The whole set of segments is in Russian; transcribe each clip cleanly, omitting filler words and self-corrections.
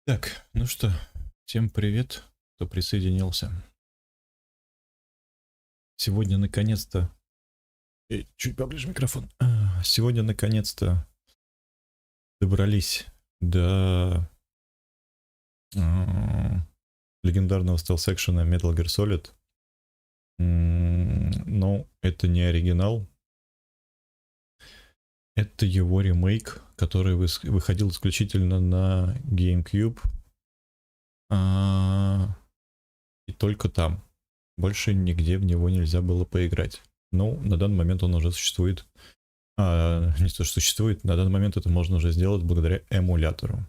Так, ну что, всем привет, кто присоединился. Сегодня наконец-то... Чуть поближе микрофон. Сегодня наконец-то добрались до легендарного стелс-экшена Metal Gear Solid. Но это не оригинал. Это его ремейк, который выходил исключительно на GameCube. И только там. Больше нигде в него нельзя было поиграть. Ну, на данный момент он уже существует. Не то, что существует, на данный момент это можно уже сделать благодаря эмулятору.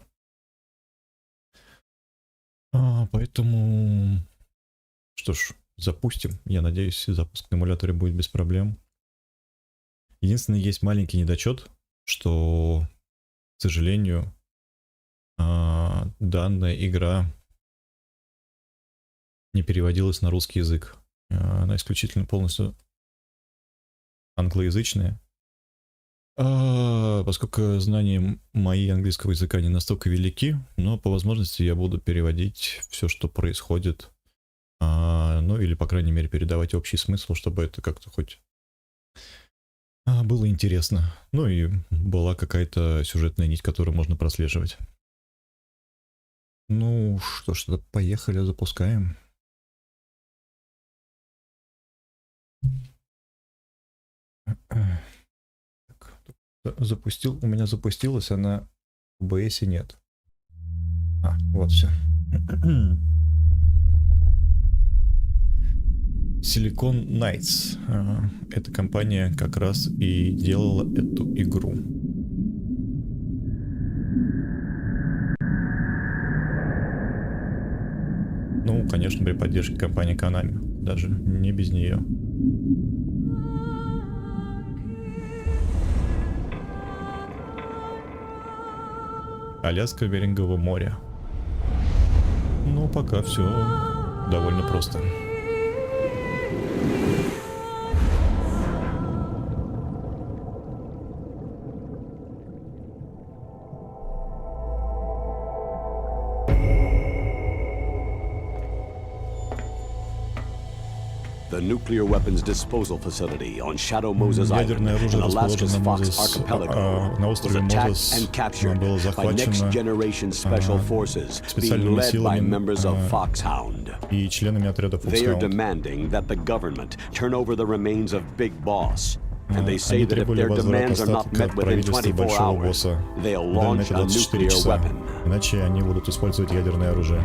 Поэтому... Что ж, запустим. Я надеюсь, запуск на эмуляторе будет без проблем. Единственное, есть маленький недочет, что, к сожалению, данная игра не переводилась на русский язык. Она исключительно полностью англоязычная. Поскольку знания мои английского языка не настолько велики, но по возможности я буду переводить все, что происходит. Ну или, по крайней мере, передавать общий смысл, чтобы это как-то хоть... было интересно. Ну и была какая-то сюжетная нить, которую можно прослеживать. Ну что ж, поехали, запускаем. Так, запустил, у меня запустилась, она в OBS нет. Вот все. Silicon Knights. Эта компания как раз и делала эту игру. Ну, конечно, при поддержке компании Konami. Даже не без нее. Аляска, Берингово море. Ну, пока все довольно просто. The nuclear weapons disposal facility on Shadow Moses Island in Alaska's Fox Archipelago was attacked and captured by next-generation special forces being led by members of Foxhound. They are demanding that the government turn over the remains of Big Boss. And they say that if their demands are not met within 24 hours, they'll launch a nuclear weapon. Иначе они будут использовать ядерное оружие.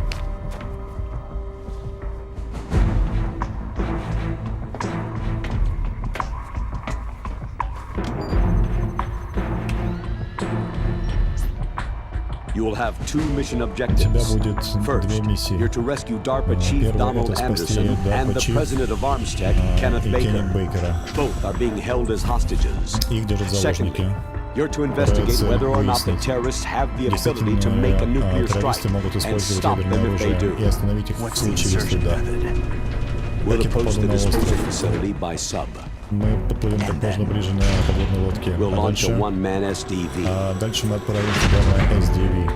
You will have two mission objectives. First, you're to rescue DARPA Chief Donald Anderson and the President of Armstech, Kenneth Baker. Both are being held as hostages. Secondly, you're to investigate whether or not the terrorists have the ability to make a nuclear strike and stop them if they do. What's the insertion method? We'll approach the disposal facility by sub. Мы подплывем как можно ближе на подводной лодке. We'll launch a one-man SDV. Дальше мы отправим тебя на SDV.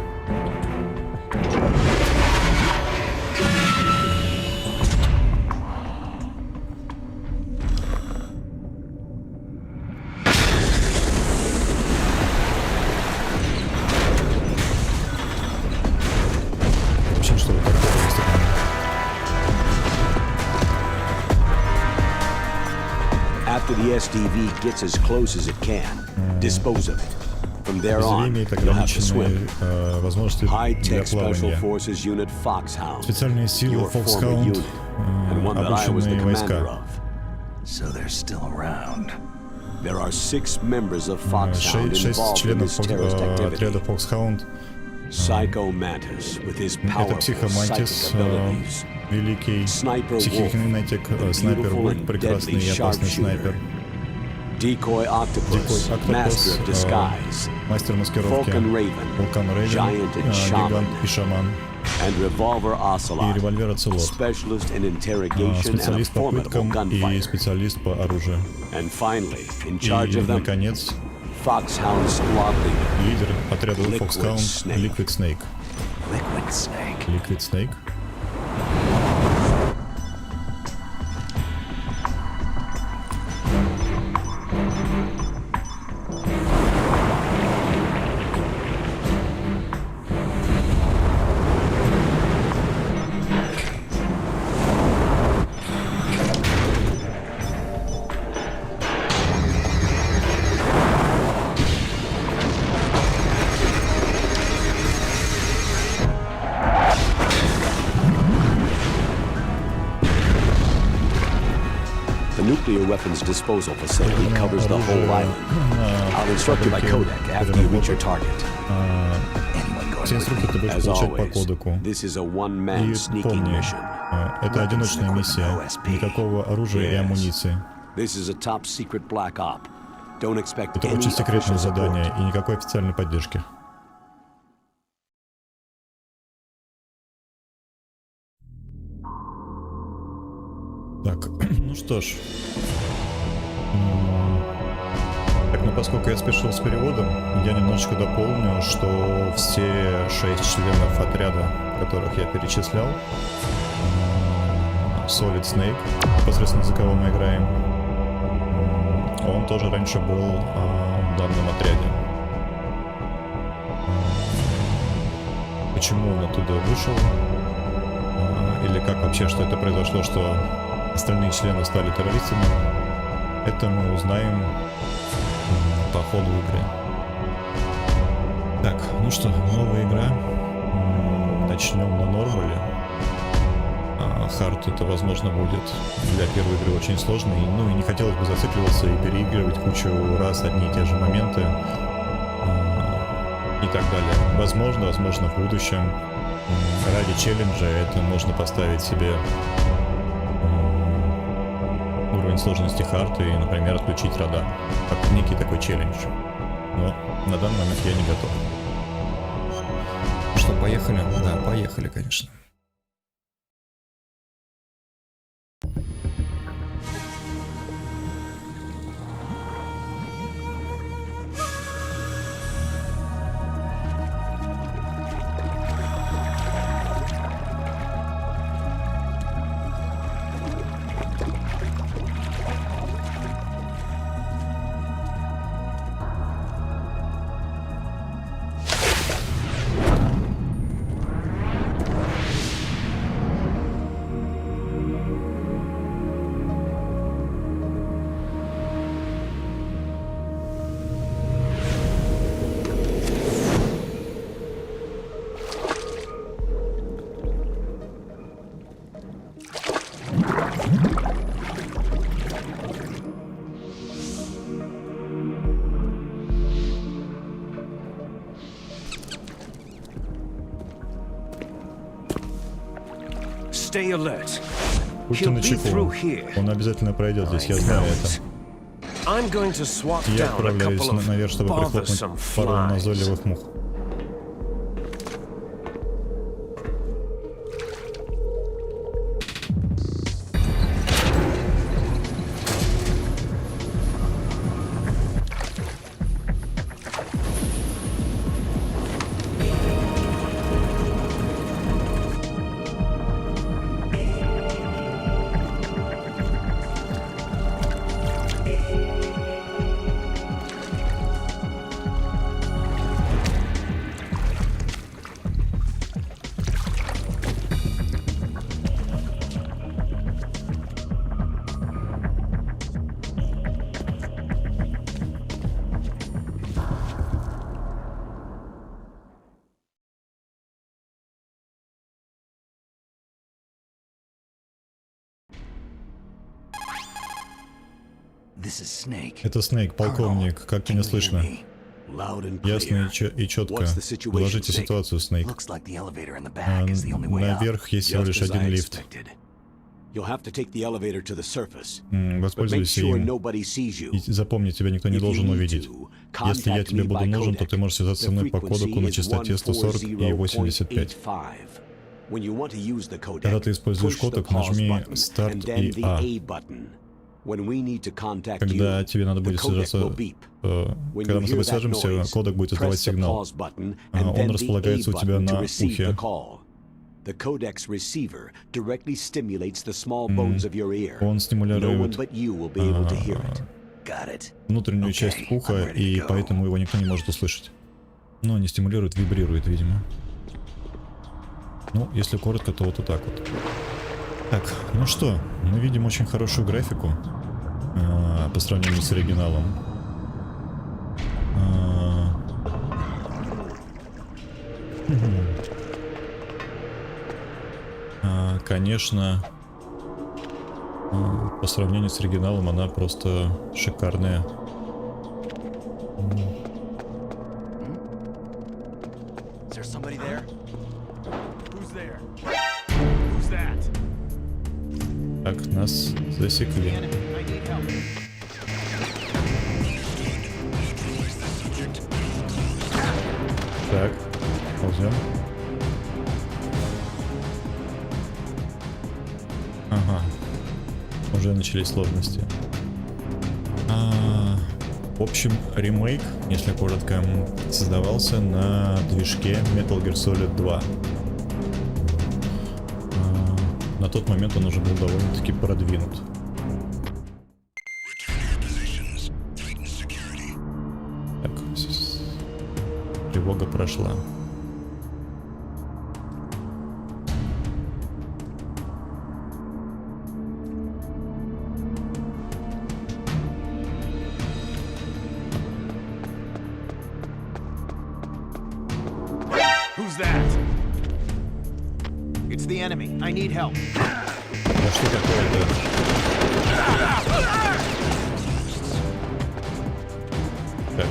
Вообще, что это такое? After the SDV gets as close as it can, dispose of it. From there on, you'll have to swim. High-tech Special Forces Unit Foxhound, Специальные силы your former Foxhound, unit, and one that I was the обученные commander войска. of. So they're still around. There are 6 members of Foxhound involved in членов this terrorist activity. отряда Foxhound. Psycho Mantis with his Это powerful Психомантис, psychic abilities. великий Sniper Wolf, психокинетик, снайпер beautiful Вульф, and прекрасный deadly и опасный снайпер. Decoy Octopus, Master of Disguise, мастер маскировки, Vulcan Raven, Вулкан Рейвен, Giant and Shaman, гигант и шаман, and Revolver и Ocelot, револьвер Оцелот, specialist in interrogation and a специалист по formidable пыткам и gunfighter. специалист по оружию. And finally, in charge И, of them, наконец, Лидер отряда Foxhound Liquid Snake. Liquid Snake. Nuclear weapons disposal facility covers the whole island. I'll instruct you by codec after you reach your target. Все инструкции ты будешь получать по кодеку. И помни, это одиночная миссия, никакого оружия и амуниции. Это очень секретное задание и никакой официальной поддержки. Так, ну что ж. Так, ну поскольку я спешил с переводом, я немножечко дополню, что все 6 членов отряда, которых я перечислял, Solid Snake, посредством языка мы играем, он тоже раньше был в данном отряде. Почему он оттуда вышел? Или как вообще, что это произошло, что остальные члены стали террористами, это мы узнаем по ходу игры. Так, ну что, новая игра. Начнем на нормале. Хард это, возможно, будет для первой игры очень сложно. Ну и не хотелось бы зацикливаться и переигрывать кучу раз одни и те же моменты и так далее. Возможно, в будущем ради челленджа это можно поставить себе уровень сложности хард и, например, отключить радар. Как некий такой челлендж. Но на данный момент я не готов. Что, поехали? Да, поехали, конечно. Будьте начеку. Он обязательно пройдет здесь, я знаю это. Я отправляюсь наверх, чтобы прихлопнуть пару назойливых мух. Это Снейк, полковник. Как меня слышно? Ясно и четко. Доложите ситуацию, Снейк. Наверх есть всего лишь один лифт. Воспользуйся им. И запомни, тебя никто не должен увидеть. Если я тебе буду нужен, то ты можешь связаться со мной по кодеку на частоте 140 и 85. Когда ты используешь кодек, нажми Старт и А. Когда тебе надо будет связаться, когда мы с тобой свяжемся, кодек будет издавать сигнал. Он располагается у тебя на ухе. Он стимулирует внутреннюю часть уха, и поэтому его никто не может услышать. Но не стимулирует, вибрирует, видимо. Ну, если коротко, то вот так вот. Так, ну что, мы видим очень хорошую графику по сравнению с оригиналом. Конечно, по сравнению с оригиналом она просто шикарная. Так, нас засекли. Так, ползем. Ага, уже начались сложности. В общем, ремейк, если коротко, создавался на движке Metal Gear Solid 2. На тот момент он уже был довольно-таки продвинут. Так, тревога прошла. Who's that? It's the enemy. I need help. Да что такое-то? Так.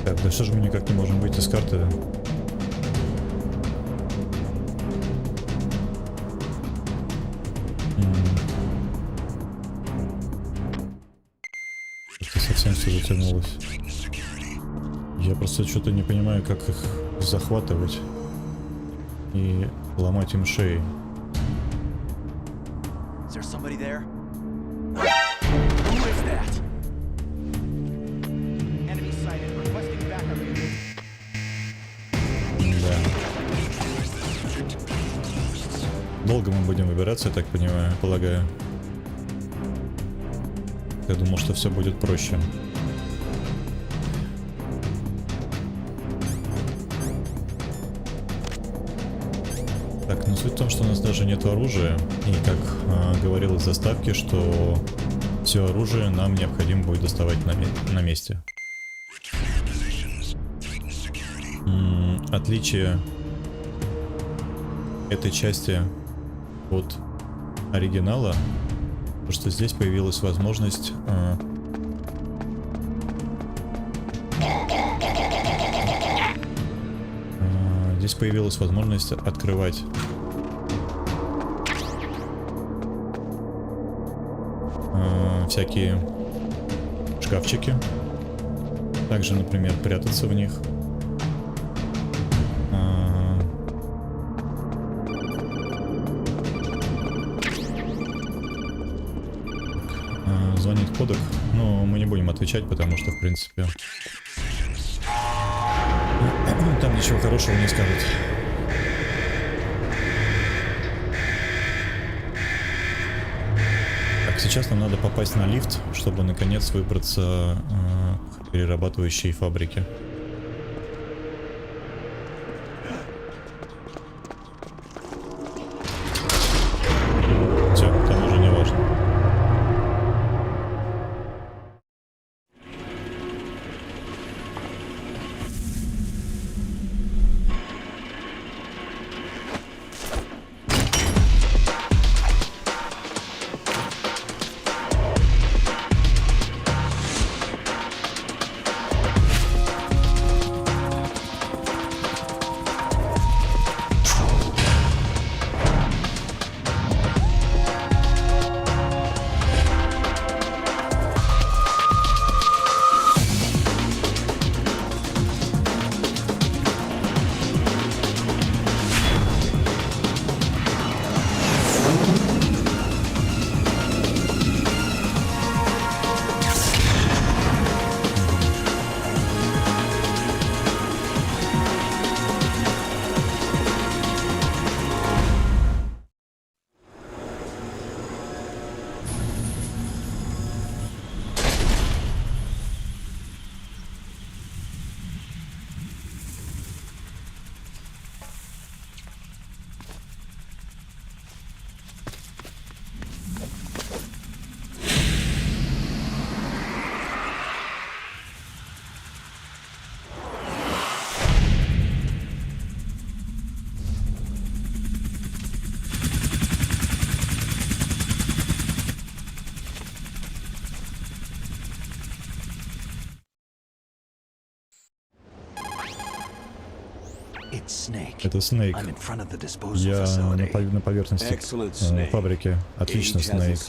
Так, да что же мы никак не можем выйти с карты? Совсем все затянулось. Я просто что-то не понимаю, как их захватывать и ломать им шеи. Да. Долго мы будем выбираться, я так понимаю, полагаю. Я думал, что все будет проще. Так, но суть в том, что у нас даже нет оружия. И как говорил из заставки, что все оружие нам необходимо будет доставать на месте. Отличие этой части от оригинала, потому что здесь появилась возможность открывать всякие шкафчики, также, например, прятаться в них. Звонит кодек, но мы не будем отвечать, потому что, в принципе, там ничего хорошего не скажут. Так, сейчас нам надо попасть на лифт, чтобы наконец выбраться к перерабатывающей фабрике. Все, там уже не важно. Это Снейк. Я на поверхности фабрики. Отлично, Снейк.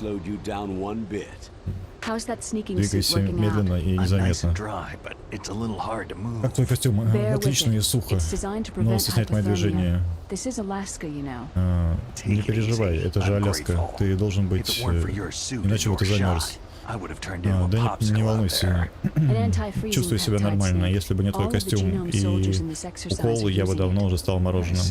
Двигайся медленно и незаметно. Как твой костюм? Отлично и сухо, но стеснять мои движения. Не переживай, это же Аляска. Ты должен быть... Иначе бы ты замерз. Да не волнуйся. Чувствую себя нормально. Если бы не твой костюм и укол, я бы давно уже стал мороженым.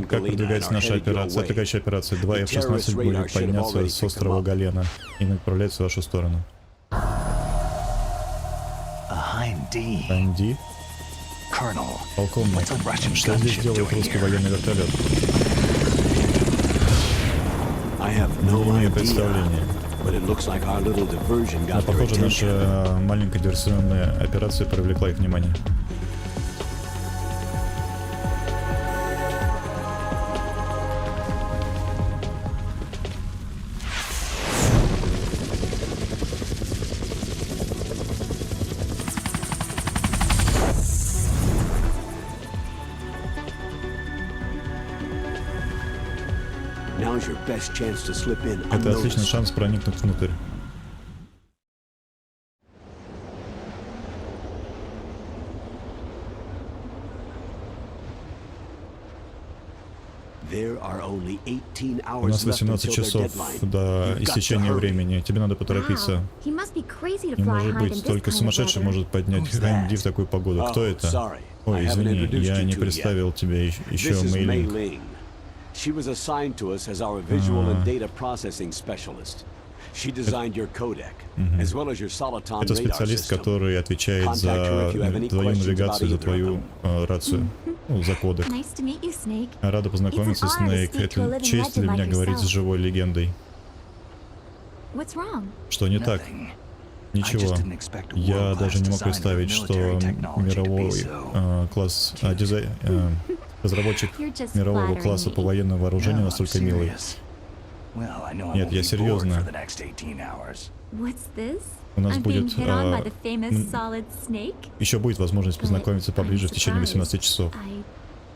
Как продвигается наша операция? Отвлекающая операция. 2 F-16 будет подняться с острова Галена и направляться в вашу сторону. Анди? Полковник, что здесь делает русский военный вертолет? Не имею представления. Но, похоже, наша маленькая диверсионная операция привлекла их внимание. Это отличный шанс проникнуть внутрь. У нас 18 часов до истечения времени. Тебе надо поторопиться. Не может быть, только сумасшедший может поднять Рэнди в такую погоду. Кто это? Ой, извини, я не представил тебе еще Мэйлинг. She was assigned to us as our visual and data processing specialist. She designed your codec, as well as your Soliton Это специалист, который отвечает за твою навигацию, за твою рацию, за кодек. Рада познакомиться, Снейк. Это честь для меня говорить с живой легендой. Что не так? Ничего. Я даже не мог представить, что мировой класс разработчик мирового класса по военному вооружению настолько милый. Нет, я серьезно. У нас будет... еще будет возможность познакомиться поближе в течение 18 часов.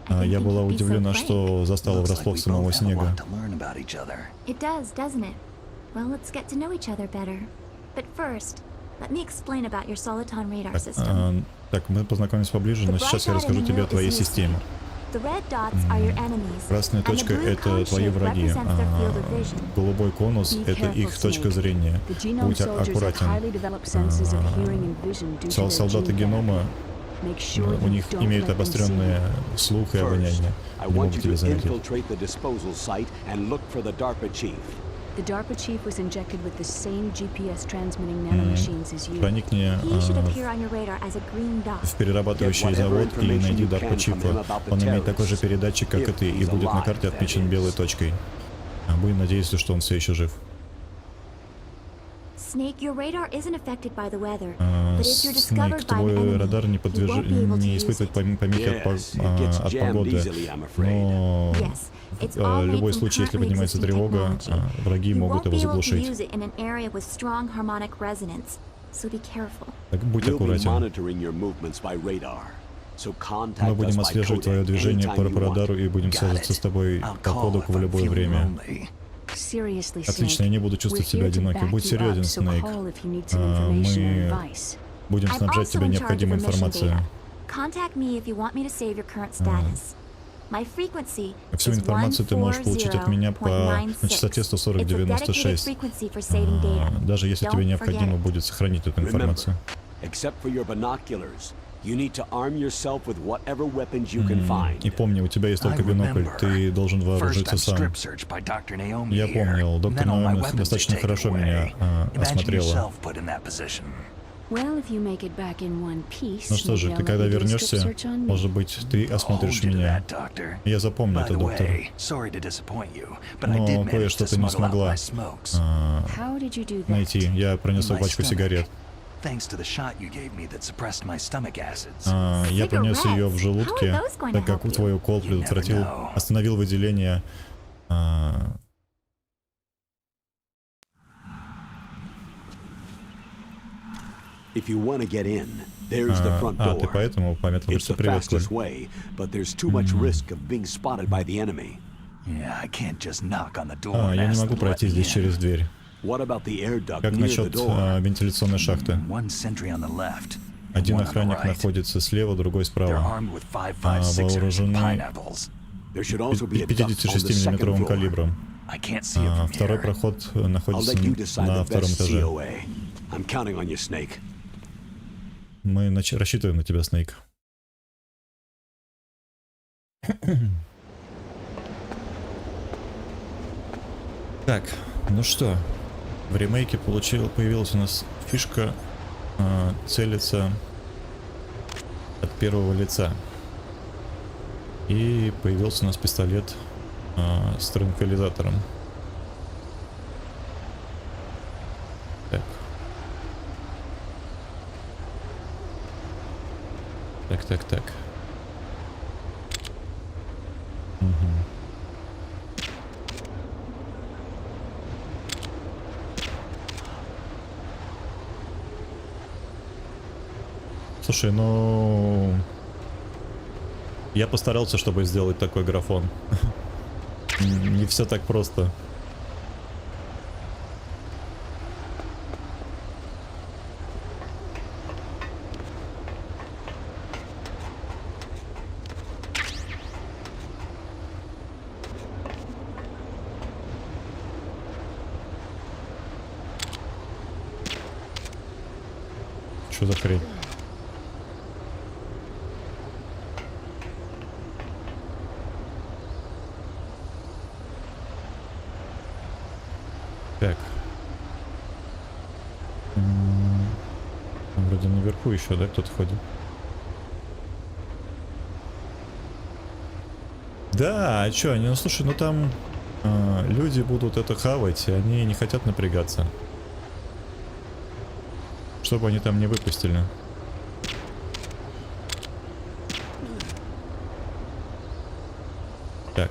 Я была удивлена, что застала врасплох самого Снега. Так, мы познакомимся поближе, но сейчас я расскажу тебе о твоей системе. Красная точка — это твои враги. Голубой конус — это их точка зрения. Будь аккуратен. Солдаты генома, у них имеют обостренные слух и обоняние. Они могут тебя заметить. Проникни в перерабатывающий завод и найди DARPA чипа. Он имеет такой же передатчик, как и ты, и будет на карте отмечен белой точкой. Будем надеяться, что он все еще жив. Снейк, твой радар не испытывает помехи от погоды, но в любой случай, если поднимается тревога, враги могут его заглушить. Так будь аккуратен. Мы будем отслеживать твое движение по радару и будем связываться с тобой по кодеку в любое время. Отлично, я не буду чувствовать себя одиноким. Будь серьезен, Снейк. Мы будем снабжать тебя необходимой информацией. Всю информацию ты можешь получить от меня на частоте 140-96. Даже если тебе необходимо будет сохранить эту информацию. И помни, у тебя есть только бинокль, ты должен вооружиться сам. Я помнил, доктор Наоми достаточно хорошо меня осмотрела. Ну что же, ты когда вернешься, может быть, ты осмотришь меня. Я запомню это, доктор. Но кое-что ты не смогла найти. Я пронесла пачку сигарет. Я принес ее в желудке, так как твой укол остановил выделение If you want to get in, there's the front door. Ты поэтому пометил, It's что the привет, Коль. fastest way, but there's too much risk of being spotted by the enemy. Yeah, I can't just knock on the door and Я не ask могу them to let пройти me здесь in. через дверь. What about the air duct Как near the насчет door? вентиляционной шахты? One sentry on the left. Один one on the охранник right. находится слева, другой They're справа. armed with 5.56ers and Вооружены pineapples. There should also be a duct on the second 56-миллиметровым floor. калибром. I can't see it from Второй here. проход I'll находится let you decide на the втором best этаже. COA. I'm counting on you, Snake. Мы рассчитываем на тебя, Снейк. Так, ну что, в ремейке появилась у нас фишка целиться от первого лица. И появился у нас пистолет с транквилизатором. Так. Так. Угу. Слушай, ну... Я постарался, чтобы сделать такой графон. Не все так просто. Что за хрень? Так. Вроде наверху еще, да, кто-то ходит? Да, а чё, ну слушай, ну там люди будут это хавать, и они не хотят напрягаться. Чтобы они там не выпустили. Так.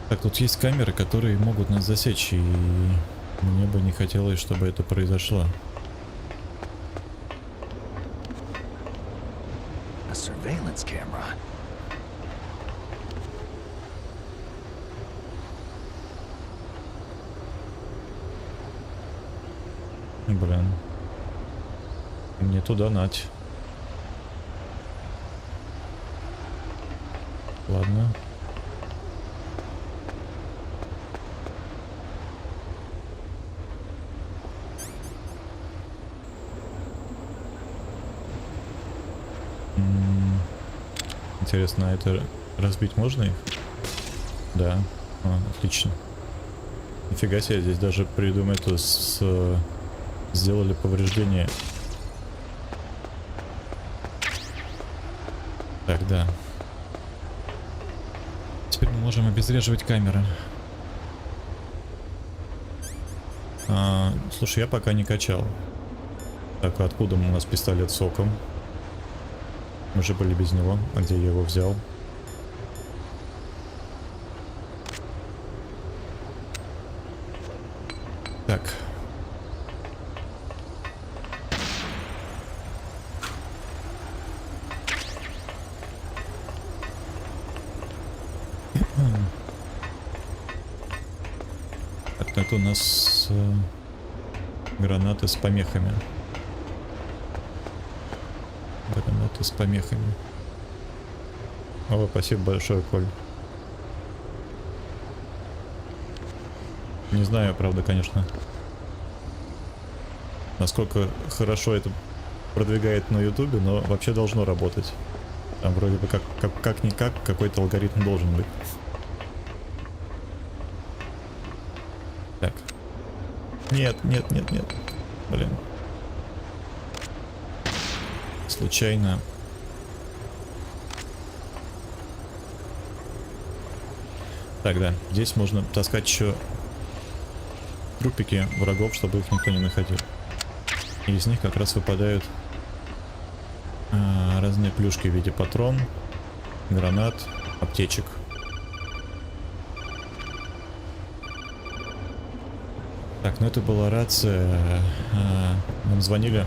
Так, тут есть камеры, которые могут нас засечь, и мне бы не хотелось, чтобы это произошло. A surveillance camera. Блин. Не туда нать. Ладно. Интересно, а это разбить можно их? Да. Отлично. Нифига себе, здесь даже придумали это сделали повреждение. Так, да. Теперь мы можем обезвреживать камеры. Слушай, я пока не качал. Так, откуда у нас пистолет с соком? Мы же были без него. А где я его взял? Так. Так, это у нас гранаты с помехами. Гранаты с помехами. О, спасибо большое, Коль. Не знаю, правда, конечно, насколько хорошо это продвигает на ютубе, но вообще должно работать. Там вроде бы как-никак какой-то алгоритм должен быть. Так. Нет. Блин. Случайно. Так, да. Здесь можно таскать еще трупики врагов, чтобы их никто не находил. И из них как раз выпадают разные плюшки в виде патрон, гранат, аптечек. Так, ну это была рация. Нам звонили,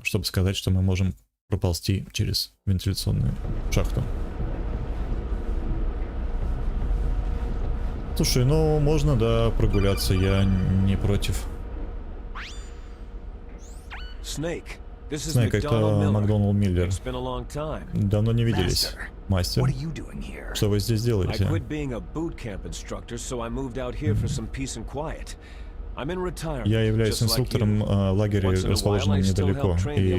чтобы сказать, что мы можем проползти через вентиляционную шахту. Слушай, ну можно, да, прогуляться, я не против. Снейк, это Макдоналд Миллер. Давно не виделись. Мастер, что вы здесь делаете? Я являюсь инструктором лагеря, расположенном недалеко, и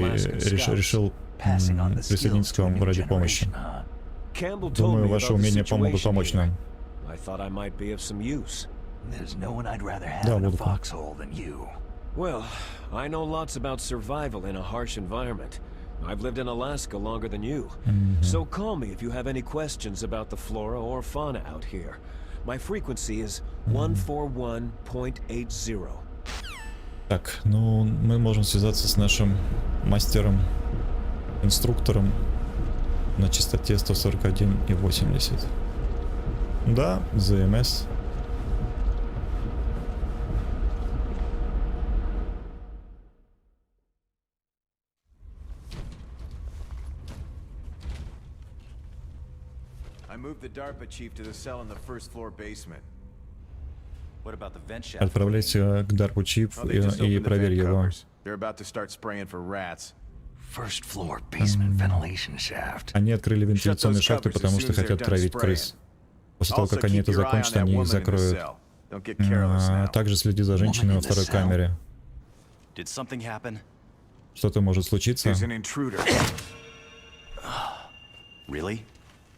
решил присоединиться к вам ради помощи. Думаю, ваши умения помогут помочь нам. Да, буду. Well, I know lots about survival in a harsh environment. I've lived in Alaska longer than you. So call me if you have any questions about the flora or fauna out here. My frequency is 141.80. Так, ну мы можем связаться с нашим мастером, инструктором на частоте 141.80. Да, ЗМС. Отправляйся к Дарпу Чип и проверь его. Они открыли вентиляционные шахты, потому что хотят травить крыс. После того, как они это закончат, они их закроют. Также следи за женщиной во второй камере. Что-то может случиться.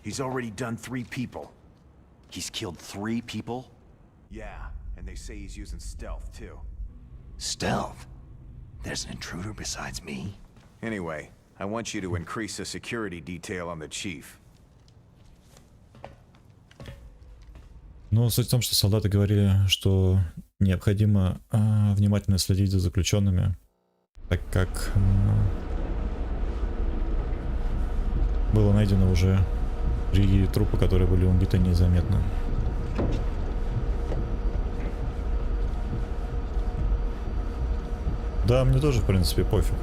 He's already done 3 people. He's killed 3 people? Yeah, and they say he's using stealth too. Stealth? There's an intruder besides me? Anyway, I want you to increase the security detail on the chief. Но суть в том, что солдаты говорили, что необходимо внимательно следить за заключенными, так как было найдено уже 3 трупа, которые были убиты незаметно. Да, мне тоже, в принципе, пофиг.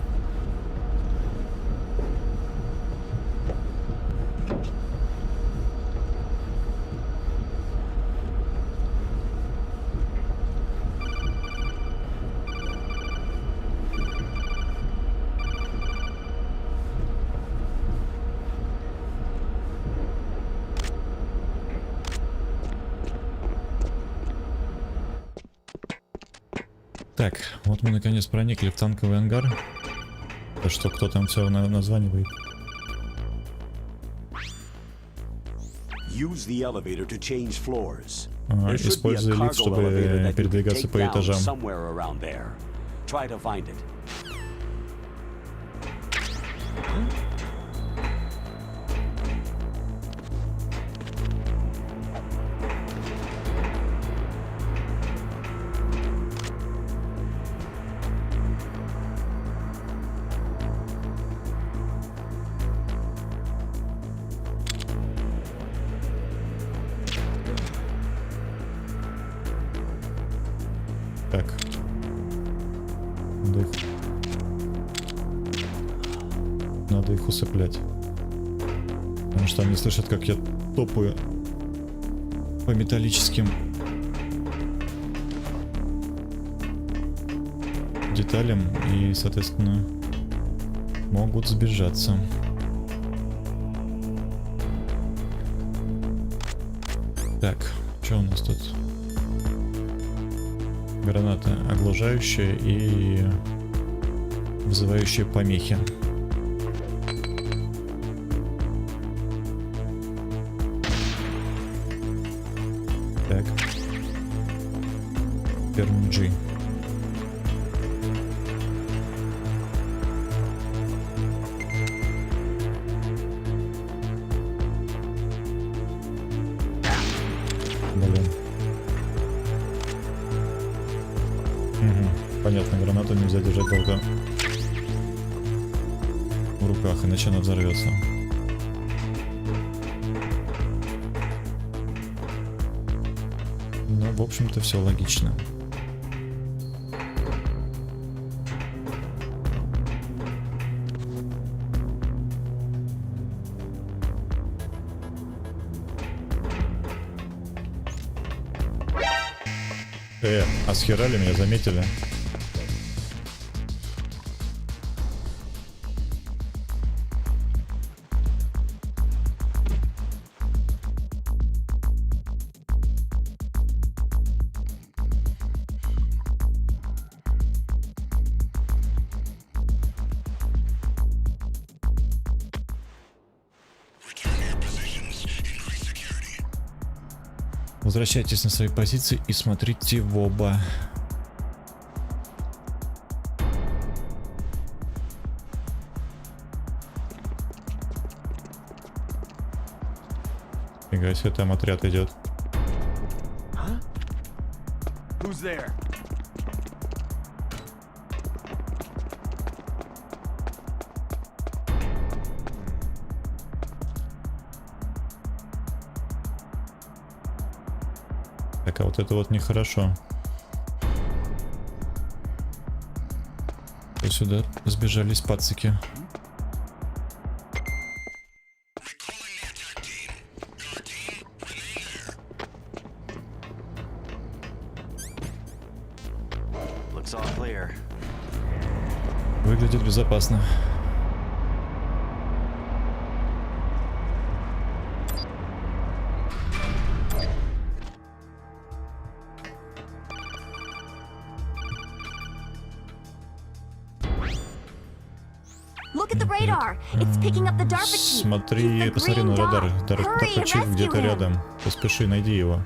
Так, вот мы наконец проникли в танковый ангар. То, что кто там все названивает. Используй лифт, чтобы передвигаться по этажам. Так. Надо их усыплять. Потому что они слышат, как я топаю по металлическим деталям и, соответственно, могут сбежаться. Так, что у нас тут? Граната оглушающая и вызывающая помехи. Так. Первым G. Блин. Понятно, гранату нельзя держать долго в руках, иначе она взорвется. Ну В общем-то, все логично. А с хера ли меня заметили? Возвращайтесь на свои позиции и смотрите в оба. Фига себе, там отряд идет. Так, а вот это вот нехорошо. Сюда сбежались пацики. Выглядит безопасно. Смотри, посмотри на радар. Дарпачик где-то рядом. Поспеши, найди его.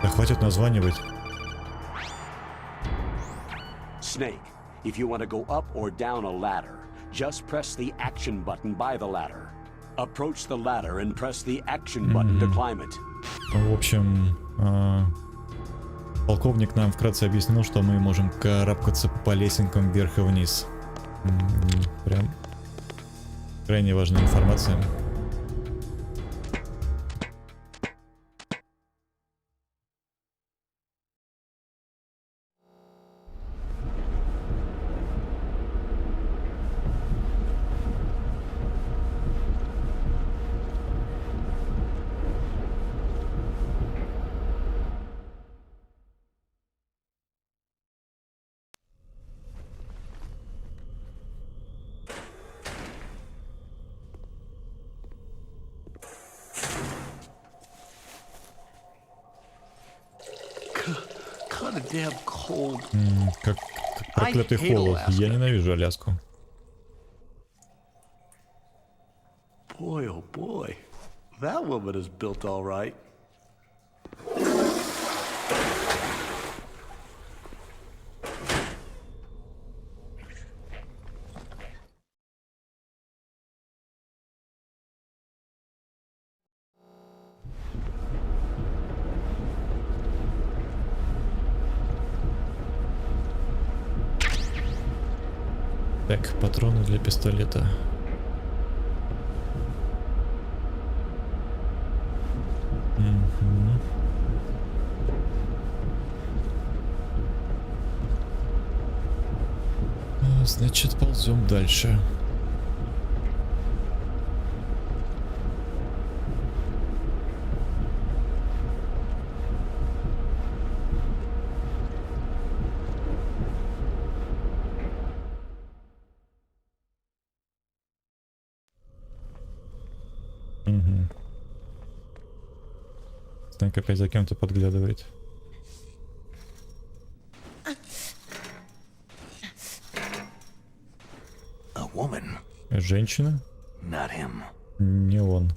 Да хватит названивать. Snake, if you want to go up or down a ladder, just press the action button by the ladder. Approach the ladder and press the action button to climb it. В общем, полковник нам вкратце объяснил, что мы можем карабкаться по лесенкам вверх и вниз. Прям крайне важная информация. Как проклятый холод. Я ненавижу Аляску. Boy, oh boy, that woman is built all right. Так, патроны для пистолета. Значит, ползем дальше. Станька опять за кем-то подглядывает. Женщина? Не он.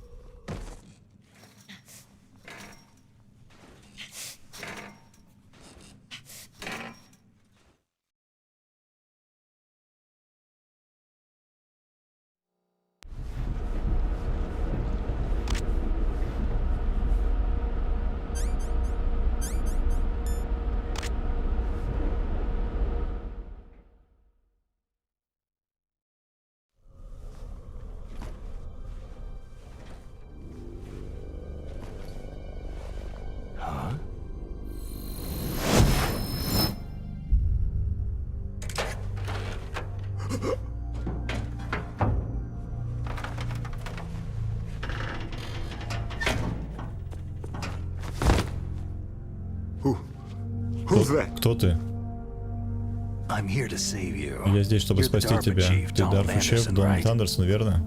Кто ты? Я здесь, чтобы спасти тебя. Ты Дарфу шеф, Дональд Андерсон, верно?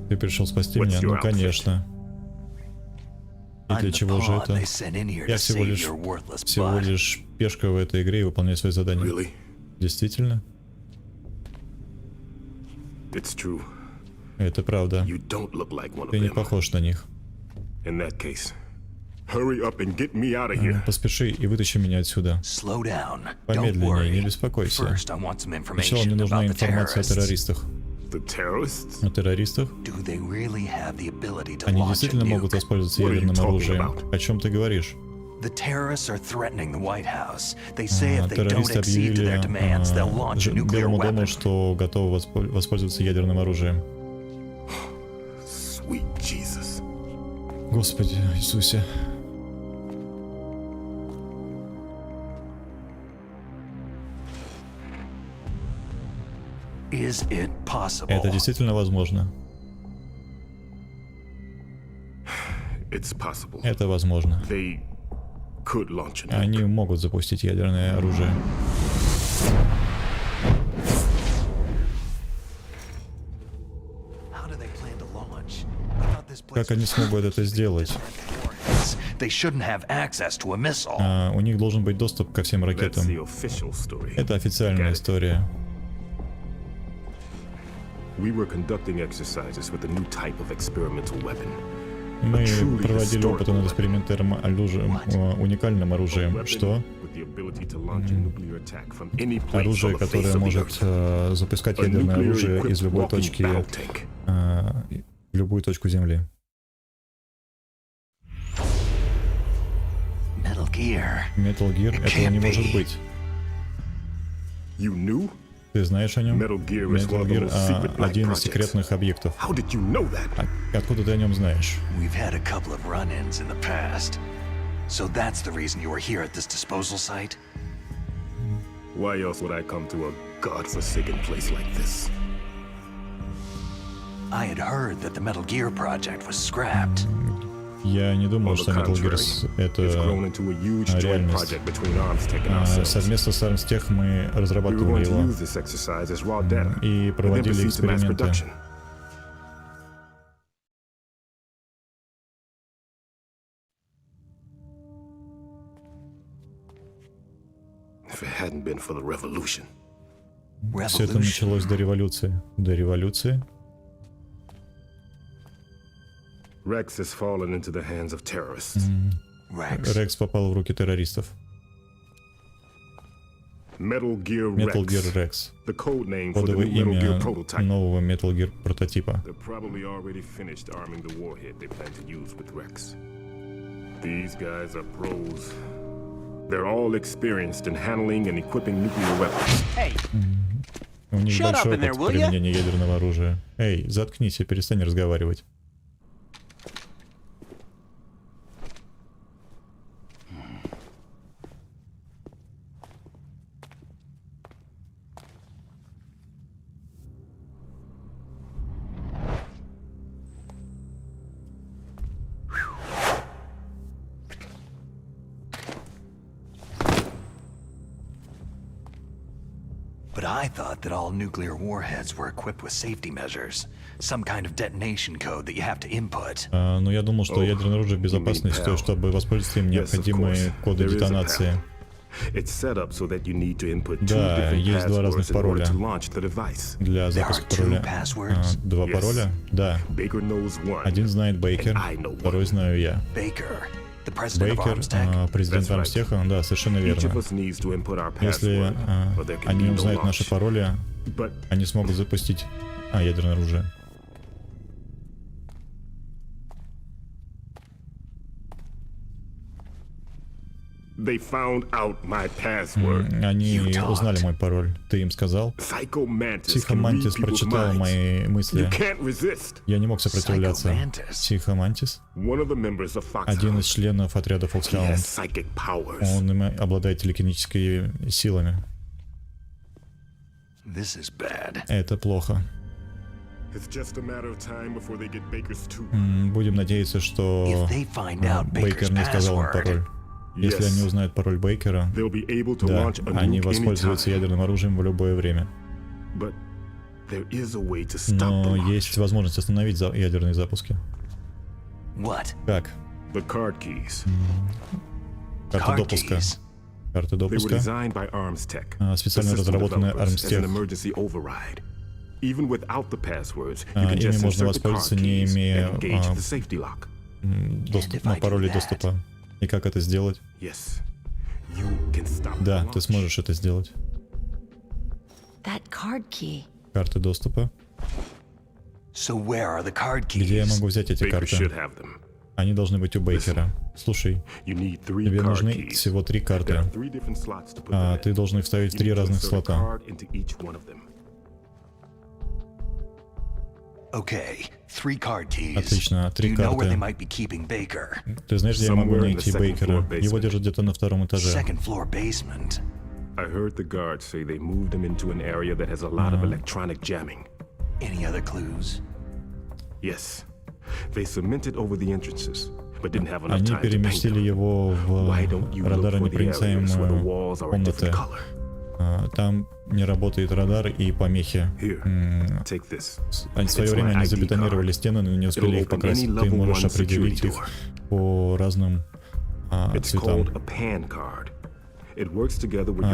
Ты пришел спасти меня? Ну, конечно. И для чего же это? Я всего лишь пешка в этой игре и выполняю свои задания. Действительно? Это правда. Ты не похож на них. Поспеши и вытащи меня отсюда. Помедленнее, не беспокойся. Сначала мне нужна информация о террористах. О террористах? Они действительно могут воспользоваться ядерным оружием? О чем ты говоришь? Террористы объявили Белому дому, что готовы воспользоваться ядерным оружием. Господи Иисусе. Это действительно возможно. Это возможно. Они могут запустить ядерное оружие. Как они смогут это сделать? У них должен быть доступ ко всем ракетам. Это официальная история. Мы проводили опыты над экспериментальным оружием, уникальным оружием. Что? Оружие, которое может запускать ядерное оружие из любой точки, в любую точку Земли. Metal Gear, этого не может быть. Ты знаешь о нем? Metal Gear — один из секретных объектов. Откуда ты о нем знаешь? Я не думал, что Metal Gear — это реальность. Совместно с Армстех мы разрабатывали его и проводили эксперименты. Все это началось до революции. До революции? Рекс попал в руки террористов. Metal Gear Rex. Кодовое имя нового Metal Gear прототипа. У них большой опыт применения ядерного оружия. Эй, заткнись и перестань разговаривать. But I thought that all nuclear warheads were equipped with safety measures, some kind of detonation code that you have to input. Но я думал, что ядерное оружие безопасно с той, чтобы воспользоваться им необходимые коды детонации. Да, есть два разных пароля для запуска пароля. Два пароля? Да. Один знает Бейкер, второй знаю я. Бейкер, президент Армстеха, да, совершенно верно. Если они узнают наши пароли, они смогут запустить ядерное оружие. Они узнали мой пароль. Ты им сказал? Психомантис прочитал мои мысли. Я не мог сопротивляться. Психомантис? Один из членов отряда Foxhound. Он обладает телекинетическими силами. Это плохо. Будем надеяться, что Бейкер не сказал им пароль. Если они узнают пароль Бейкера, да, они воспользуются ядерным оружием в любое время. Но есть возможность остановить ядерные запуски. Как? Карта допуска. Карта допуска. Специально разработанная Armstech. Ими можно воспользоваться, не имея пароля доступа. И как это сделать? Да, ты сможешь это сделать. Карты доступа. Где я могу взять эти карты? Они должны быть у Бейкера. Слушай, тебе нужны всего 3 карты. Ты должен их вставить в 3 разных слота. Отлично, 3 карты. Ты знаешь, где я могу найти Бейкера? Его держат где-то на 2-м этаже. Они переместили его в радаронепроницаемую комнаты. Там не работает радар и помехи. В свое время они забетонировали стены, но не успели их покрасить. Ты можешь определить их по разным цветам.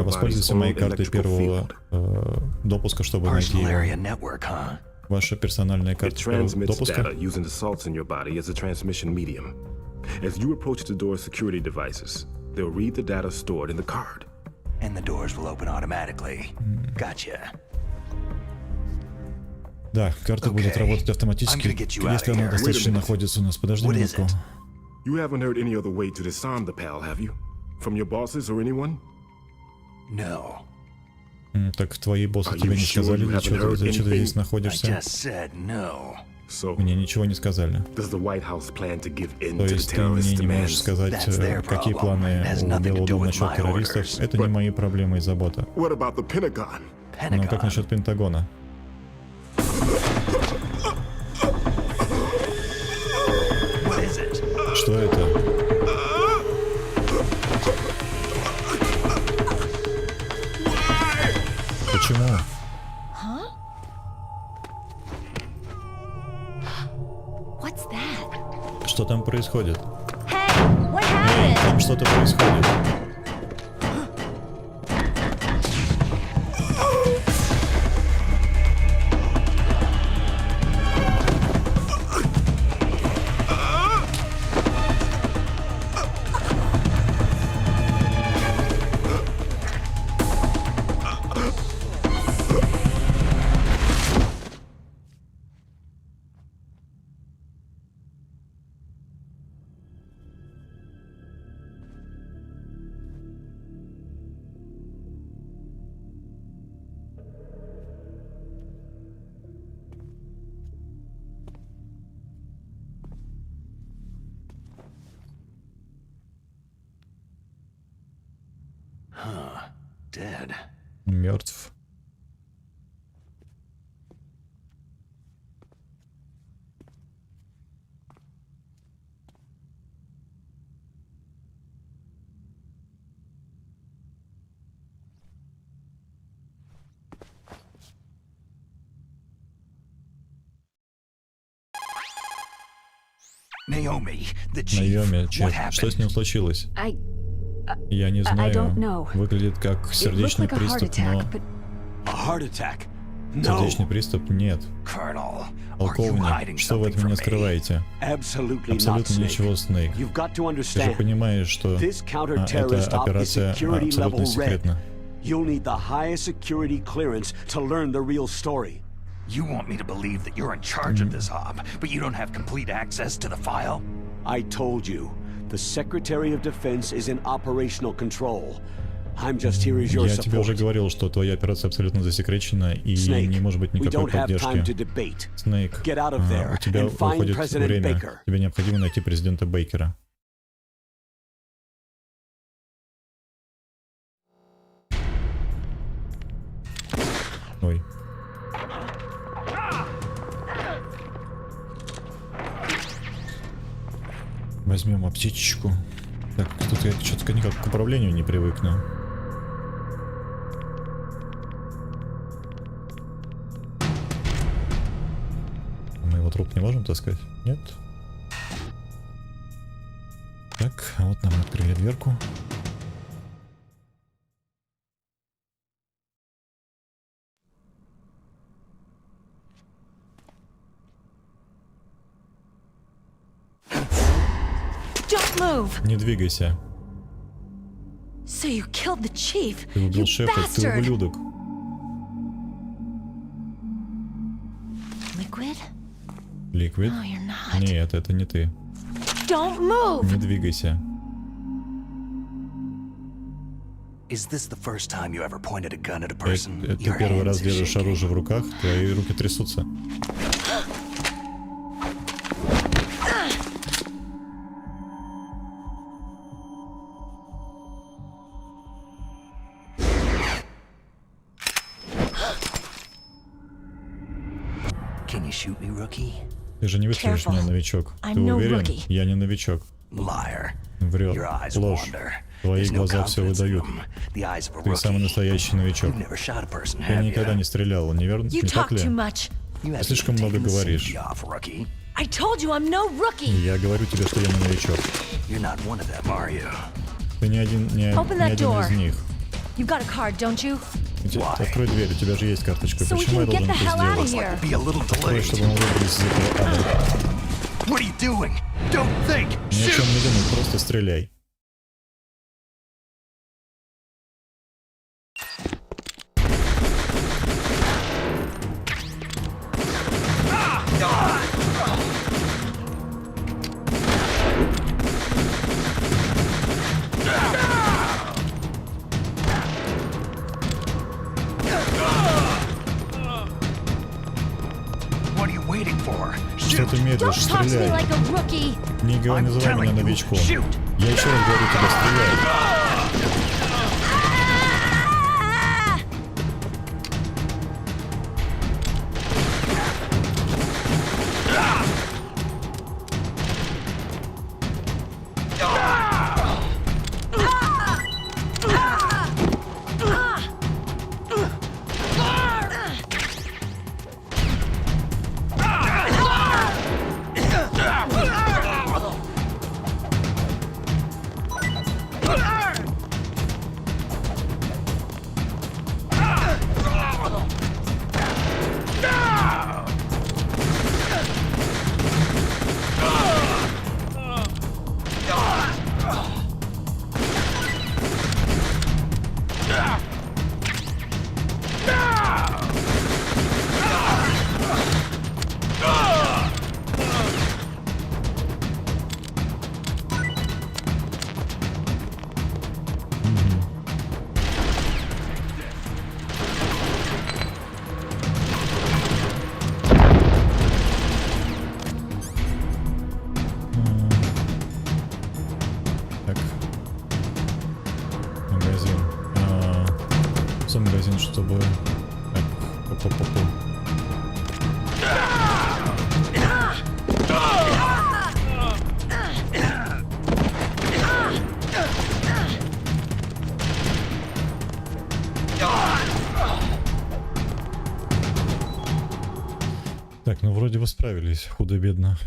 Воспользуйся моей картой первого допуска, чтобы найти его. Ваша персональная карта первого допуска. As you approach the door's security devices, they'll read the data stored in the card. And the doors will open automatically. Gotcha. Да, карта будет работать автоматически, если она достаточно находится у нас. Подожди минутку. You haven't heard any other way to disarm the PAL, have you? From your bosses or anyone? No. Так твои боссы тебе не сказали, для чего ты здесь находишься? Мне ничего не сказали. То есть ты мне не можешь сказать, какие планы у Белого дома насчет террористов? Это не мои проблемы и забота. Но как насчет Пентагона? Что это? Почему? Что там происходит? Эй, там что-то происходит. Мертв. Наоми, что с ним случилось? Я не знаю. Выглядит как сердечный приступ, но... Сердечный приступ? Нет. Полковник, что вы от меня скрываете? Абсолютно ничего, Снейк. Ты же понимаешь, что эта операция абсолютно секретна. You want me to believe that you're in charge of this op, but you don't have complete access to the file? I told you. The Secretary of Defense is in operational control. I'm just here as your support. Я тебе уже говорил, что твоя операция абсолютно засекречена и не может быть никакой поддержки. Снейк, у тебя уходит время. Тебе необходимо найти президента Бейкера. Ой. Возьмем аптечку. Так, тут я что-то никак к управлению не привыкну. Мы его труп не можем таскать? Нет? Так, а вот нам открыли дверку. Не двигайся. So you killed the chief, Ты убил you шефа, ты bastard! ублюдок. Liquid? Ликвид? No, you're not. Нет, это не ты. Don't move! Не двигайся. Is this the first time you ever pointed a gun at a person? Это Your первый раз hands are держишь shaking. оружие в руках, твои руки трясутся. Can you shoot me, rookie? Ты же не выстрелишь меня, новичок. Ты I'm no уверен? rookie. Я не новичок. Liar. Врет. Your eyes Ложь. wander. Твои There's no глаза все confidence in выдают. them. The eyes of a Ты самый rookie. настоящий новичок. You've never shot a person, Ты have никогда you? не стрелял, не верно? You Не так talk ли? too much. You haven't слишком even много taken the говоришь. safety off, rookie. I told you I'm no rookie! Я говорю тебе, что я не новичок. You're not one of them, are you? Ты не один Open that door. из них. You've got a card, don't you? Открой дверь, у тебя же есть карточка. So we Почему я can get должен the это hell out of сделать? here. Be a little Открой, delayed. чтобы мы выбрались из этого ада. What are you doing? Don't think. Ни о чем Shoot. не думай, просто стреляй. What are you waiting for? Что Shoot. ты медлишь? Don't talk to me Стреляй. like a rookie! Не I'm называй меня telling you, новичком. shoot. Я еще раз говорю тебе, стреляй. Так. Магазин. За магазин, чтобы... Так, по-по-по-по. Так, ну вроде бы справились, худо-бедно.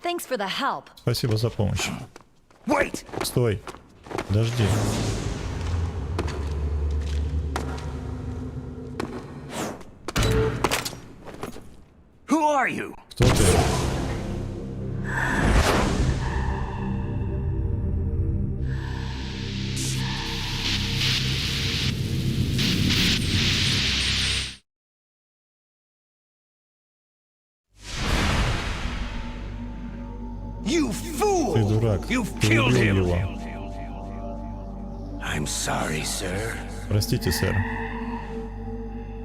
Thanks for the help. Спасибо за помощь. Wait. Стой. Подожди. Who are you? Кто ты? You fool! Ты дурак. You've Ты killed убил him. его. I'm sorry, sir. Простите, сэр.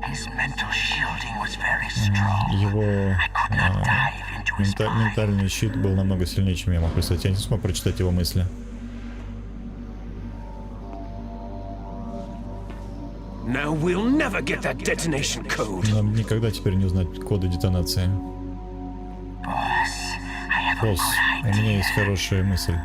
His mental shielding was very strong. Его I could not dive into Ментальный щит был намного сильнее, чем я мог представить. Я не смог прочитать его мысли. Now we'll never get that detonation code. Нам никогда теперь не узнать коды детонации. Босс, у меня есть хорошая мысль.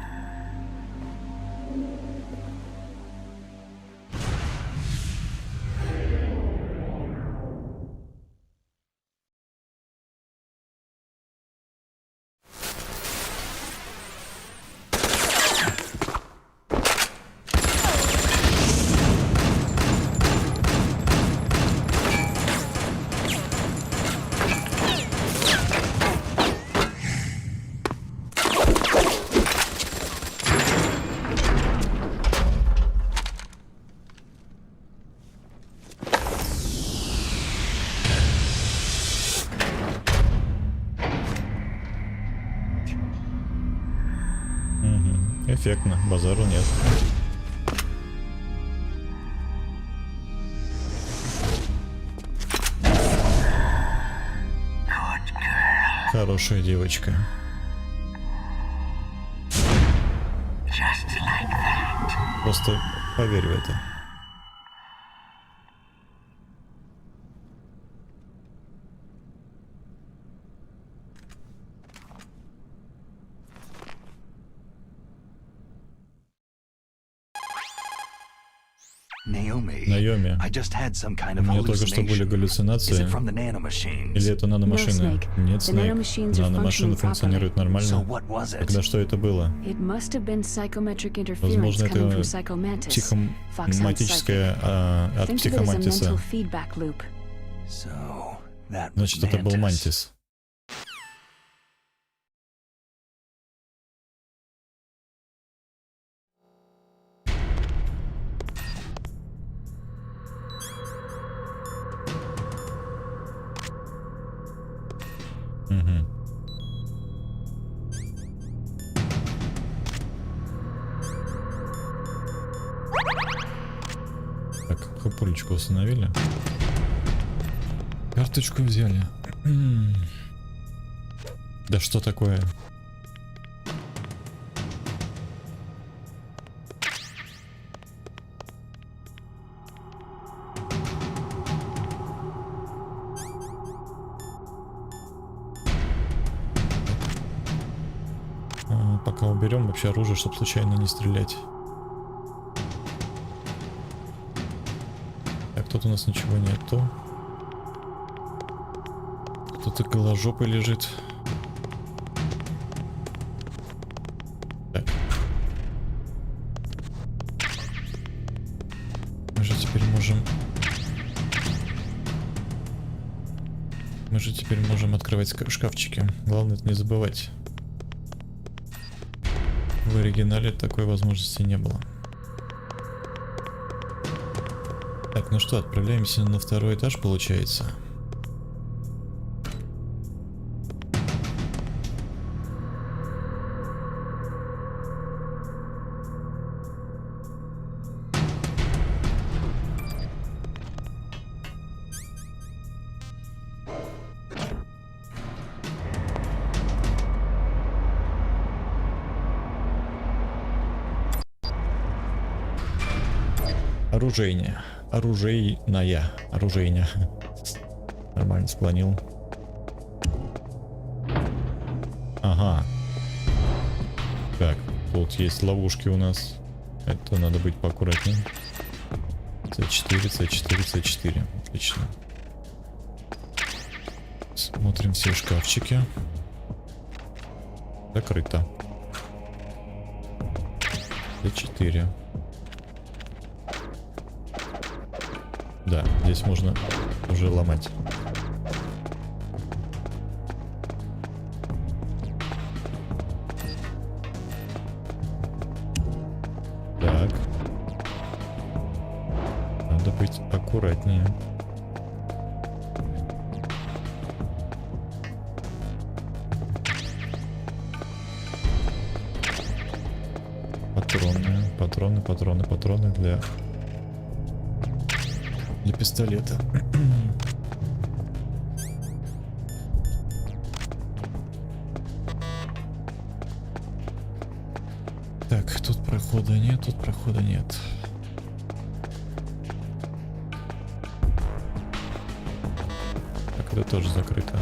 Эффектно, базару нет. Хорошая девочка. Просто поверь в это. Naomi, Наоми, I just had some kind у of меня только что были hallucination. Is галлюцинации. it from the nanomachines? Или это наномашины? Нет, Снейк. nanomachines are Наномашины functioning функционируют So нормально. what was it? Тогда что это было? It must have been psychometric interference Возможно, coming from это psychomantis. психоматическое от Think of it as a психомантиса. mental feedback loop. So that was Значит, это был Mantis. Мантис. Угу. Так, хапулечку установили. Карточку взяли. Да что такое? Пока уберем вообще оружие, чтобы случайно не стрелять. Так, тут у нас ничего нету. Кто-то голожопый лежит. Так. Мы же теперь можем открывать шкафчики. Главное это не забывать. В оригинале такой возможности не было. Так, ну что, отправляемся на второй этаж, получается. Оружейня. Нормально склонил. Ага. Так, тут есть ловушки у нас. Это надо быть поаккуратнее. C4. Отлично. Смотрим все шкафчики. Закрыто. C4. Да, здесь можно уже ломать. Так. Надо быть аккуратнее. Патроны для пистолета. прохода нет, тут прохода нет. Так, это тоже закрыто.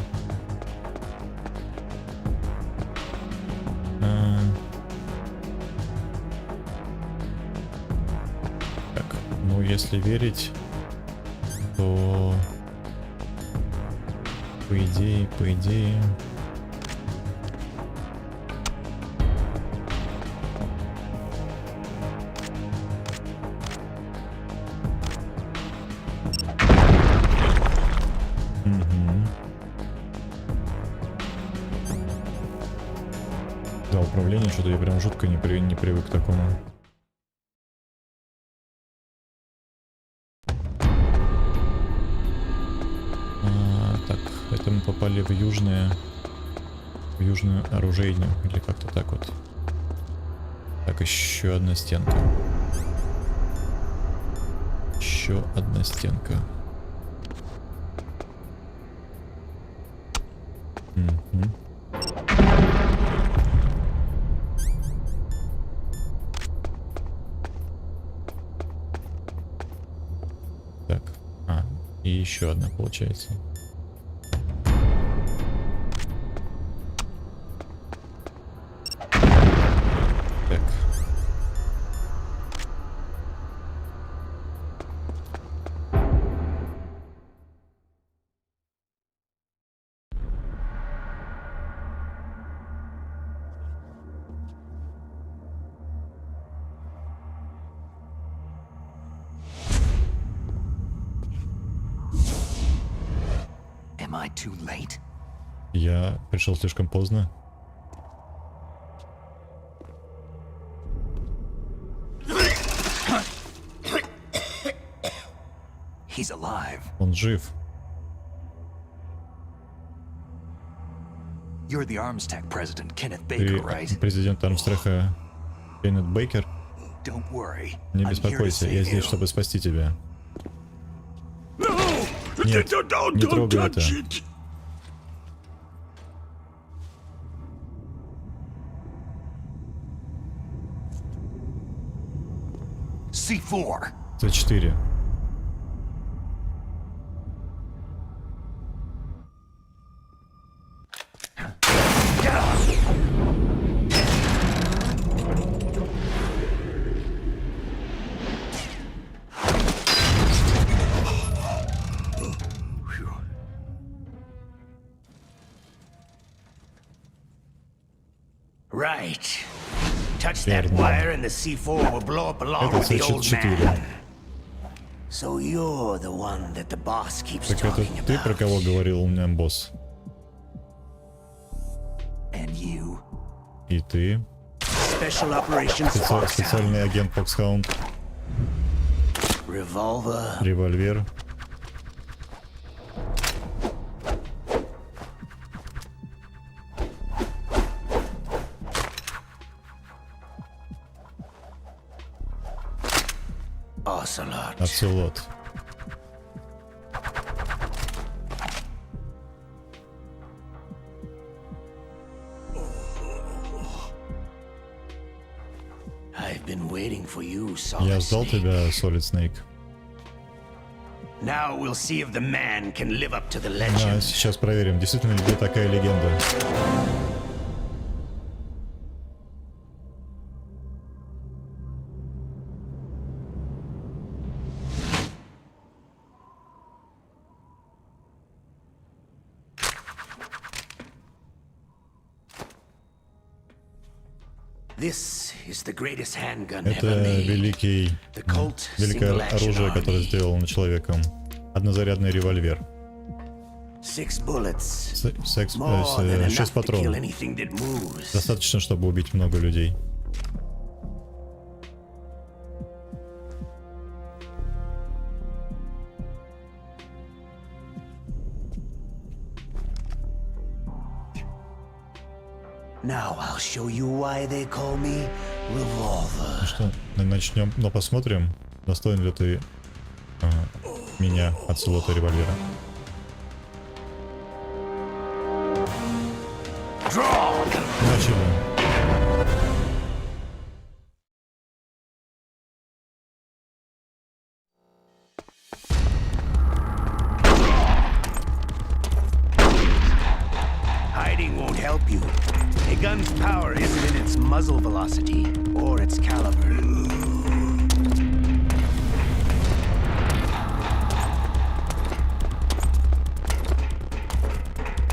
Так, ну если верить, то по идее. Да, управление, что-то я прям жутко не привык к такому. Так, это мы попали в южную оружейню, или как-то так вот. Так, еще одна стенка. Еще одна стенка. Так, и еще одна получается. Так. Am I too late? Я пришел слишком поздно. He's alive. Он жив. You're the Armstech president, Kenneth Ты Baker, right? президент Армстреха Кеннет Бейкер. Don't worry. Не I'm here to беспокойся, я save здесь, you. чтобы спасти тебя. Нет, не трогай это. C4. С4. Right. Touch that wire and the C4 will blow up along Это with the old С4. man. So you're the one that the boss keeps Так это talking ты про about. кого говорил, босс? And you. И ты. Специальный агент Foxhound. Револьвер. Оцелот. Я ждал тебя, Solid Snake. Сейчас проверим, действительно ли такая легенда. Это великое оружие, которое сделано человеком. Однозарядный револьвер. 6 патронов. Достаточно, чтобы убить много людей. Ну что, начнем, но посмотрим, достоин ли ты меня от слота револьвера. Начали. gun's power isn't in its muzzle velocity or its caliber.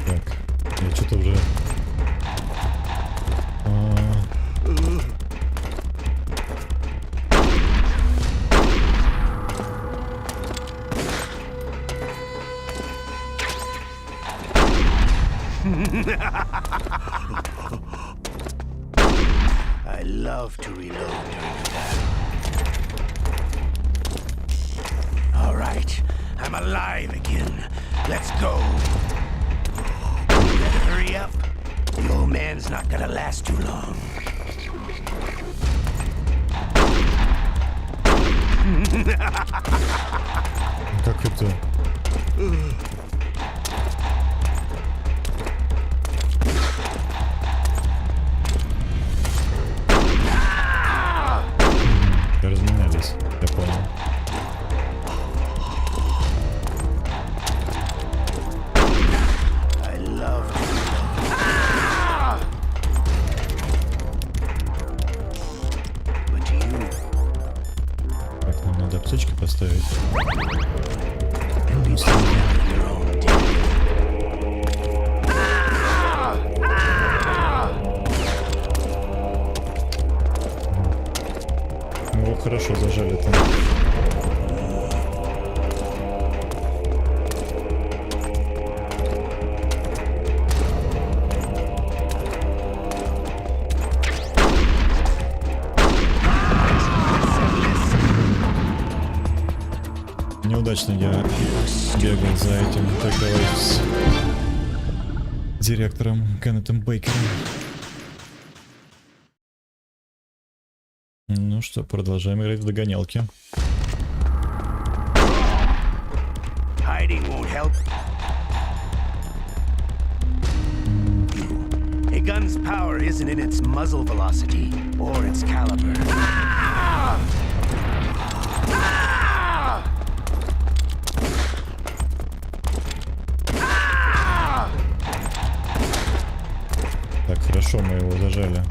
Так, я что-то уже... I love to reload during a battle. All right, I'm alive again. Let's go. Better hurry up. The old man's not gonna last too long. Как это? Разменялись, я понял. I love to But to you, Так, нам надо аптечки поставить. you'll be found out in your own day. Его хорошо зажали там. Неудачно я бегал за этим. Так, давай с директором Кеннетом Бейкером. Ну что, продолжаем играть в догонялки. Hiding won't help. A gun's power isn't in its muzzle velocity or its caliber. Так, хорошо, мы его зажали.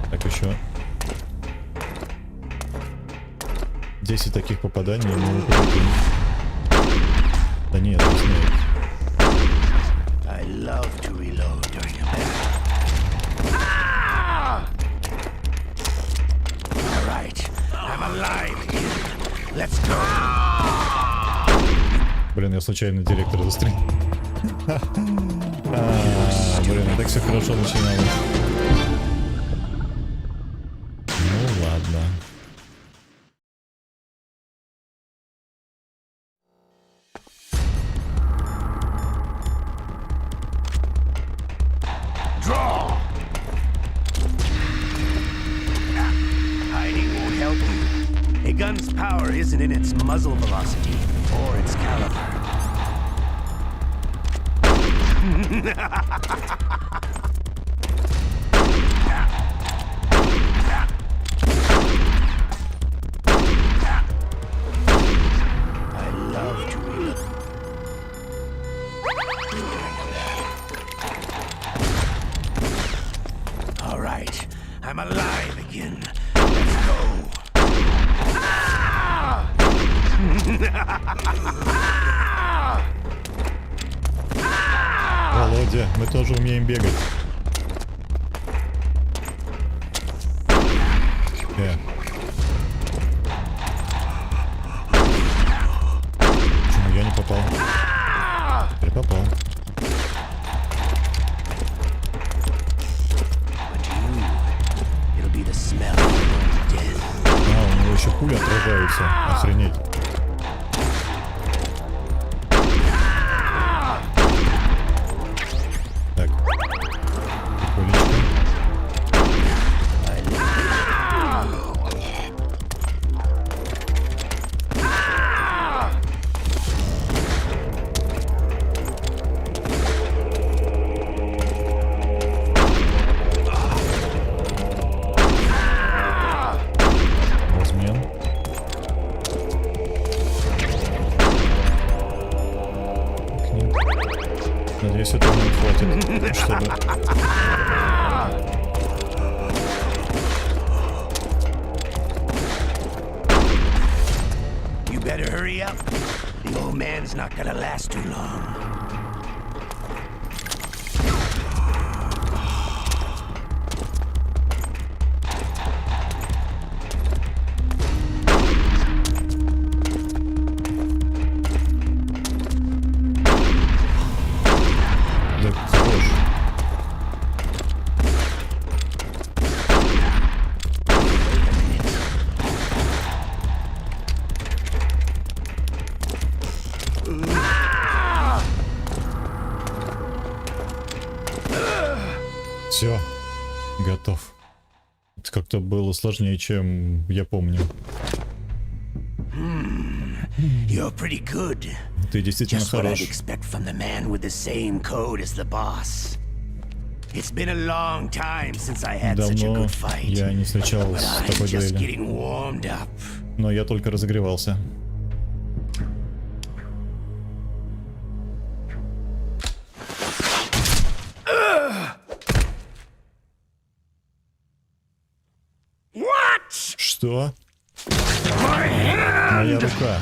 Так, еще 10 таких попаданий, и мы победим. Да нет, не смеет. I love to reload during a battle. All right, I'm alive again. Let's go. Блин, я случайно директора застрелил. Блин, так все хорошо начиналось. Ну ладно. Draw. Hiding won't help you. A gun's power isn't in its muzzle velocity or its caliber. I love to reload. All right, I'm alive again. Let's go. Володя, мы тоже умеем бегать. Почему я не попал? Теперь попал. But to you, it'll be the smell of death. А, у него еще пули отражаются. Охренеть. Так. чтобы... You better hurry up. The old man's not gonna last too long. Все, готов. Это как-то было сложнее, чем я помню. You're pretty good. Ты действительно Just what I'd хорош. expect from the man with the same code as the boss. It's been a long time since I had such a Давно good fight. я не встречал But с I'm такой just дуэли. getting warmed up. Но я только разогревался. What? Что? Моя рука.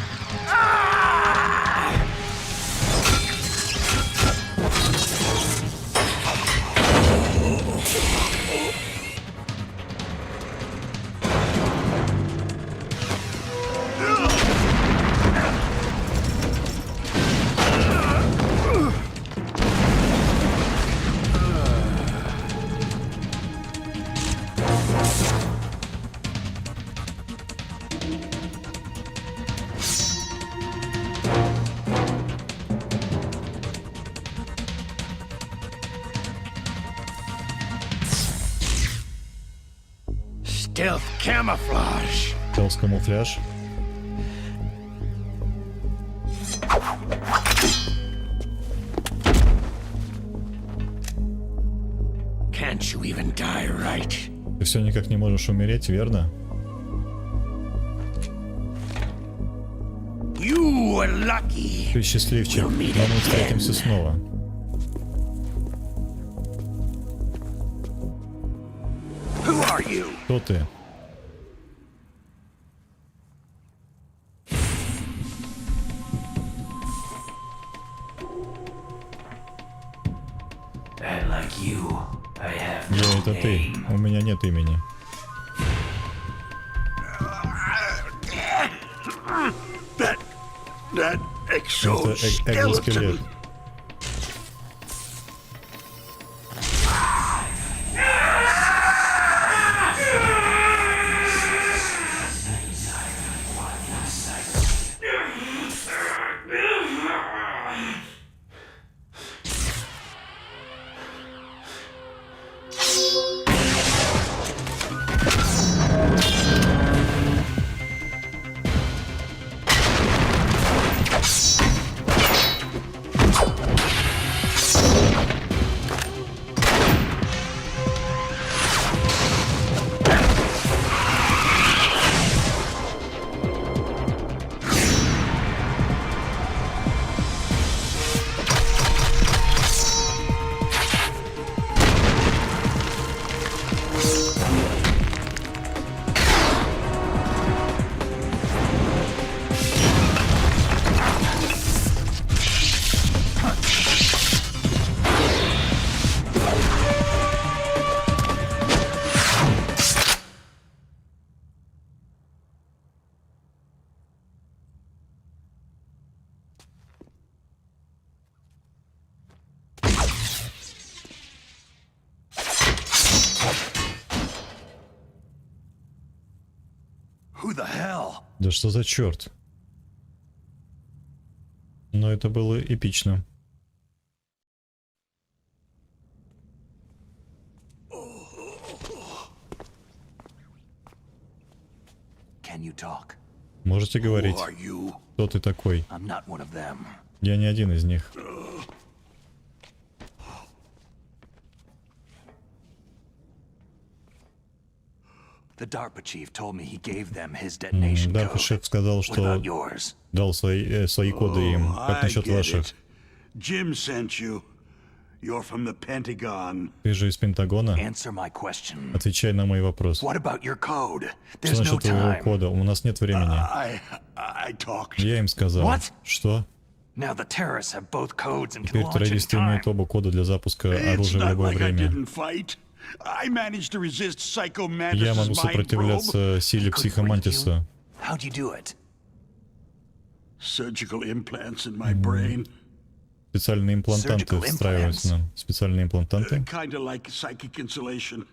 Stealth camouflage. Стелс-камуфляж. Can't you even die right? Ты все никак не можешь умереть, верно? You were lucky. Ты счастливчик, но мы встретимся снова. Who are you? Кто ты? And like you, I have Я это ты. У меня нет имени. that Это экзоскелет. exoskeleton. Who the hell? Да что за черт? Но это было эпично. Can you talk? Можете говорить, Who are you? кто ты такой? I'm not one of them. Я не один из них. The DARPA chief told me he gave them his detonation DARPA code. шеф сказал, What что about yours? дал свои коды им. Как I насчет get ваших? it. Jim sent you. You're from the Pentagon. Ты же из Пентагона. Answer my question. Отвечай на мой вопрос. What about your code? Что There's no насчет твоего time. кода? У нас нет времени. I talked. Я им сказал. What? Что? Now the terrorists have both codes and can Теперь launch террористы anytime. имеют оба кода для запуска It's оружия в not любое like I время. didn't fight. I managed to resist Psycho Я Mantis's могу mind probe. сопротивляться силе психомантиса. How'd you do it? Surgical implants in my brain. Специальные имплантанты Surgical встраиваются нам. Специальные имплантанты. Kinda like psychic insulation.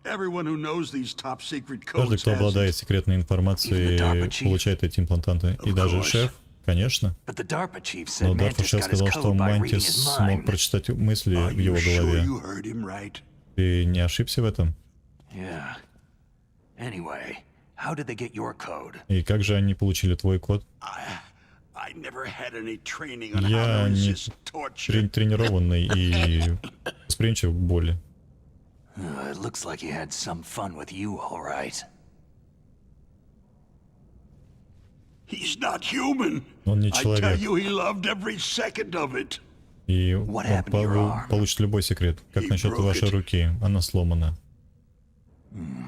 Everyone who knows these top secret Каждый, codes кто has обладает it. секретной информацией, получает эти имплантанты. И даже шеф, конечно. But the DARPA chief said Но Дарфа Mantis шеф got his сказал, что code by reading Мантис his смог mind. прочитать мысли Are в you его sure голове. you heard him right? Ты не ошибся в этом? Yeah. Anyway, how did they get your code? И как же они получили твой код? I never had any training on how Я to не resist torture. тренированный и восприимчив к боли. It looks like he had some fun with you, all right. He's not human. Он не I tell человек. you, he loved every second of it. И он What happened to your arm? получит любой секрет. Как He насчет broke вашей it. руки? Она сломана.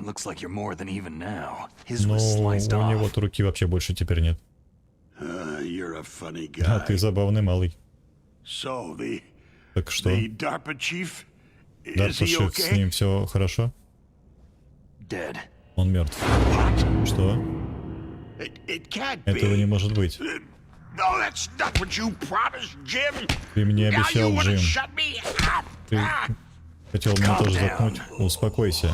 Looks like you're more than even now. His Но was у sliced него off. руки вообще больше теперь нет. You're a funny А guy. ты забавный малый. So the Так что, DARPA chief, is Дарфа he шеф, с okay? ним все хорошо? Dead. Он мертв. Что? It can't Этого не be. может быть. No, that's not what you promised, Jim. Ты мне Now обещал, you wanna Джим. shut me up. Ты хотел меня тоже заткнуть. Успокойся.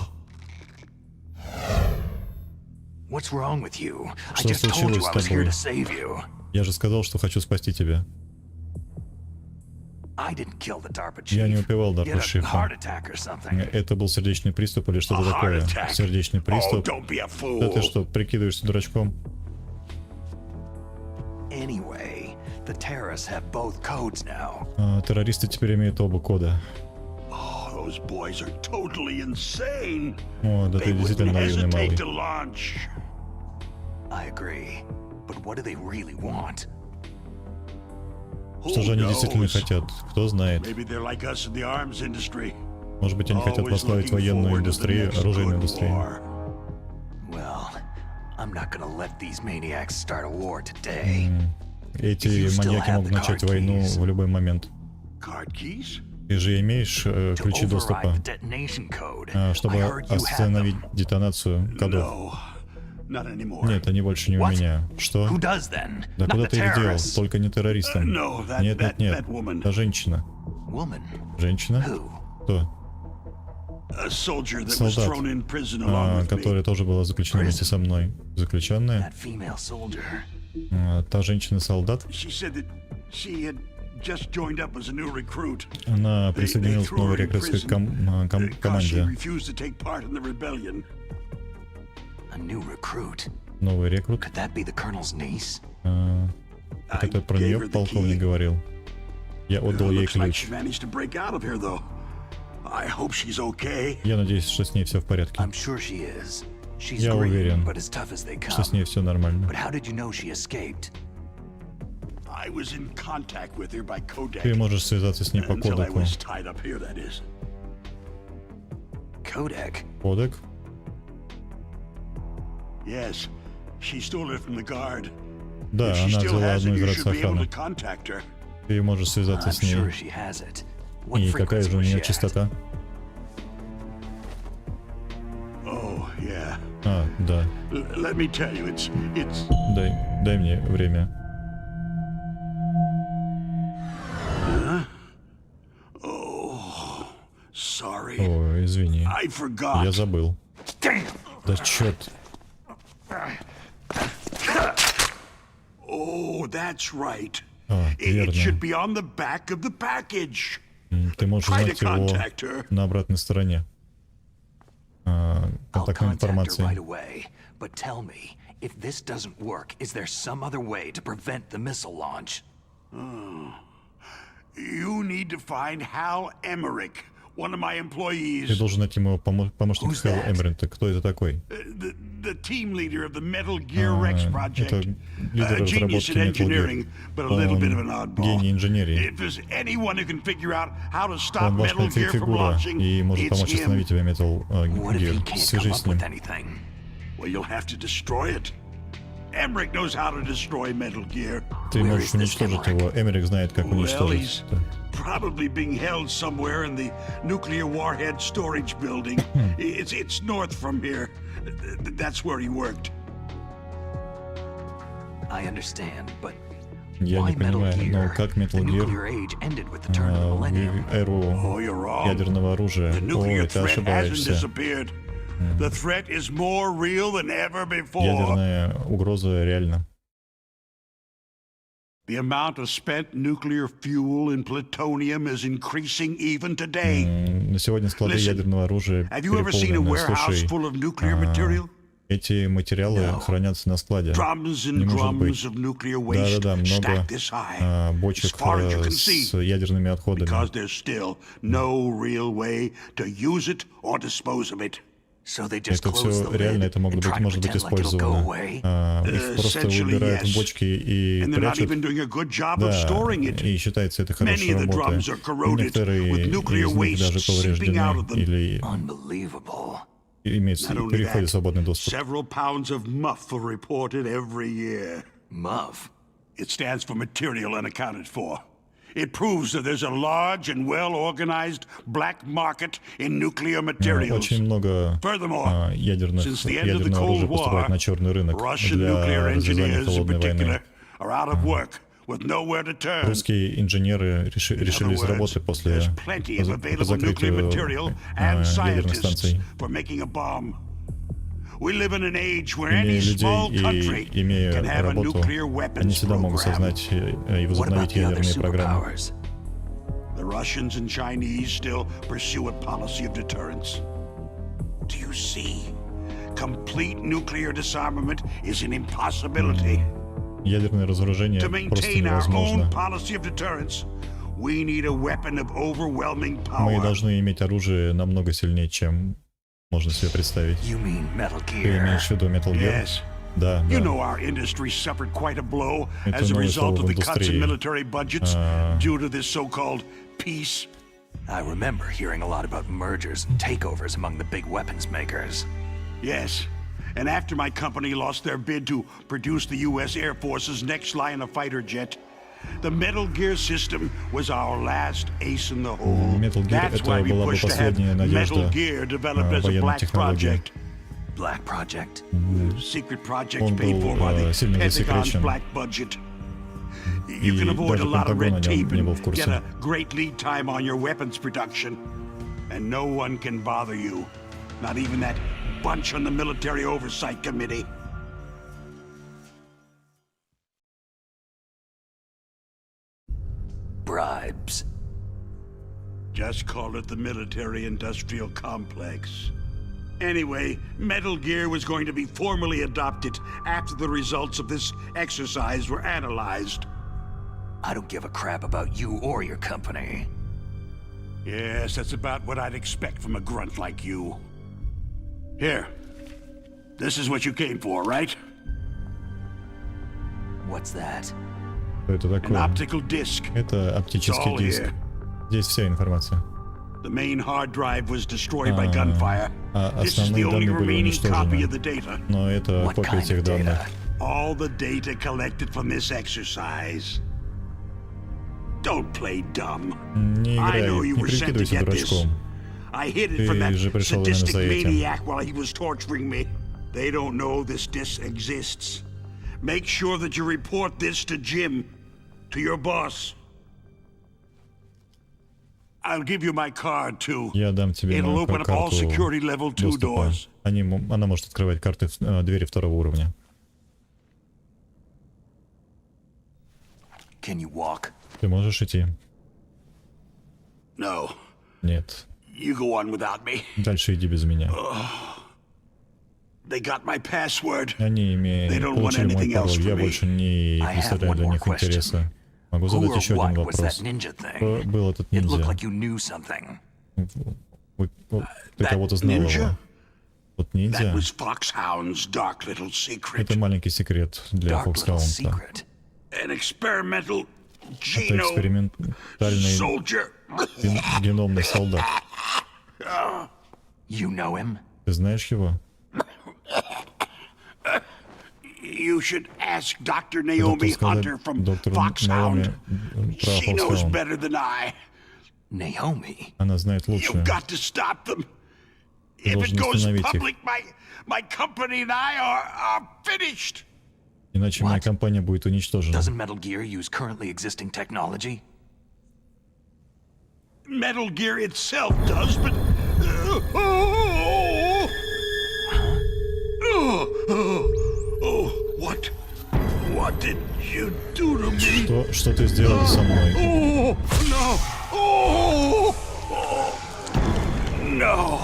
What's wrong with you? I Что just told случилось you с I was here тобой? to save you. Я же сказал, что хочу спасти тебя. I didn't kill the DARPA Я не chief. убивал He Дарфа had a шефа. heart attack or something. Это был сердечный приступ или что-то A heart такое. attack. Сердечный Oh, приступ. don't be a Да ты fool. что, прикидываешься дурачком? Anyway, the terrorists have both codes now. Террористы теперь имеют оба кода. Oh, those boys are totally insane. О, да They ты wouldn't действительно наивный hesitate малый. to launch. I agree. But what do they really want? Что Who же они действительно knows? хотят? Кто знает? Maybe they're like us in the arms industry. Может быть, они хотят Always возглавить looking военную forward to the индустрию, next оружейную good индустрию. war. Well, I'm not gonna let these maniacs start a war today. Эти You still маньяки have могут the начать card войну keys. в любой момент. Card keys? Ты же имеешь To ключи доступа, override the detonation code. чтобы I heard you had остановить them. детонацию кодов. No, not anymore. Нет, они больше не у What? меня. Что? Who does then? Да Not куда the ты их делал? terrorists. Только не террористам. No, that- Нет, нет, нет. that woman. Та женщина. Woman. Женщина? Who? Кто? A soldier that was Солдат, thrown in prison along with me. которая тоже была заключена вместе со мной. Заключенная? That female soldier. Та женщина-солдат? She said that she had just joined up as a new recruit. Она They присоединилась к threw her новой in рекрутской prison because she команде. refused to take part in the rebellion. A new recruit. Новый рекрут. Could that be the colonel's niece? Так это про gave нее her the полковник key. говорил. Я отдал ей Looks like ключ. she managed to break out of here, though. I hope she's okay. Я надеюсь, что с ней все в порядке. I'm sure she is. She's Я green, уверен, but as tough as they Что с come. ней все нормально. But how did you know she escaped? I was in contact with her by codec. Ты можешь связаться с ней по Until I кодеку. was tied up here, that is. Codec? Кодек? Yes, she stole it from the guard. Да, If she она still взяла has одну it, из you рации should be able охраны. to contact her. Ты можешь связаться I'm с ней. sure she has it. What И какая frequency же у was нее she at? частота? Oh, yeah. Да. Let me tell you, it's Дай мне время. sorry. О, извини. I forgot. Я забыл. Damn! Да черт. Oh, that's right. It Верно. should be on the back of the package. Ты можешь Try to узнать его contact her. на обратной стороне. I'll Контактной contact her right информации. away. But tell me, if this doesn't work, is there some other way to prevent the missile launch? You need to find Hal Emmerich, one of my Ты employees. должен найти моего помощника Who's Хэлла that? Эмерента. Кто это такой? The the team leader of the Metal Gear Rex project. Это лидер A genius разработки in Metal Gear. engineering, but a little bit of an Он oddball. гений инженерии. If there's anyone who can figure out how to stop Он Metal важная Gear from фигура launching, и может it's помочь him. остановить тебя, Metal What if he Gear. can't come Свяжись с up ним. with anything? Well, you'll have to destroy it. Emmerich knows how to destroy Metal Gear. Ты Where можешь is this уничтожить его. Эмерик знает, как Well, уничтожить. he's probably being held somewhere in the nuclear warhead storage building. It's north from here. That's where he worked. I understand, but Я why не Metal понимаю, но Gear? как The Metal Gear nuclear age ended with the turn of the millennium. в эру Oh, you're wrong. ядерного оружия? The nuclear Ой, ты threat hasn't ошибаешься. disappeared. The threat is more real than ever before. Ядерная угроза реально. The amount of spent nuclear fuel and plutonium is increasing even today. На сегодня склады Listen, ядерного оружия Have you ever seen a переполнены. warehouse Слушай, full of nuclear material? эти материалы No. хранятся на складе. Drums Не and может drums быть. of nuclear waste Да-да-да, много stacked this high, бочек as far as you can с see, ядерными отходами. because there's still no real way to use it or dispose of it. So they just Это close все the реально, lid это and try to может быть pretend like it'll go использовано. away. Их просто Essentially, выбирают в yes. бочки и And they're not прячут. even doing a good job of Да, storing it. и считается это Many хорошей of the работой. drums are corroded, Некоторые with nuclear из них даже waste seeping out of повреждены them. или Unbelievable. имеют Not only переходят that, свободный доступ. several pounds of muff are reported every year. Muff. It stands for material unaccounted for. It proves that there's a large and well-organized black market in nuclear materials. Очень много Furthermore, ядерного since the end of the оружия Cold поступает War, на черный рынок Russian для nuclear развязания engineers in холодной войны. particular are out of work with nowhere to turn. Русские инженеры решили с работы после There's plenty of по available nuclear закрытию material and ядерных scientists станций. for making a bomb. We live in an age where Имея any small людей country и имея can have a работу, nuclear они weapons всегда могут program. создать и What about возобновить the other ядерные программы. superpowers? The Russians and Chinese still pursue a policy of deterrence. Do you see? Complete nuclear disarmament is an impossibility. Ядерное разоружение To просто maintain our own невозможно. policy of deterrence, we need a weapon of overwhelming Мы power. должны иметь оружие намного сильнее, чем можно себе представить. You mean Metal Ты Gear? имеешь в виду Metal Gear? Yes. Да, You да. know our industry suffered quite a blow Это as a новое result слово of в the cuts in индустрии. military budgets due to this so-called peace. I remember hearing a lot about mergers and takeovers among the big weapons makers. Yes. And after my company lost their bid to produce the U.S. Air Force's next line of fighter jet, the Metal Gear system was our last ace in the hole. Metal Gear That's это why we была бы pushed to have последняя надежда Metal Gear developed as a военной black технологии. project. Black Project? Secret project Он paid for был by the сильно Pentagon's засекречен. black budget. You И can avoid a даже lot of Пентагон о red нем tape не был and в курсе. get a great lead time on your weapons production. And no one can bother you. Not even that bunch on the Military Oversight Committee. Bribes. Just call it the military-industrial complex. Anyway, Metal Gear was going to be formally adopted after the results of this exercise were analyzed. I don't give a crap about you or your company. Yes, that's about what I'd expect from a grunt like you. Here. This is what you came for, right? What's that? Что это An такое? optical disc. Это It's оптический all диск. here. Здесь вся информация. The main hard drive was destroyed by gunfire. This is the Основные only данные были remaining copy уничтожены. of the data. Но это What копия kind этих of данных. data? All the data collected from this exercise. Don't play dumb. Не I играй, know you не were sent to прикидывайся get this. дурачком. I hid it Ты from that же пришел именно sadistic за этим. maniac while he was torturing me. They don't know this disc exists. Make sure that you report this to Jim, to your boss. I'll give you my card too. Я дам тебе It'll мою open up all карту security level 2 доступа. doors. Она может открывать карты двери второго уровня. Can you walk? Ты можешь идти? No, Нет. you go on without me. Дальше иди без меня. They got my password. Они They don't want получили мой anything else пароль. from Я me. больше не I have представляю one для more них question. интереса. Могу Who задать or еще один what was that вопрос. ninja thing? Кто был этот It looked ниндзя? like you knew something. Ты That кого-то знал ninja? его. Вот ниндзя. Это маленький секрет для Фоксхаунда. Это экспериментальный геномный солдат. Ты знаешь его? Доктор сказать доктору Наоми про Фоксхаунда. Она знает лучше. Ты должен остановить их. Иначе моя компания будет уничтожена. Metal Gear use currently existing technology? Metal Gear itself does, but... What did you do to me? Что ты сделал со мной? No,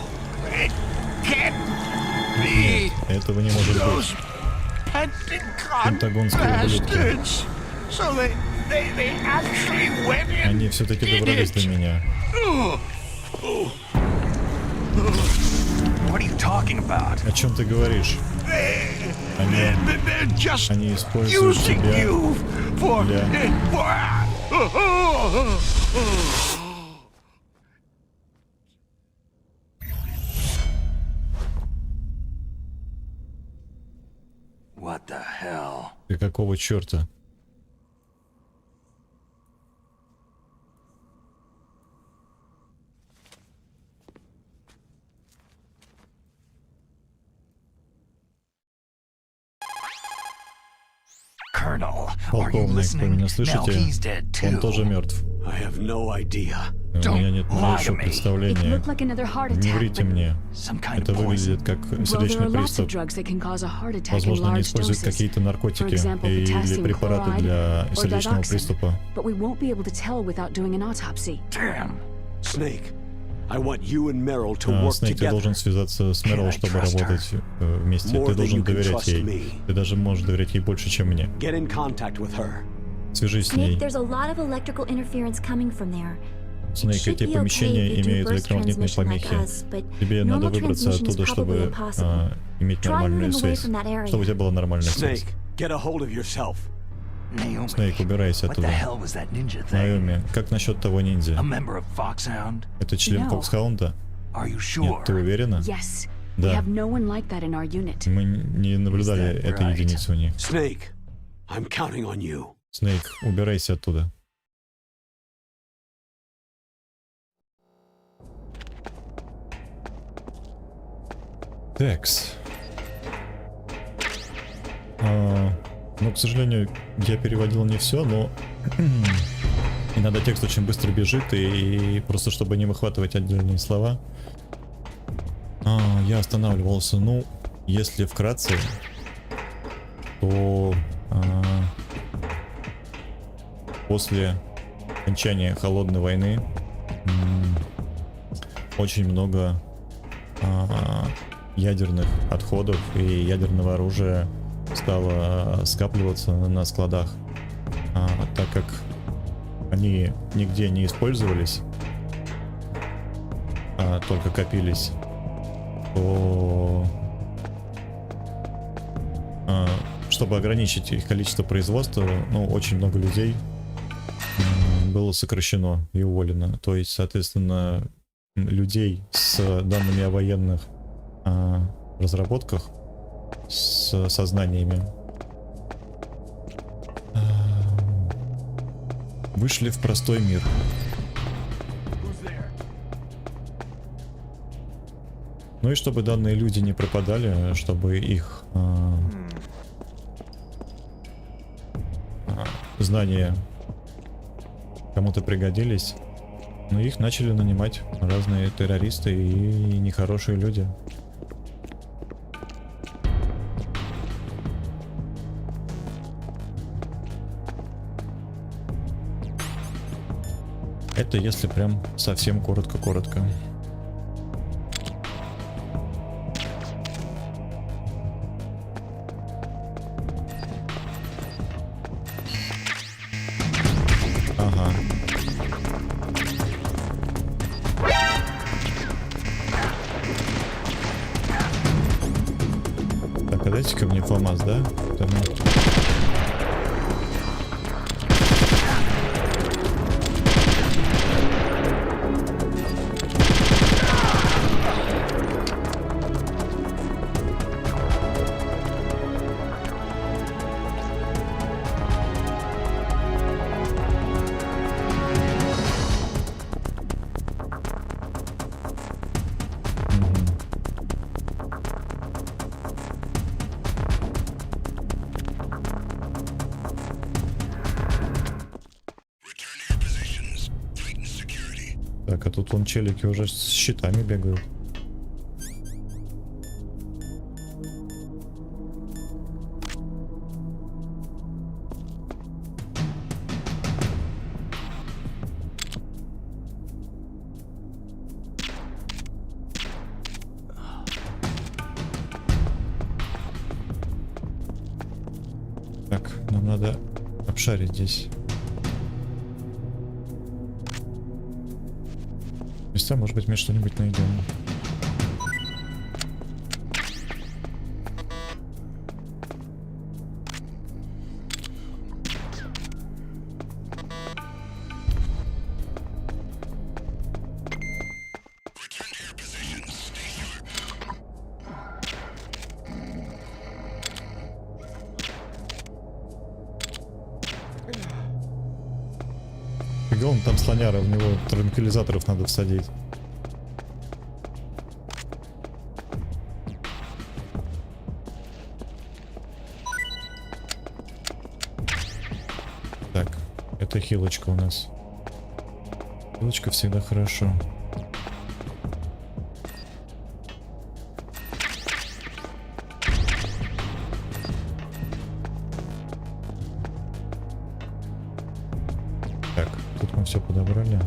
it can't be. Этого не может быть. Пентагонские ублюдки. Они все-таки добрались до меня. О чем ты говоришь? Они используют тебя для... What the hell? Ты какого черта? Полковник, вы меня слышите? Он тоже мертв. У меня нет ни малейшего представления. Не врите мне. Это выглядит как сердечный приступ. Возможно, они используют какие-то наркотики или препараты для сердечного приступа. Снейк, ты должен связаться с Мерл, чтобы работать вместе. Ты должен доверять ей. Ты даже можешь доверять ей больше, чем мне. Свяжись с ней. Снейк, эти помещения имеют электромагнитные помехи. Тебе надо выбраться оттуда, чтобы иметь нормальную связь. Чтобы у тебя была нормальная связь. Снейк, убирайся оттуда. Наоми, как насчет того ниндзя? Это член Фоксхаунда? Нет, ты уверена? Да. Мы не наблюдали этой единицы у них. Снейк, убирайся оттуда. Текс. Ну, к сожалению, я переводил не все, но иногда текст очень быстро бежит, и просто чтобы не выхватывать отдельные слова, я останавливался. Ну, если вкратце, то после окончания Холодной войны очень много ядерных отходов и ядерного оружия стало скапливаться на складах, так как они нигде не использовались, а только копились, то чтобы ограничить их количество производства, ну, очень много людей было сокращено и уволено. То есть, соответственно, людей с данными о военных разработках, с сознаниями, вышли в простой мир. Ну и чтобы данные люди не пропадали, чтобы их знания кому-то пригодились, но их начали нанимать разные террористы и нехорошие люди. Это если прям совсем коротко-коротко. Ага. Дайте-ка мне ФАМАС, да? Там... Так, а тут вон челики уже с щитами бегают. Так, нам надо обшарить здесь. Места, может быть, мы что-нибудь найдем. Он там слоняра, в него транквилизаторов надо всадить. Так, это хилочка у нас. Хилочка всегда хорошо. Все подобрали.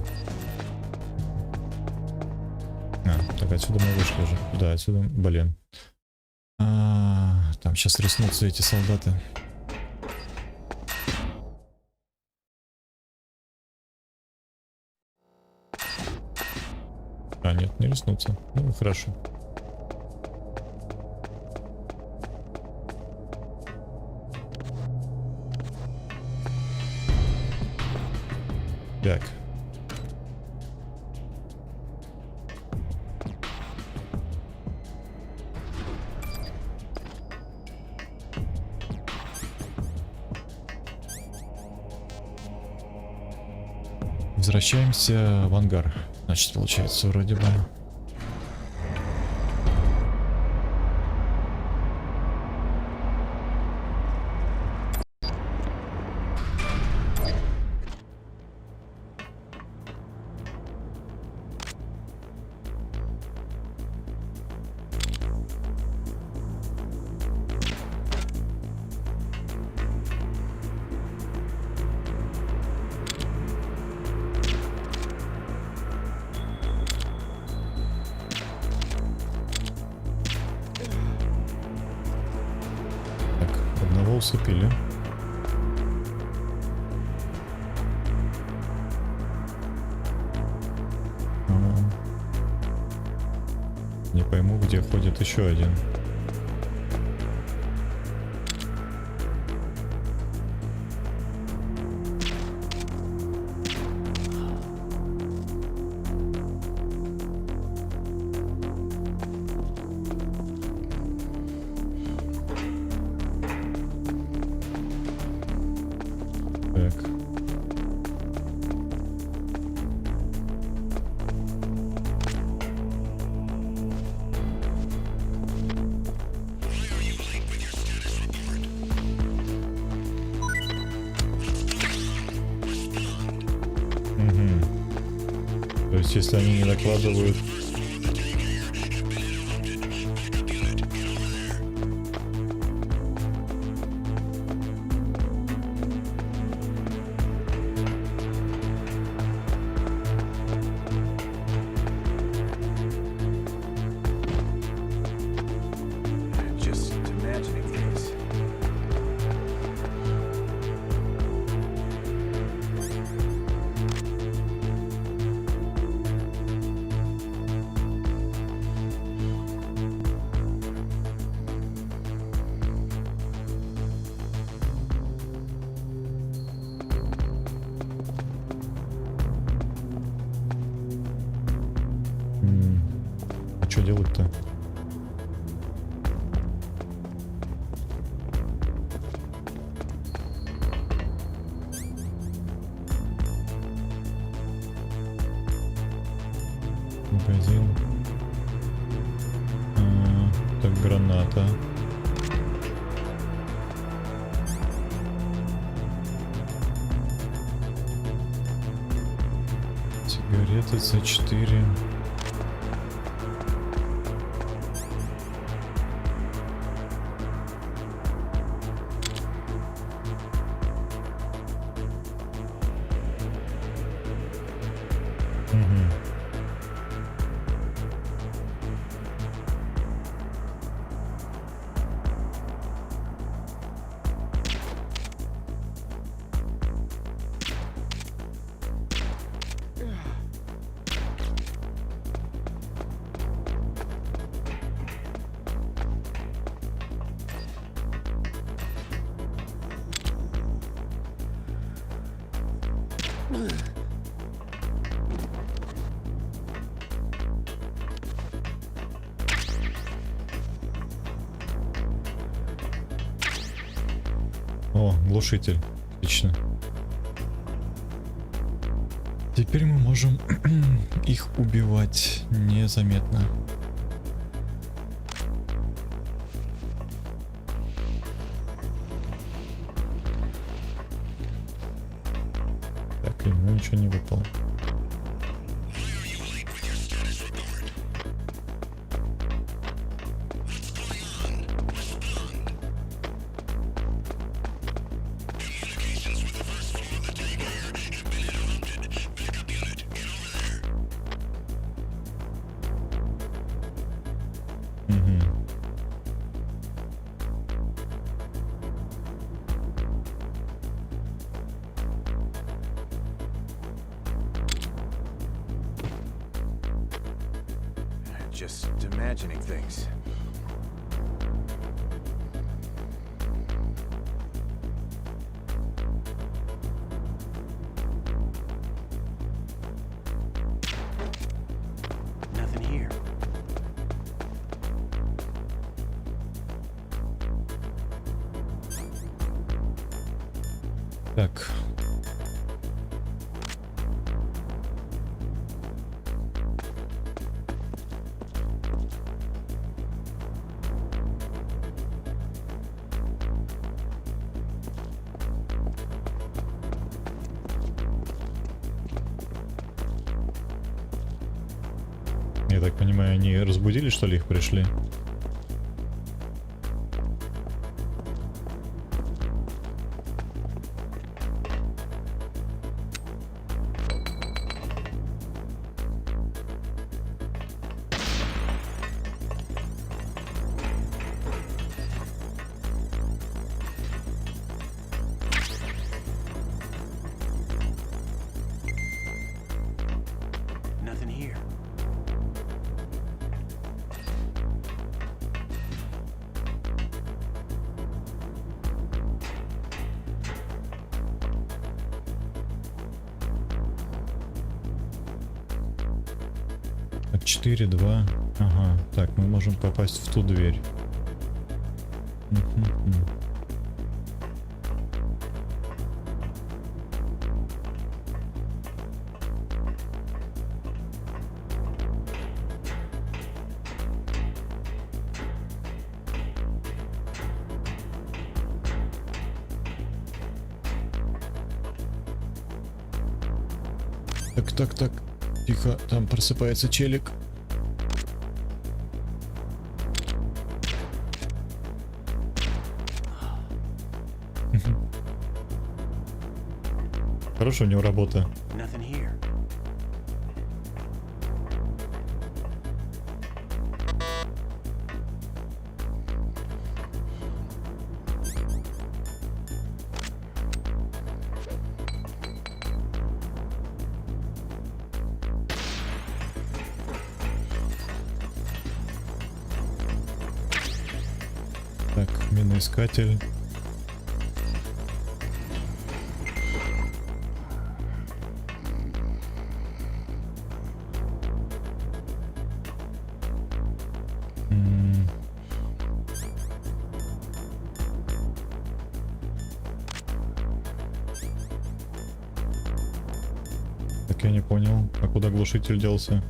Так отсюда мы вышли уже. Да, отсюда, блин. Там сейчас рискнутся эти солдаты. Нет, не рискнутся. Ну, хорошо. Так. Возвращаемся в ангар. Значит, получается, вроде бы. Усыпили. Не пойму, где ходит еще один. То есть, если они не накладывают... делать-то? Магазин. Так, граната. Сигареты C4. О, глушитель. Отлично. Теперь мы можем их убивать незаметно. Так, ему ничего не выпало. Just imagining things. Nothing here. Так. Я так понимаю, они разбудили, что ли, их пришли? Nothing here. Так, 4, 2. Ага. Так, мы можем попасть в ту дверь. Так. Тихо, там просыпается челик. Хорошая у него работа. Nothing here. Так, миноискатель. Так я не понял, а куда глушитель делся?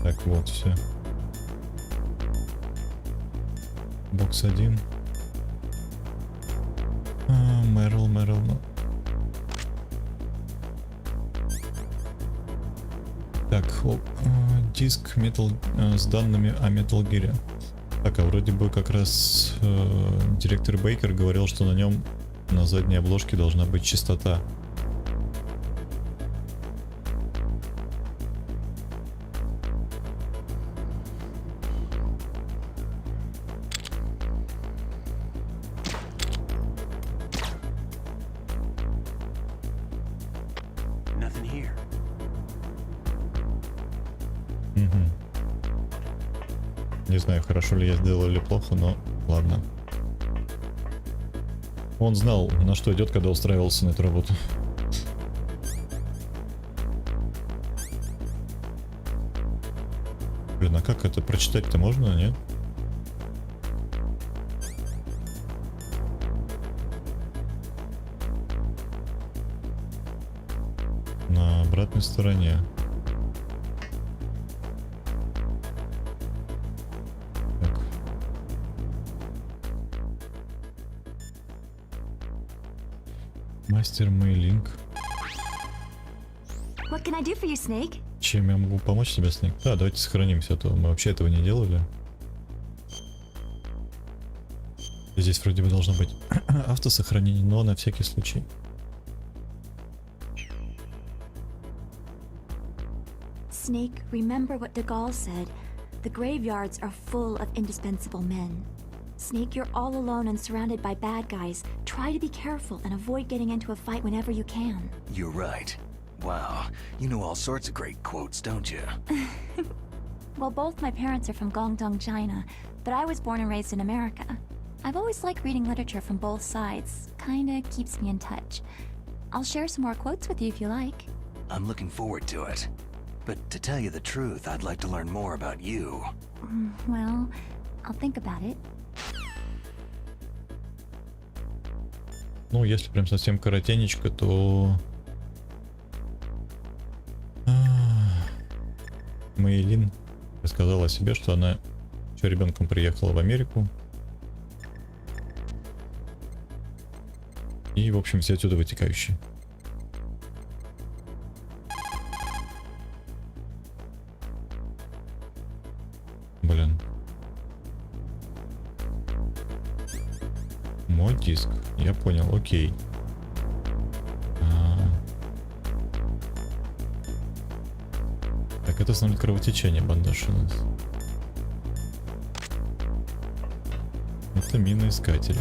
Так, вот, все. Бокс 1. Мэрил. Так, диск Metal, с данными о Metal Gear. Так, а вроде бы как раз директор Бейкер говорил, что на нем на задней обложке должна быть частота. Nothing here. Не знаю, хорошо ли я сделал или плохо, но ладно. Он знал, на что идет, когда устраивался на эту работу. Блин, а как это прочитать-то можно, нет? На обратной стороне. Мастер Мейлинг. What can I do for you, Snake? Чем я могу помочь тебе, Снейк? Да, давайте сохранимся, а то мы вообще этого не делали. Здесь вроде бы должно быть автосохранение, но на всякий случай. Snake, remember what de Gaulle said. The graveyards are full of indispensable men. Snake, you're all alone and surrounded by bad guys. Try to be careful and avoid getting into a fight whenever you can. You're right. Wow, you know all sorts of great quotes, don't you? Well, both my parents are from Guangdong, China, but I was born and raised in America. I've always liked reading literature from both sides. Kinda keeps me in touch. I'll share some more quotes with you if you like. I'm looking forward to it. But to tell you the truth, I'd like to learn more about you. Well, I'll think about it. Ну, если прям совсем коротенечко, то... Мэйлин рассказала о себе, что она еще ребенком приехала в Америку. И, в общем, все отсюда вытекающие. Блин. Мой диск. Я понял, окей. Так, это основное кровотечение, бандаж у нас. Это миноискатель.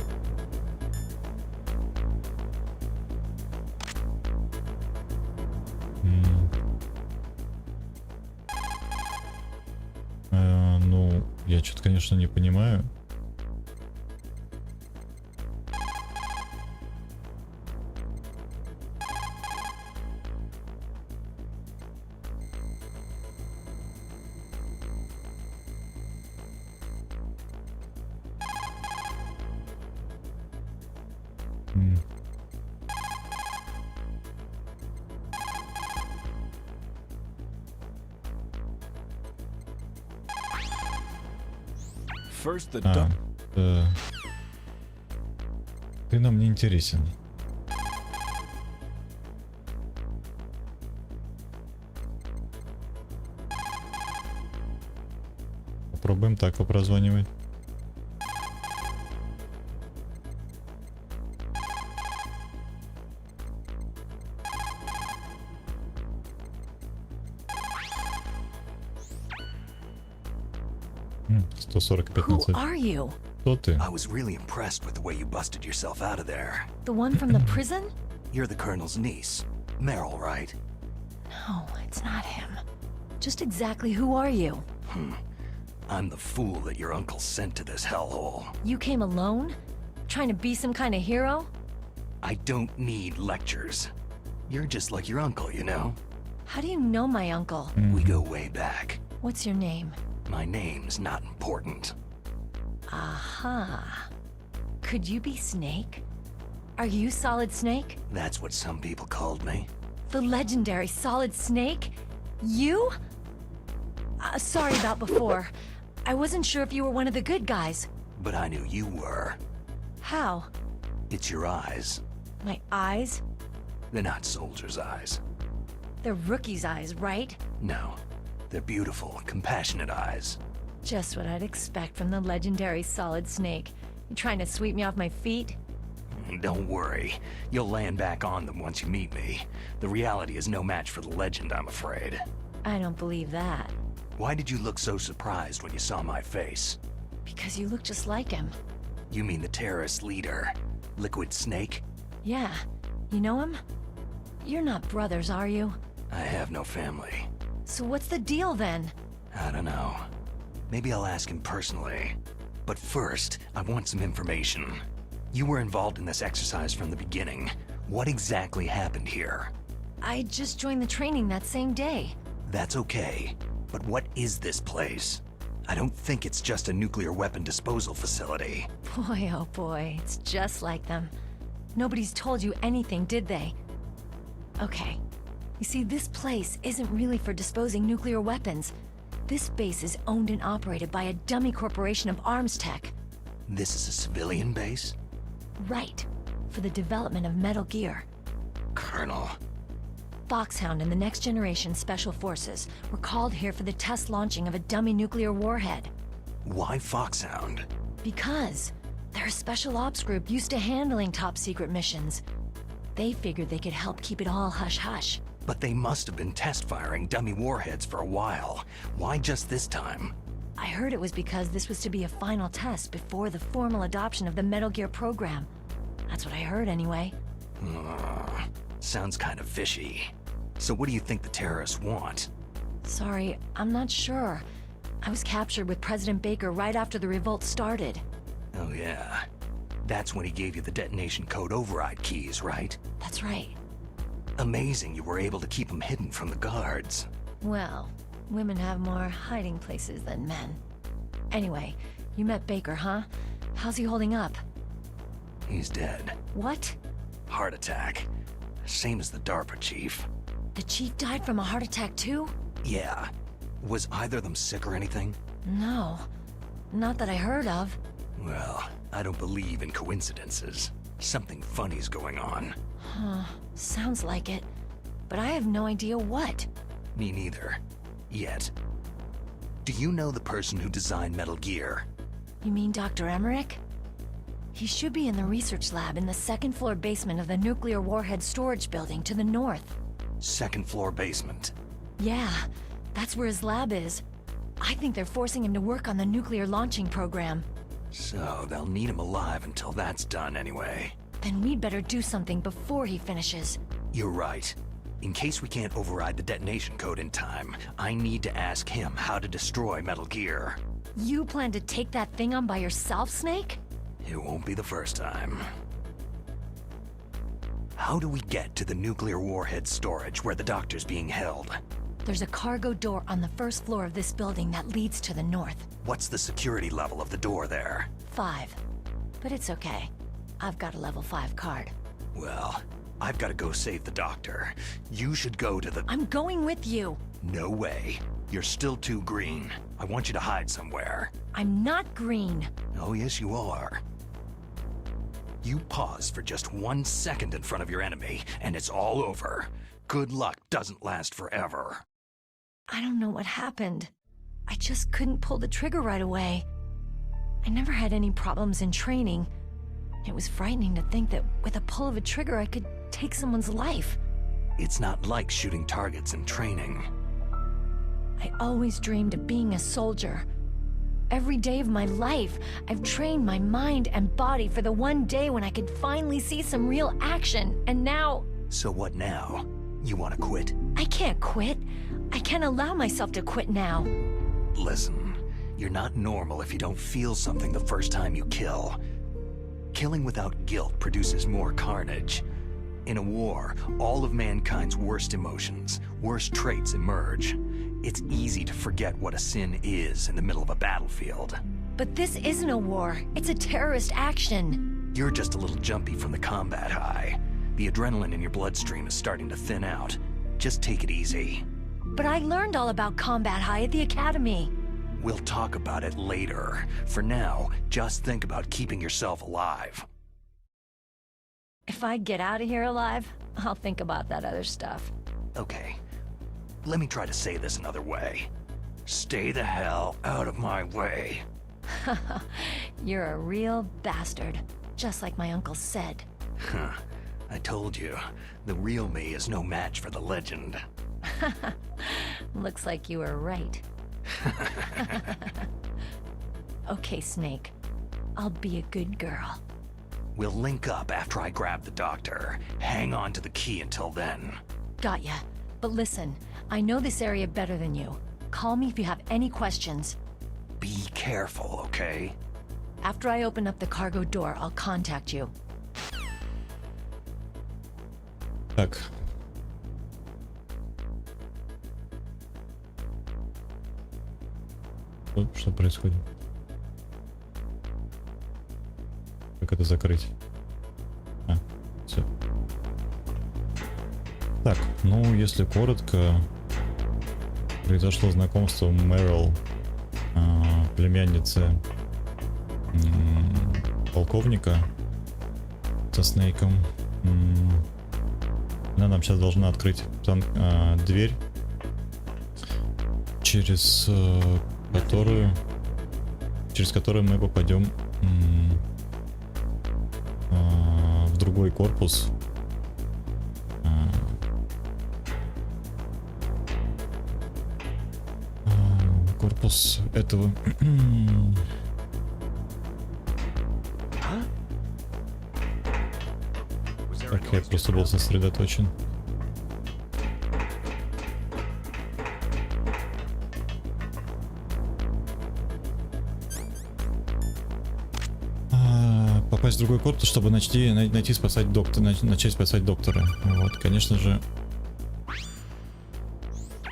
Ну, я что-то, конечно, не понимаю. First the ты нам не интересен. Попробуем так попрозванивать. Who are you? Кто ты? I was really impressed with the way you busted yourself out of there. The one from the prison? You're the Colonel's niece. Meryl, right? No, it's not him. Just exactly who are you? I'm the fool that your uncle sent to this hellhole. You came alone? Trying to be some kind of hero? I don't need lectures. You're just like your uncle, you know? How do you know my uncle? We go way back. What's your name? My name's not important. Aha. Could you be Snake? Are you Solid Snake? That's what some people called me. The legendary Solid Snake? You? Sorry about before. I wasn't sure if you were one of the good guys. But I knew you were. How? It's your eyes. My eyes? They're not soldiers' eyes. They're rookie's eyes, right? No. They're beautiful, compassionate eyes. Just what I'd expect from the legendary Solid Snake. You trying to sweep me off my feet? Don't worry. You'll land back on them once you meet me. The reality is no match for the legend, I'm afraid. I don't believe that. Why did you look so surprised when you saw my face? Because you look just like him. You mean the terrorist leader, Liquid Snake? Yeah. You know him? You're not brothers, are you? I have no family. So what's the deal then? I don't know. Maybe I'll ask him personally. But first, I want some information. You were involved in this exercise from the beginning. What exactly happened here? I just joined the training that same day. That's okay. But what is this place? I don't think it's just a nuclear weapon disposal facility. Boy, oh boy, it's just like them. Nobody's told you anything, did they? Okay. You see, this place isn't really for disposing nuclear weapons. This base is owned and operated by a dummy corporation of arms tech. This is a civilian base? Right. For the development of Metal Gear. Colonel. Foxhound and the Next Generation Special Forces were called here for the test launching of a dummy nuclear warhead. Why Foxhound? Because they're a special ops group used to handling top-secret missions. They figured they could help keep it all hush-hush. But they must have been test-firing dummy warheads for a while. Why just this time? I heard it was because this was to be a final test before the formal adoption of the Metal Gear program. That's what I heard anyway. Sounds kind of fishy. So what do you think the terrorists want? Sorry, I'm not sure. I was captured with President Baker right after the revolt started. Oh yeah. That's when he gave you the detonation code override keys, right? That's right. Amazing you were able to keep them hidden from the guards. Well, women have more hiding places than men. Anyway, you met Baker, huh? How's he holding up? He's dead. What? Heart attack. Same as the DARPA chief. The chief died from a heart attack too? Yeah. Was either of them sick or anything? No. Not that I heard of. Well, I don't believe in coincidences. Something funny's going on. Huh. Sounds like it. But I have no idea what. Me neither. Yet. Do you know the person who designed Metal Gear? You mean Dr. Emmerich? He should be in the research lab in the second-floor basement of the nuclear warhead storage building to the north. Second floor basement. Yeah, that's where his lab is. I think they're forcing him to work on the nuclear launching program. So they'll need him alive until that's done anyway. Then we'd better do something before he finishes. You're right. In case we can't override the detonation code in time, I need to ask him how to destroy Metal Gear. You plan to take that thing on by yourself, Snake? It won't be the first time. How do we get to the nuclear warhead storage where the doctor's being held? There's a cargo door on the first floor of this building that leads to the north. What's the security level of the door there? 5. But it's okay. I've got a level 5 card. Well, I've got to go save the doctor. You should go to the... I'm going with you! No way. You're still too green. I want you to hide somewhere. I'm not green. Oh, yes, you are. You pause for just 1 second in front of your enemy, and it's all over. Good luck doesn't last forever. I don't know what happened. I just couldn't pull the trigger right away. I never had any problems in training. It was frightening to think that with a pull of a trigger I could take someone's life. It's not like shooting targets in training. I always dreamed of being a soldier. Every day of my life, I've trained my mind and body for the one day when I could finally see some real action, and now... So what now? You want to quit? I can't quit. I can't allow myself to quit now. Listen, you're not normal if you don't feel something the first time you kill. Killing without guilt produces more carnage. In a war, all of mankind's worst emotions, worst traits emerge. It's easy to forget what a sin is in the middle of a battlefield. But this isn't a war. It's a terrorist action. You're just a little jumpy from the combat high. The adrenaline in your bloodstream is starting to thin out. Just take it easy. But I learned all about combat high at the academy. We'll talk about it later. For now, just think about keeping yourself alive. If I get out of here alive, I'll think about that other stuff. Okay. Let me try to say this another way. Stay the hell out of my way. You're a real bastard, just like my uncle said. Huh. I told you, the real me is no match for the legend. Looks like you were right. Okay, Snake. I'll be a good girl. We'll link up after I grab the doctor. Hang on to the key until then. Got ya. But listen, I know this area better than you. Call me if you have any questions. Be careful, okay? After I open up the cargo door, I'll contact you. Так. Что происходит? Как это закрыть? А, все. Так, ну, если коротко, произошло знакомство Мэрил, племянницы полковника со Снейком. Она нам сейчас должна открыть дверь, через которую мы попадем в другой корпус. Корпус этого. Так, я просто был сосредоточен. Попасть в другой корпус, чтобы начать спасать доктора. Вот, конечно же.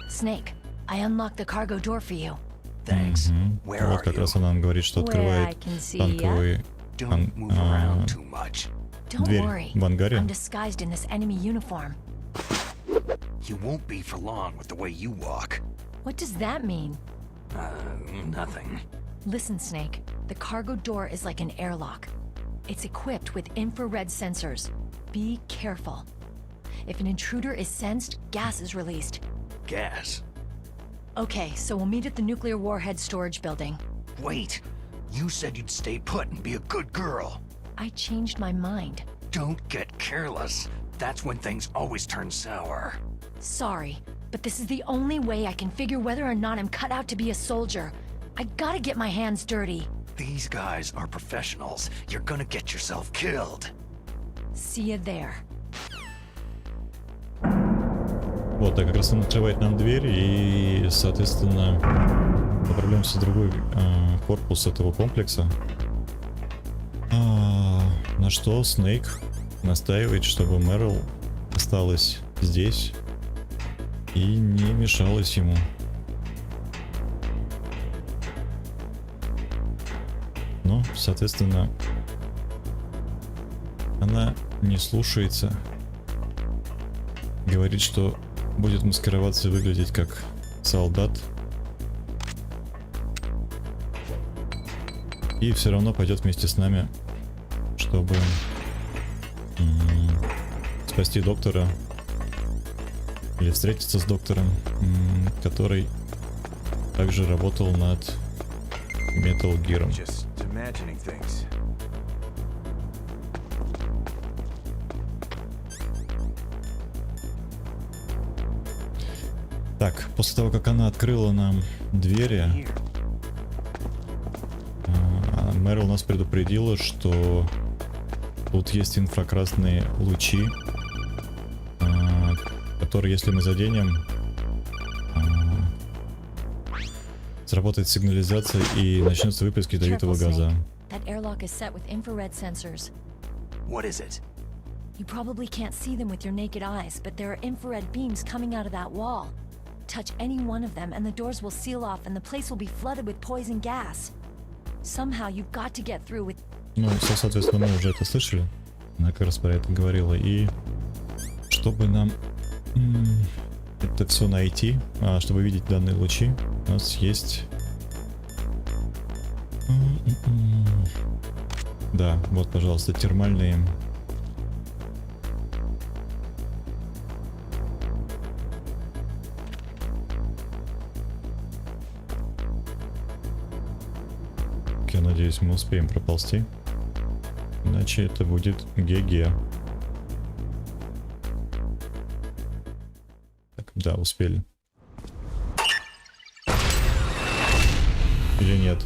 Snake, I unlocked the cargo door for you. Thanks. Where Вот как раз она нам говорит, что открывает танковый дверь в ангаре. I'm disguised in this enemy uniform. You won't be for long with the way you walk. What does that mean? Nothing. Listen, Snake. The cargo door is like an airlock. It's equipped with infrared sensors. Be careful. If an intruder is sensed, gas is released. Gas? Okay, so we'll meet at the nuclear warhead storage building. Wait! You said you'd stay put and be a good girl. I changed my mind. Don't get careless. That's when things always turn sour. Sorry, but this is the only way I can figure whether or not I'm cut out to be a soldier. I gotta get my hands dirty. These guys are professionals. You're gonna get yourself killed. See you there. Вот, так как раз он открывает нам дверь, и, соответственно, направляемся в другой корпус этого комплекса. На что Снейк настаивает, чтобы Мэрил осталась здесь и не мешалась ему. Но, соответственно, она не слушается. Говорит, что будет маскироваться и выглядеть как солдат. И все равно пойдет вместе с нами, чтобы спасти доктора. Или встретиться с доктором, который также работал над Metal Gear. Так, после того, как она открыла нам двери, Мэрил нас предупредила, что тут есть инфракрасные лучи, которые, если мы заденем, сработает сигнализация и начнется выплеск ядовитого газа. You probably can't see them with your naked eyes, but there are infrared beams coming out of that wall. Touch any one of them and the doors will seal off and the place will be flooded with poison gas. Somehow you've got to get through with... Ну, соответственно, мы уже это слышали. Она как раз про это говорила. И чтобы нам это все найти, чтобы видеть данные лучи, у нас есть... Да, вот, пожалуйста, термальные... Я надеюсь, мы успеем проползти. Иначе это будет ГГ. Так, да, успели. Или нет?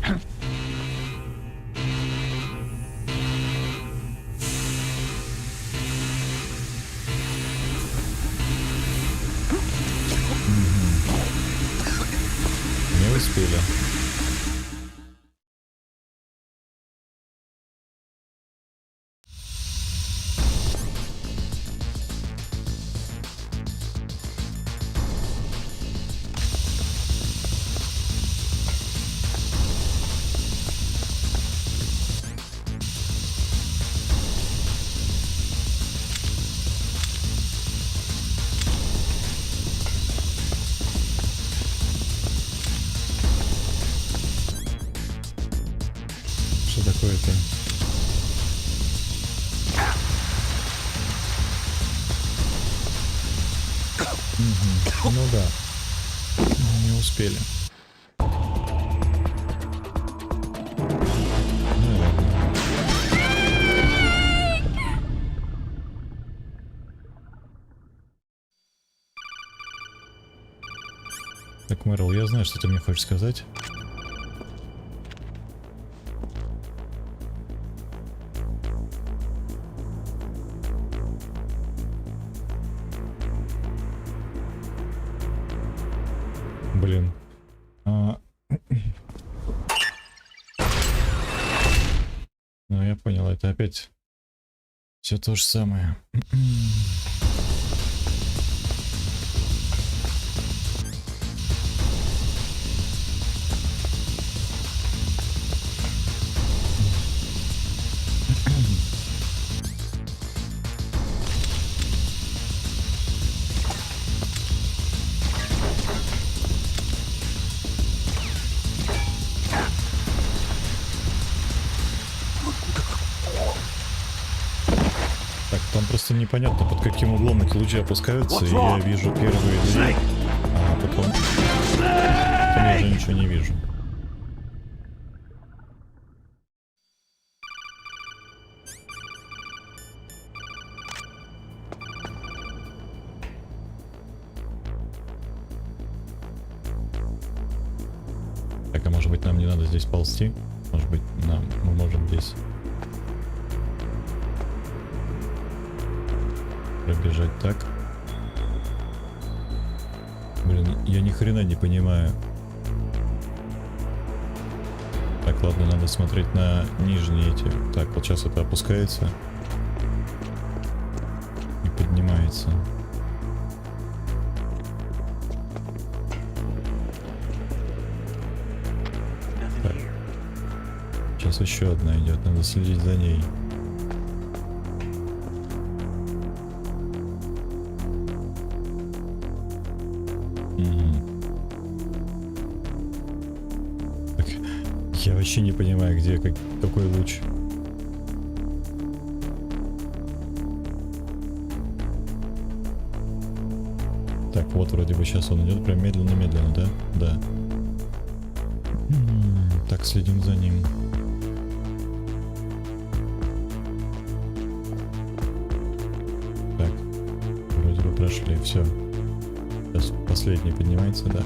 Не успели. Что такое-то? Ну да, не успели. Ну ладно. Так, Мэрил, я знаю, что ты мне хочешь сказать. Блин. Ну, я понял, это опять все то же самое. Там просто непонятно, под каким углом эти лучи опускаются, и я вижу первые две, а потом я уже ничего не вижу. Так, а может быть нам не надо здесь ползти? Может быть мы можем здесь пробежать так. Блин, я ни хрена не понимаю. Так, ладно, надо смотреть на нижние эти. Так, вот сейчас это опускается и поднимается. Так. Сейчас еще одна идет, надо следить за ней. Я вообще не понимаю, где какой луч. Так, вот вроде бы сейчас он идет прям медленно-медленно, да? Да. Так, следим за ним. Так, вроде бы прошли, все. Сейчас последний поднимается, да.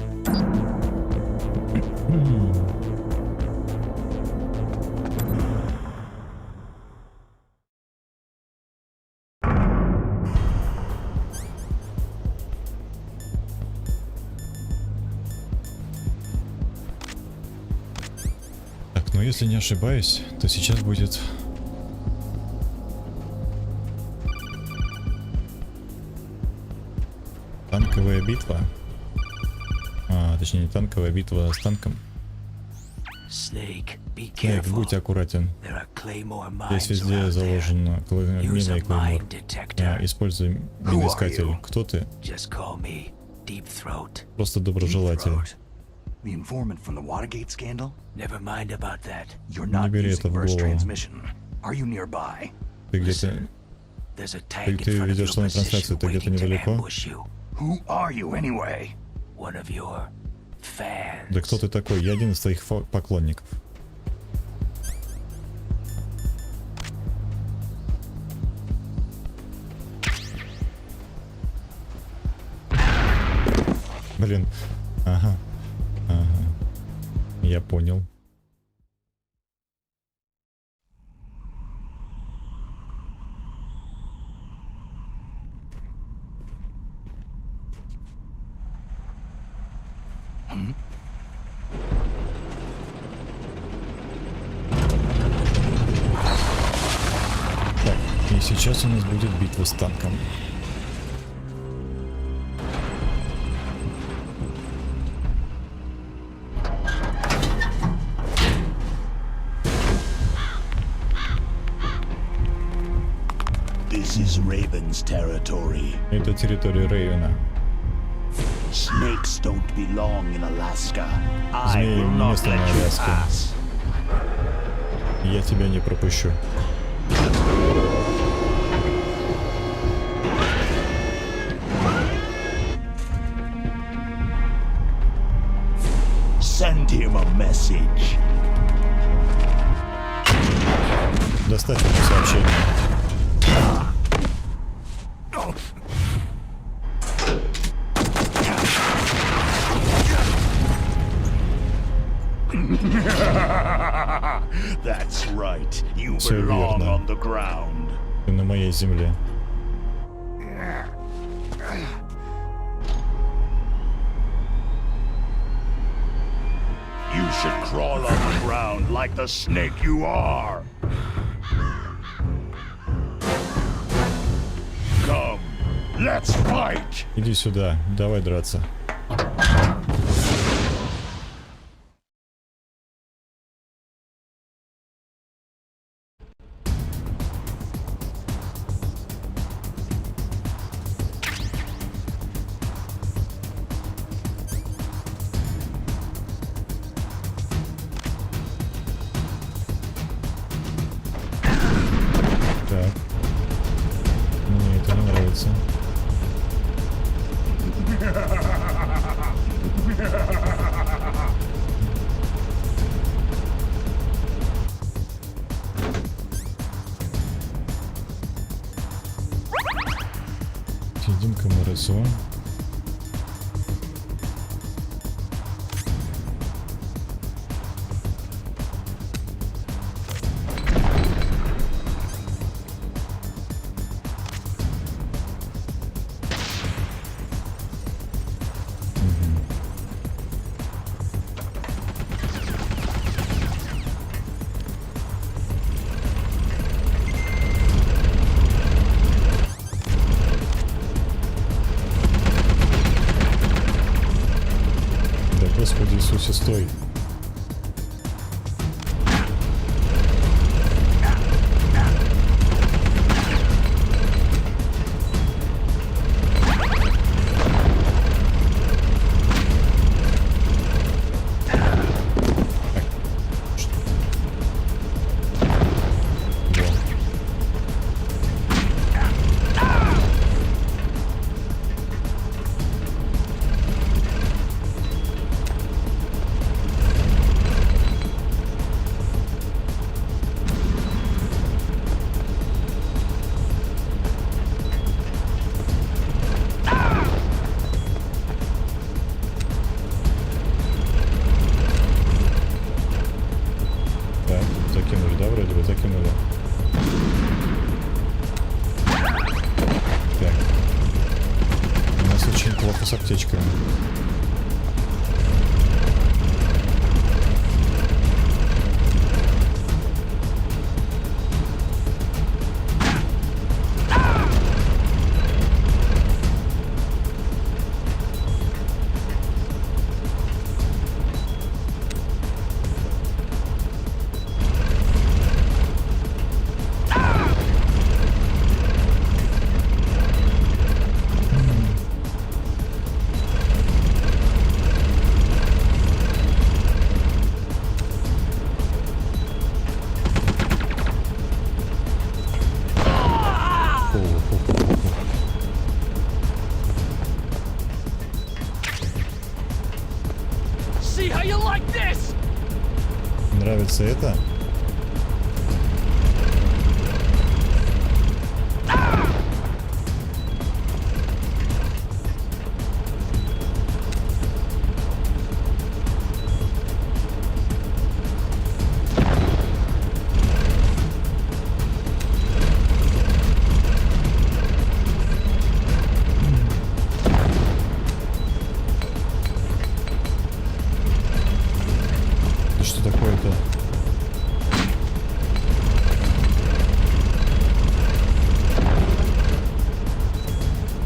Но если не ошибаюсь, то сейчас будет Танковая битва. Точнее, не танковая битва с танком. Снейк, будь аккуратен. Здесь везде заложено мина и клеймор. Используй миноискатель. Кто ты? Просто доброжелатель. Не бери это в голову. Ты где-то... Ты ведешь свою трансляцию, ты где-то недалеко? Да кто ты такой? Я один из твоих поклонников. Блин. Ага. Я понял. Так, и сейчас у нас будет битва с танком. Это территория Рейвена. Змеи не место на Аляске. Я тебя не пропущу. Доставь ему сообщение. Все верно. Ты на моей земле. You should crawl on the ground like the snake you are. Come, let's fight. Иди сюда, давай драться. Мне это не нравится. Сидим-ка мы рисуем. Господи Иисусе, стой. Закинули, да, вроде бы закинули. Так. У нас очень плохо с аптечками. Нравится это? Что такое-то?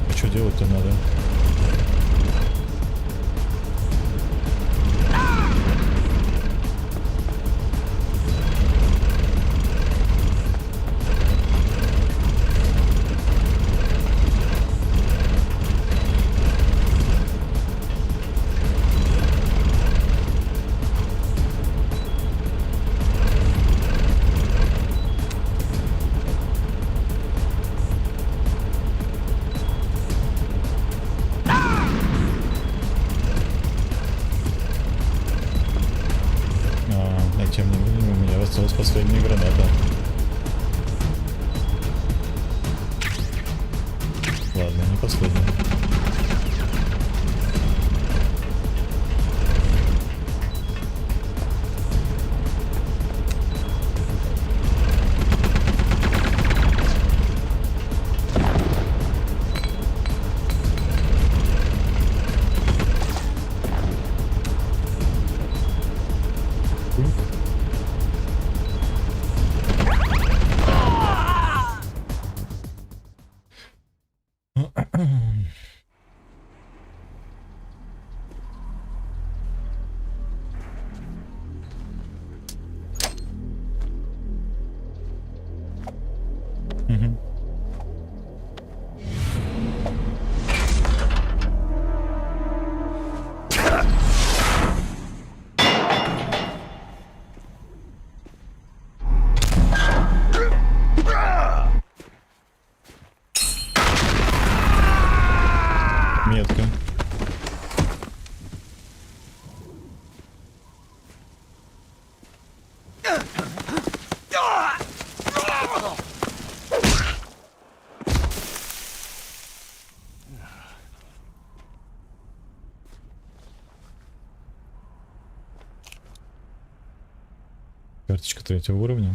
А что делать-то надо? Тем не менее, у меня осталась последняя граната. Ладно, не последняя. Метка. Карточка 3-го уровня.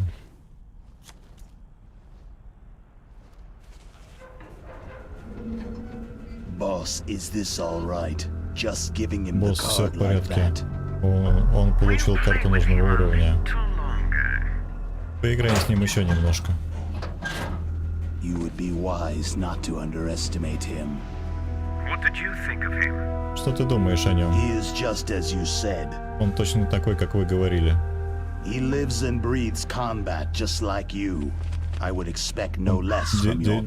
Boss, is this all right? Just giving him the Босс, все card в like порядке. that. Он получил карту нужного уровня. Поиграем с ним еще немножко. You would be wise not to underestimate him. What did you think of him? Что ты думаешь о нем? He is just as you said. Он точно такой, как вы говорили. He lives and breathes combat just like you. I would expect no less from you.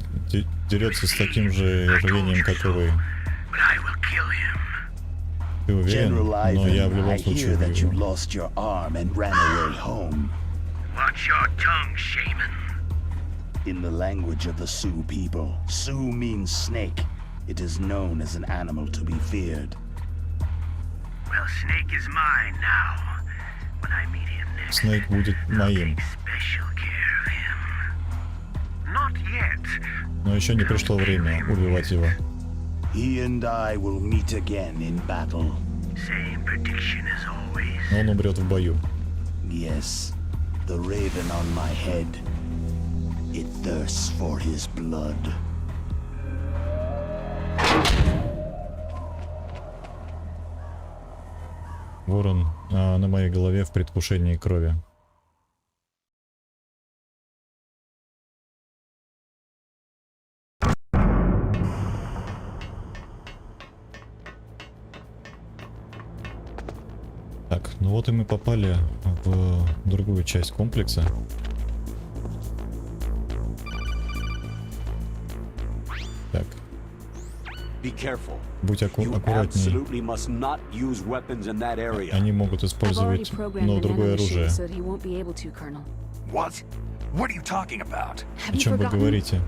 Дерется с таким же рвением, как и вы. But I will kill him. Ты уверен? General Но я в Ivan, любом I случае hear that you убью. lost your arm and ran away home. Watch your tongue, shaman. In the language of the Sioux people, Sioux means snake. It is known as an animal to be feared. Well, Snake is mine now. When I meet him next, Снейк будет моим. take special care of him. Not yet. Но еще не пришло время убивать его. He and I will meet again in battle. Same prediction as always. Но он умрет в бою. Yes, the raven on my head. It thirsts for his blood. Ворон на моей голове в предвкушении крови. Так, ну вот и мы попали в другую часть комплекса. Так. Будь аккуратней. Они могут использовать, но другое оружие. What? What are you talking about? О чем вы говорите?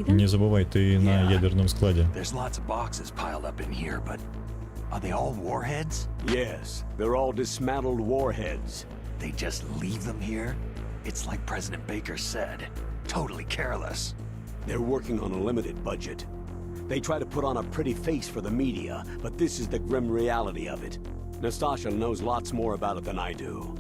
Не забывай, ты на ядерном складе. There's lots of boxes piled up in here, but Are they all warheads? Yes, they're all dismantled warheads. They just leave them here? It's like President Baker said. Totally careless. They're working on a limited budget. They try to put on a pretty face for the media, but this is the grim reality of it. Nastasha knows lots more about it than I do.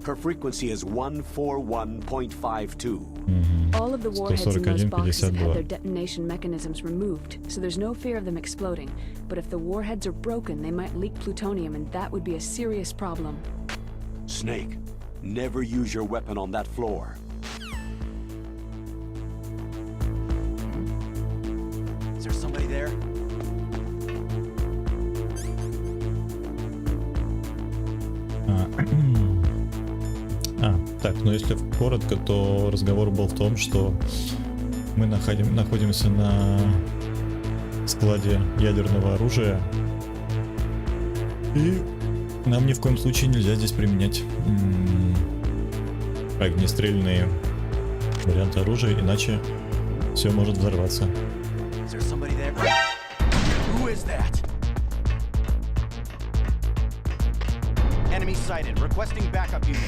Her frequency is 141.52. All of the warheads in those boxes have had their detonation mechanisms removed, so there's no fear of them exploding. But if the warheads are broken, they might leak plutonium, and that would be a serious problem. Snake, never use your weapon on that floor. Is there somebody there? Так, но если коротко, то разговор был в том, что мы находимся на складе ядерного оружия, и нам ни в коем случае нельзя здесь применять огнестрельные варианты оружия, иначе все может взорваться. Enemy sighted. Requesting backup unit.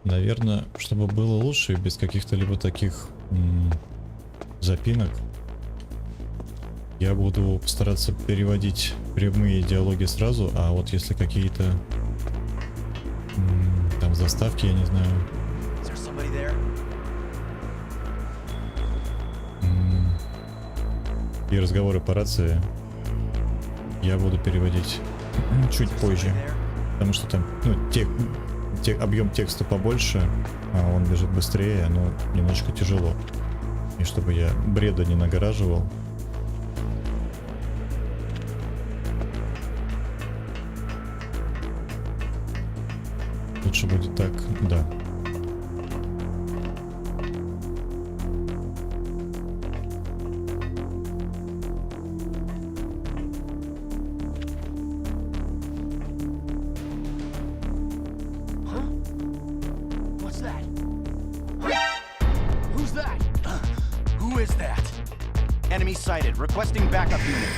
Наверное, чтобы было лучше, без каких-то либо таких запинок, я буду стараться переводить прямые диалоги сразу, а вот если какие-то там заставки, я не знаю, и разговоры по рации, я буду переводить чуть позже, потому что там, объем текста побольше, а он бежит быстрее, но немножко тяжело. И чтобы я бреда не нагораживал. Лучше будет так, да. Enemy sighted. Requesting backup unit.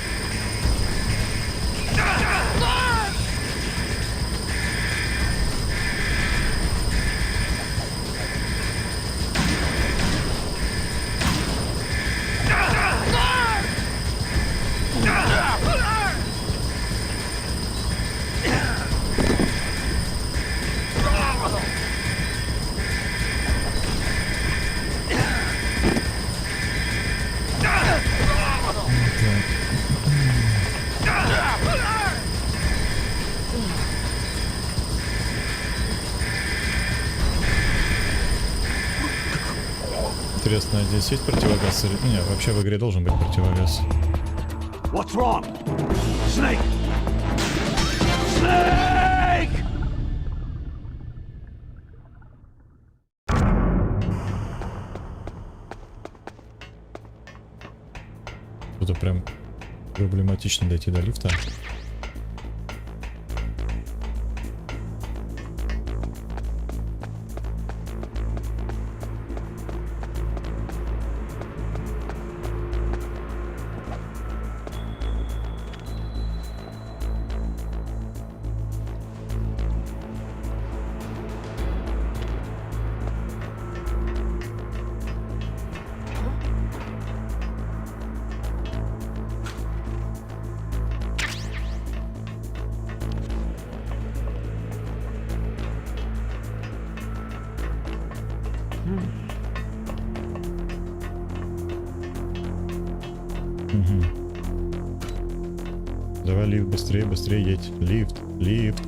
Интересно, а здесь есть противогаз? Не, вообще в игре должен быть противогаз. What's wrong? Snake! Snake! Тут прям проблематично дойти до лифта. Угу. Давай лифт, быстрее, быстрее едь. Лифт, лифт.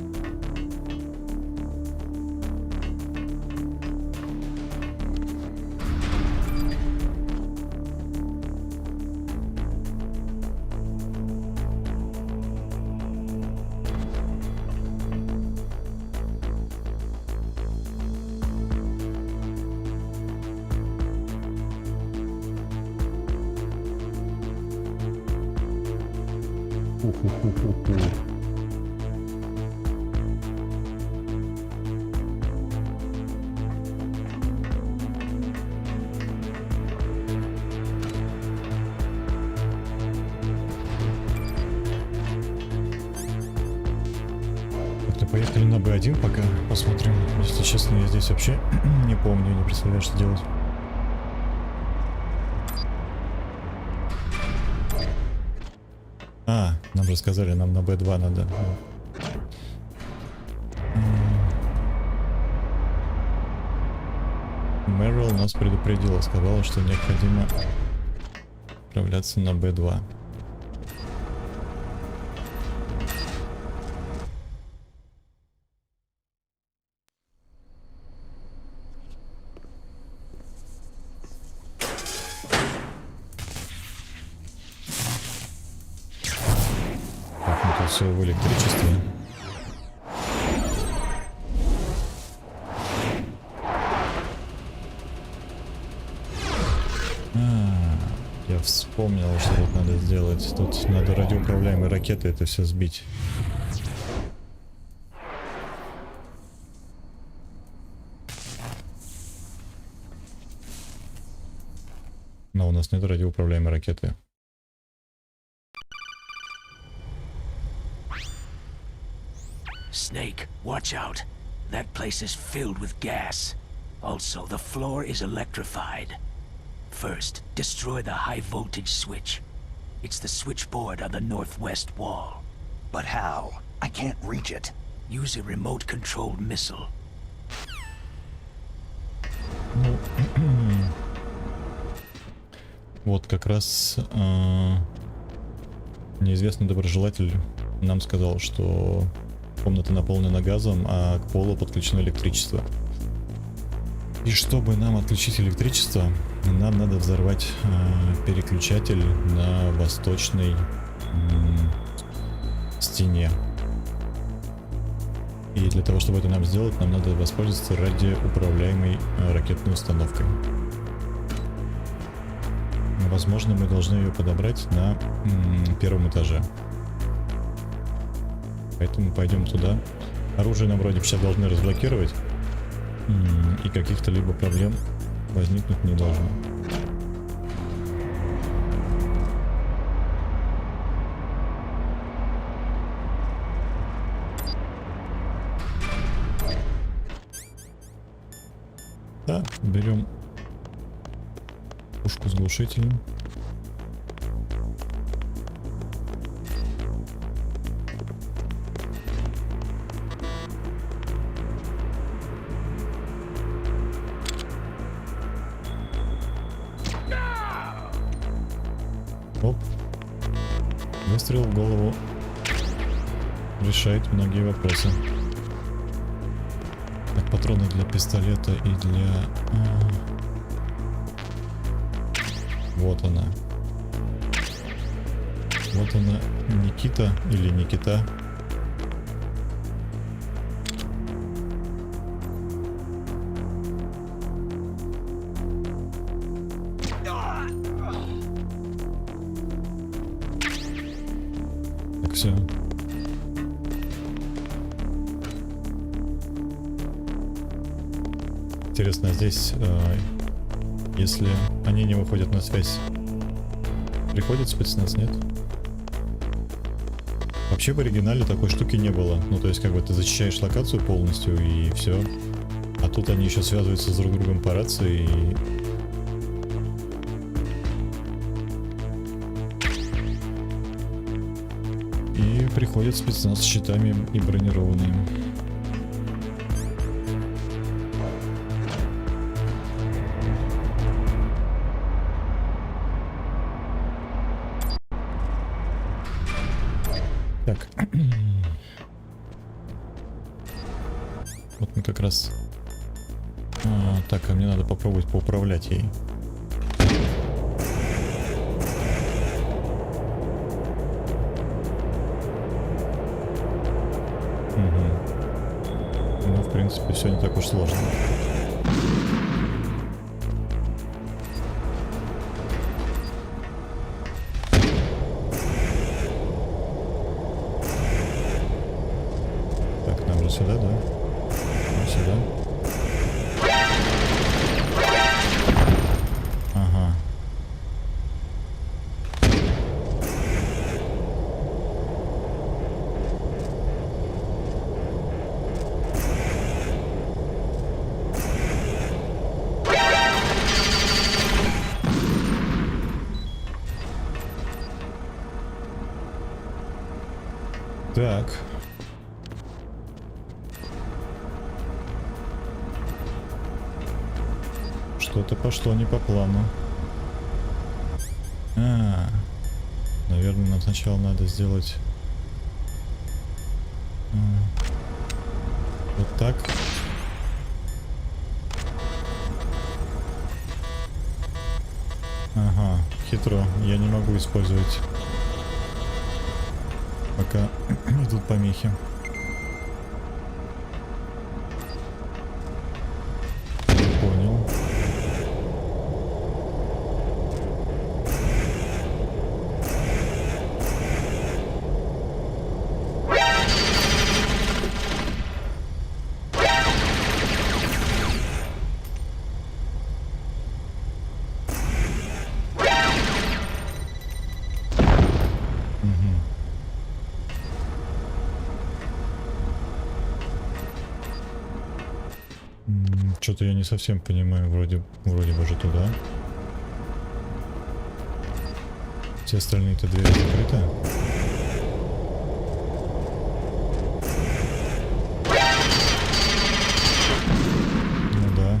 Поехали на B1 пока посмотрим. Если честно, я здесь вообще не помню, не представляю, что делать. Нам же сказали, нам на B2 надо. Мэрил нас предупредила, сказала, что необходимо отправляться на B2. Все в электричестве. Я вспомнил, что тут надо сделать. Тут надо радиоуправляемые ракеты это все сбить. Но у нас нет радиоуправляемой ракеты. Snake, watch out. That place is filled with gas. Also, the floor is electrified. First, destroy the high voltage switch. It's the switchboard on the northwest wall. But how? I can't reach it. Use a remote-controlled missile. Вот как раз неизвестный доброжелатель нам сказал, что комната наполнена газом, а к полу подключено электричество. И чтобы нам отключить электричество, нам надо взорвать переключатель на восточной стене. И для того, чтобы это нам сделать, нам надо воспользоваться радиоуправляемой ракетной установкой. Возможно, мы должны ее подобрать на первом этаже. Поэтому пойдем туда. Оружие нам вроде сейчас должны разблокировать. И каких-то либо проблем возникнуть не должно. Да, берем пушку с глушителем. Оп. Выстрел в голову решает многие вопросы. Так, патроны для пистолета и для... Вот она. Вот она, Никита или Никита. Так, все. Интересно, здесь, если они не выходят на связь, приходит спецназ, нет? Вообще в оригинале такой штуки не было. Ну, то есть, как бы ты зачищаешь локацию полностью и все. А тут они еще связываются с друг другом по рации и приходят спецназ с щитами и бронированные. Так. Вот мы как раз... так, а мне надо попробовать поуправлять ей. Ну, в принципе, все не так уж сложно. Так, нам же сюда, да? Сюда. Ага. Так. Что-то пошло не по плану. Наверное, нам сначала надо сделать вот так. Ага, хитро. Я не могу использовать, пока идут помехи. Понял. Что-то я не совсем понимаю, вроде бы же туда. Все остальные-то двери закрыты. Ну да.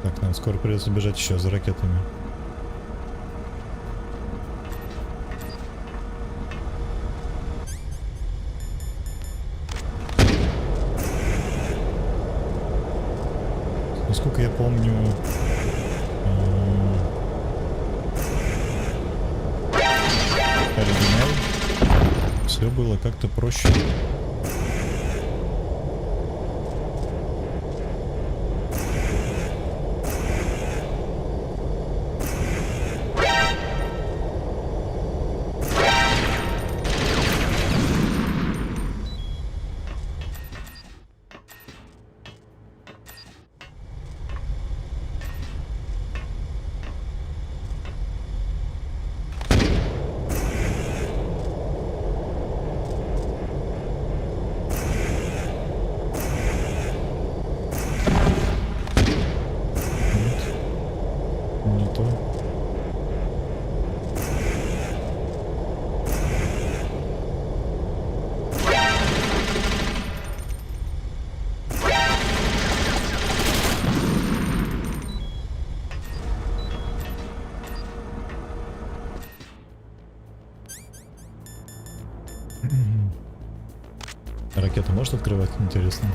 Так, нам скоро придется бежать еще за ракетами. Насколько я помню, оригинал, все было как-то проще. Ракета может открывать? Интересно.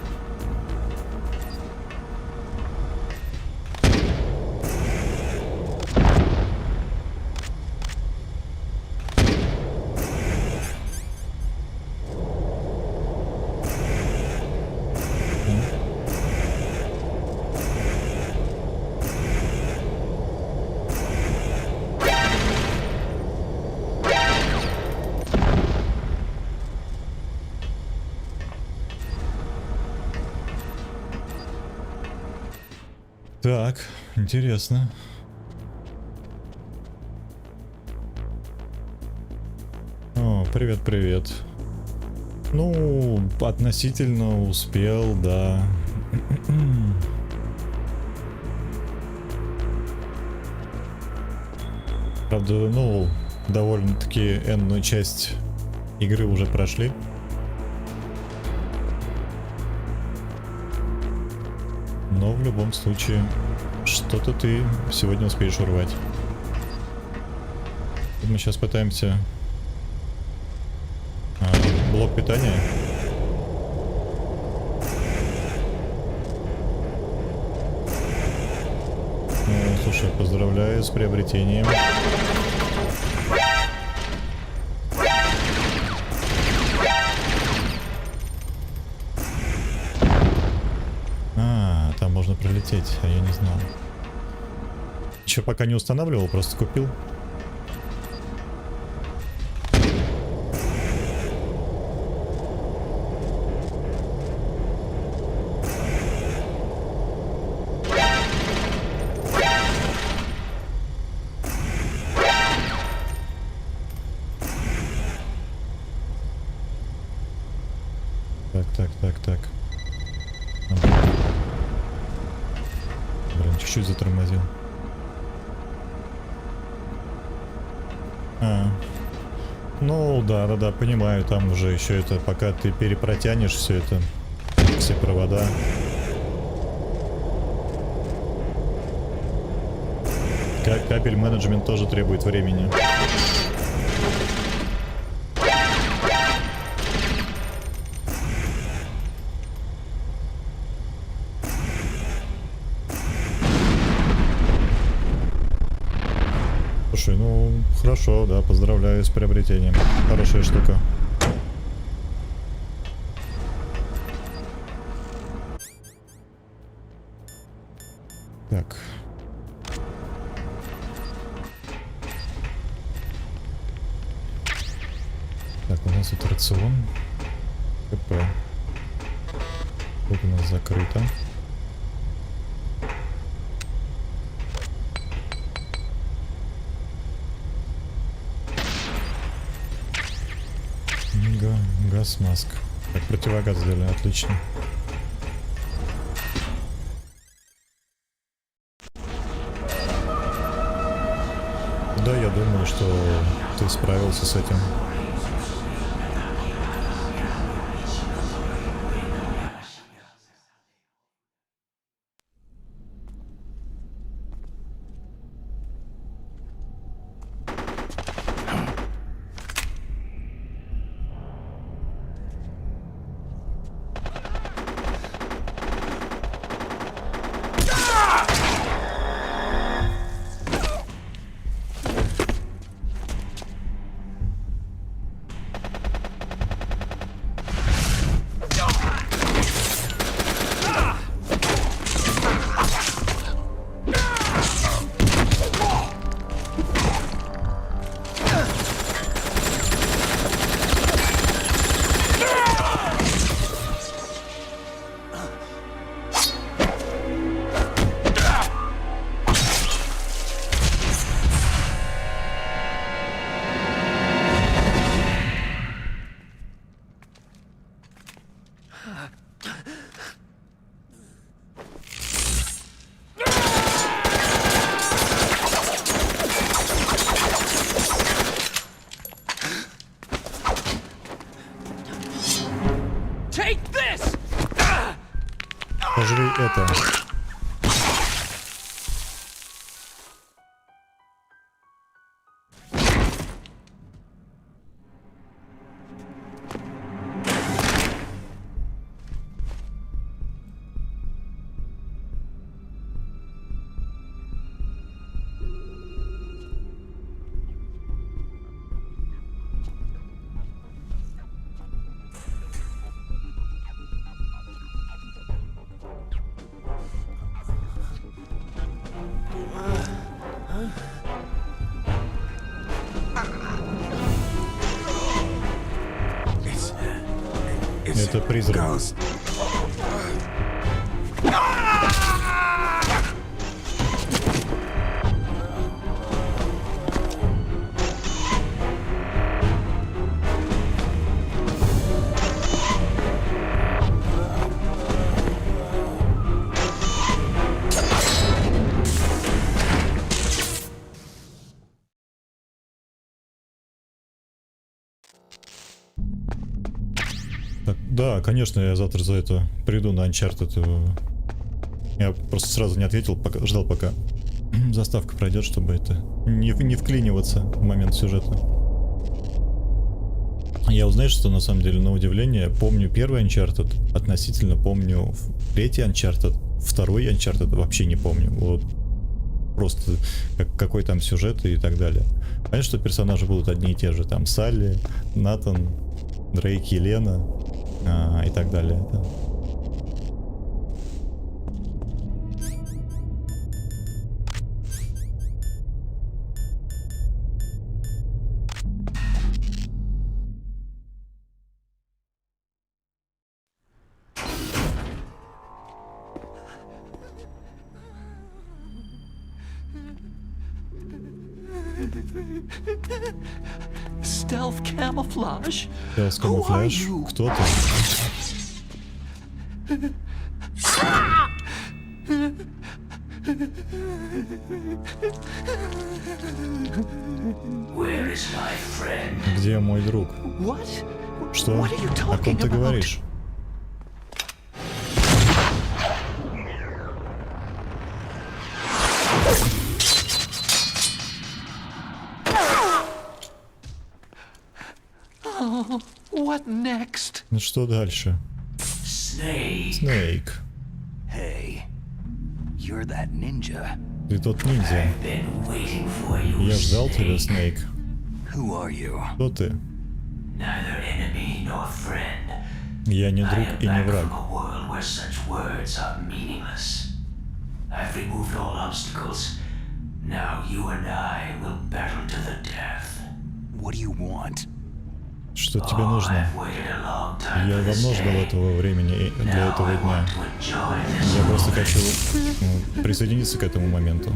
Так, интересно. О, привет, привет. Ну, относительно успел, да. Правда, ну, довольно-таки энную часть игры уже прошли. Но в любом случае Что-то ты сегодня успеешь урвать. Мы сейчас пытаемся... блок питания. Ну, слушай, поздравляю с приобретением. Там можно пролететь, а я не знал. Еще пока не устанавливал, просто купил. Так. Блин, чуть-чуть затормозил. Ну да, понимаю, там уже еще это, пока ты перепротянешь все это, все провода. Кабель менеджмент тоже требует времени. Слушай, ну хорошо, да, поздравляю с приобретением. Хорошая штука. Так. Так, у нас тут рацион. КП. Тут у нас закрыто. Газ-маск. Так, противогаз сделали, отлично. Да, я думаю, что ты справился с этим. Пожри это. Это призрак. Да, конечно, я завтра за это приду на Uncharted Я просто сразу не ответил, пока, ждал, пока заставка пройдет, чтобы это не вклиниваться в момент сюжета. Я узнаю, что на самом деле, на удивление, помню первый Uncharted, относительно помню третий Uncharted, второй Uncharted вообще не помню. Вот просто какой там сюжет и так далее. Понятно, что персонажи будут одни и те же, там Салли, Натан, Дрейк, Елена и так далее. Да. Stealth camouflage? Стелс-камуфляж? Кто ты? Где мой друг? Что? О ком ты говоришь? What next? Ну что дальше? Снейк. Hey, you're that ninja. Ты тот ниндзя. Я ждал тебя, Снейк. Who are you? Кто ты? Я не друг и не враг. What do you want? Что тебе нужно? Я давно ждал этого времени, для этого дня. Я просто хочу присоединиться к этому моменту.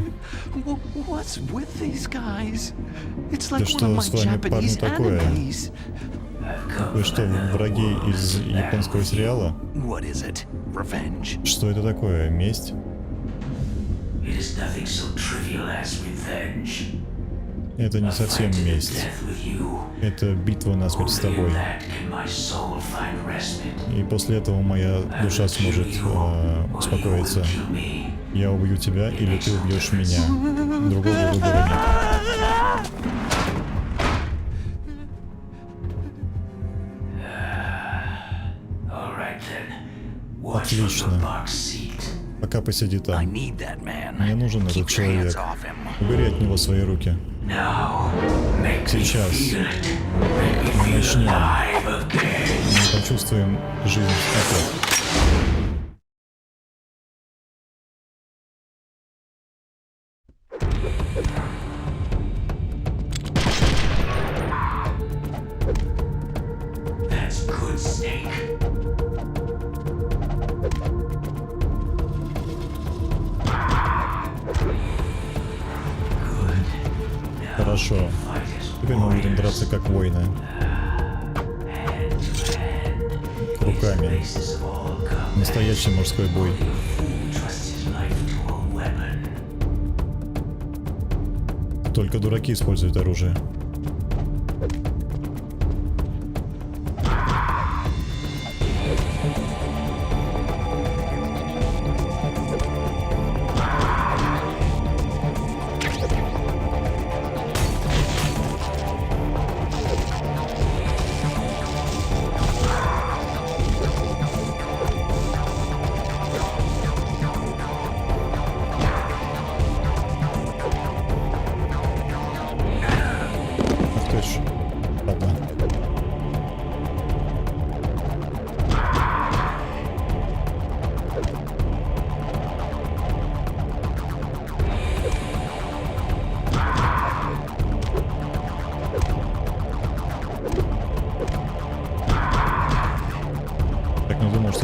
Да что с вами, парни, такое? Вы что, враги из японского сериала? Что это такое? Месть? Это не совсем месть. Это битва насмерть с тобой. И после этого моя душа сможет успокоиться. Я убью тебя, или ты убьешь меня. Другого выбора нет. Отлично. Пока посиди там. Мне нужен этот человек. Убери от него свои руки. Сейчас мы начнем. Мы почувствуем жизнь опять. Хорошо. Теперь мы будем драться как воины. Руками. Настоящий мужской бой. Только дураки используют оружие.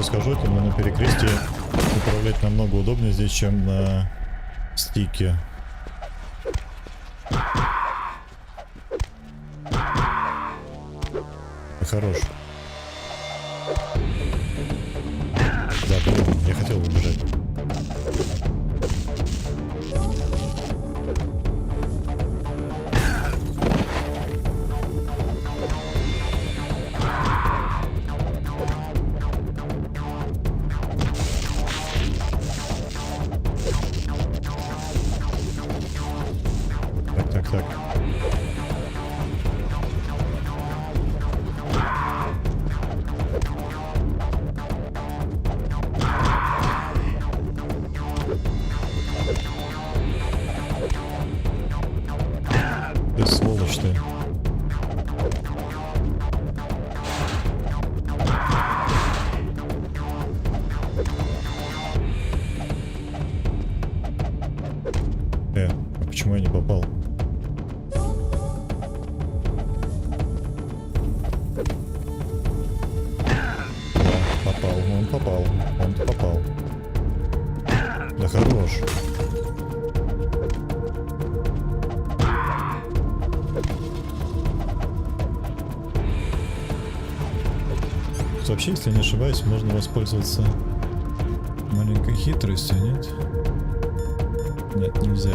Скажу, это на перекрестии управлять намного удобнее здесь, чем на стике. Хорош. Да, блин, я хотел убежать. А почему я не попал? Попал, он попал, он попал. Да хорош. Вообще, если не ошибаюсь, можно воспользоваться маленькой хитростью, нет? Нет, нельзя.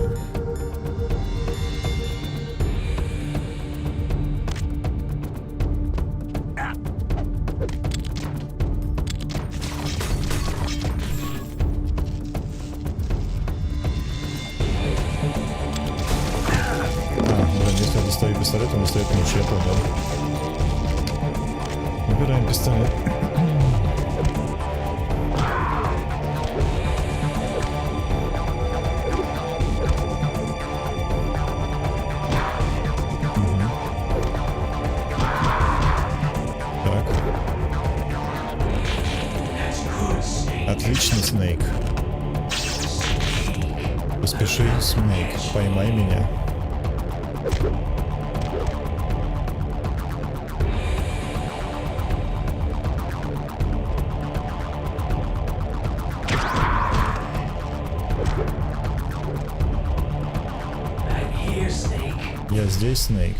Если я достаю пистолет, он достает меч, я понял. Выбираем пистолет. Так. Отлично, Снейк. Поспеши, Снейк, поймай меня. Я здесь, Снейк.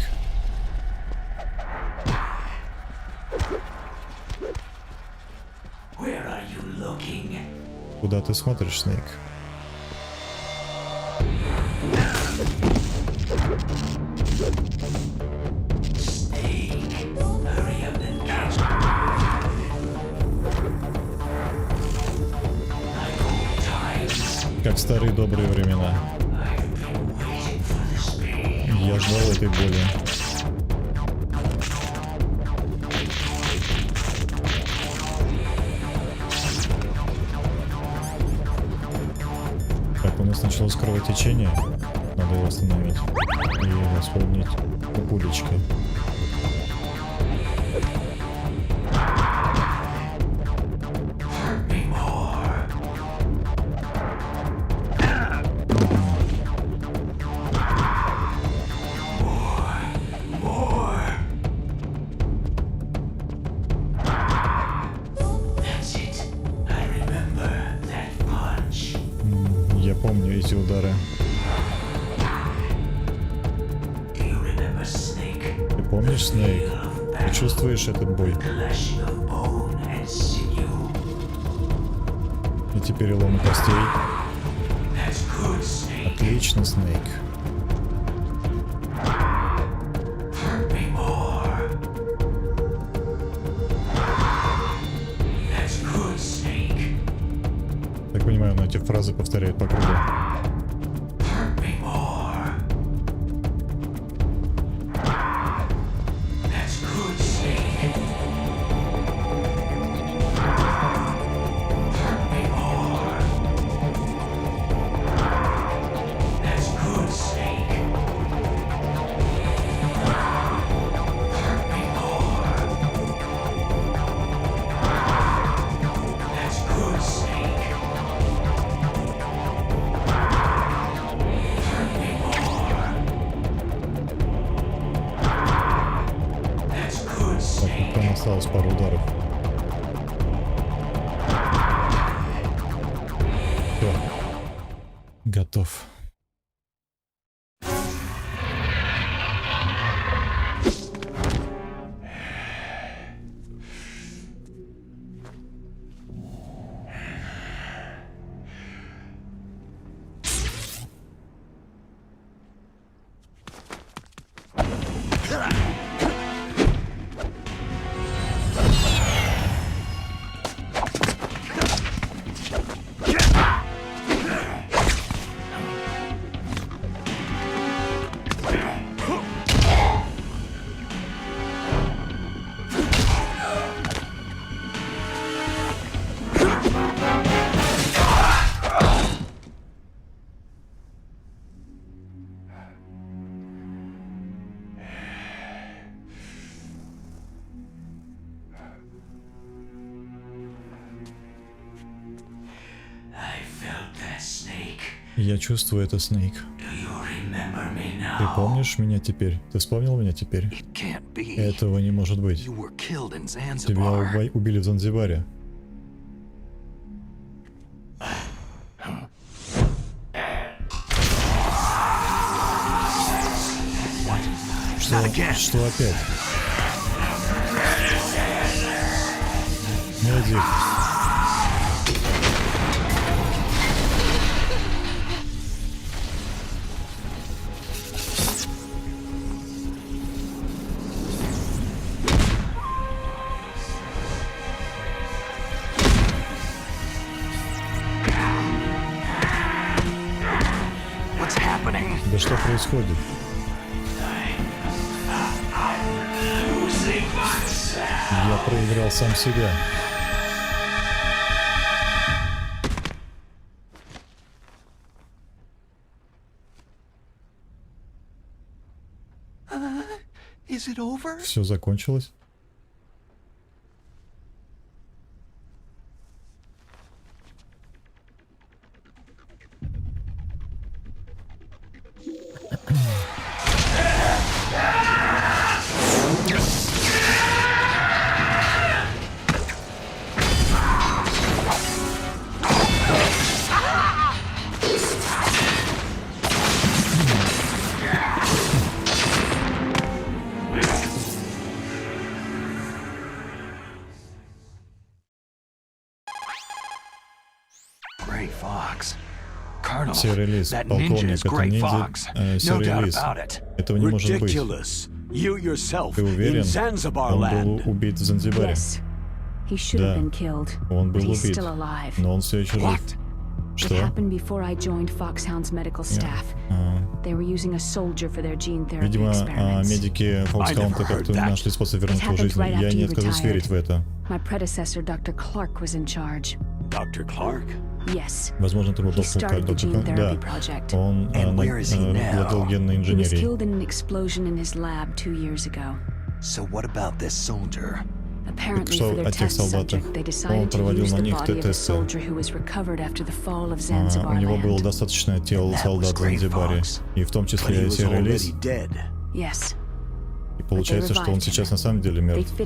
Куда ты смотришь, Снейк? Как в старые добрые времена. Я ждал этой боли. Так, у нас началось кровотечение. Надо его остановить. И восполнить пулечкой. Я помню эти удары. Ты помнишь, Снейк? Ты чувствуешь этот бой? Эти переломы костей. Отлично, Снейк. Так понимаю, он эти фразы повторяет по кругу. Осталось пару ударов. Все. Готов. Я чувствую это, Снейк. Ты помнишь меня теперь? Ты вспомнил меня теперь? Этого не может быть. Тебя убили в Занзибаре. Что опять? Медик. Да что происходит? Я проиграл сам себя. Все закончилось? Серый лис, полковник, это ниндзя, серый лис. Этого не может быть. Ты уверен? Он был убит в Занзибаре. Да, он был убит, но он все еще жив. Что? Видимо, медики Фоксхаунта как-то нашли способ вернуть его жизнь. Я не откажусь верить в это. Возможно, это был доктор Кларк. Да, он владел генной инженерией. Так что о тех солдатах? Он проводил на них тесты. У него было достаточно тел солдат в Занзибаре, и в том числе серый лис. И получается, что он сейчас на самом деле мертв. В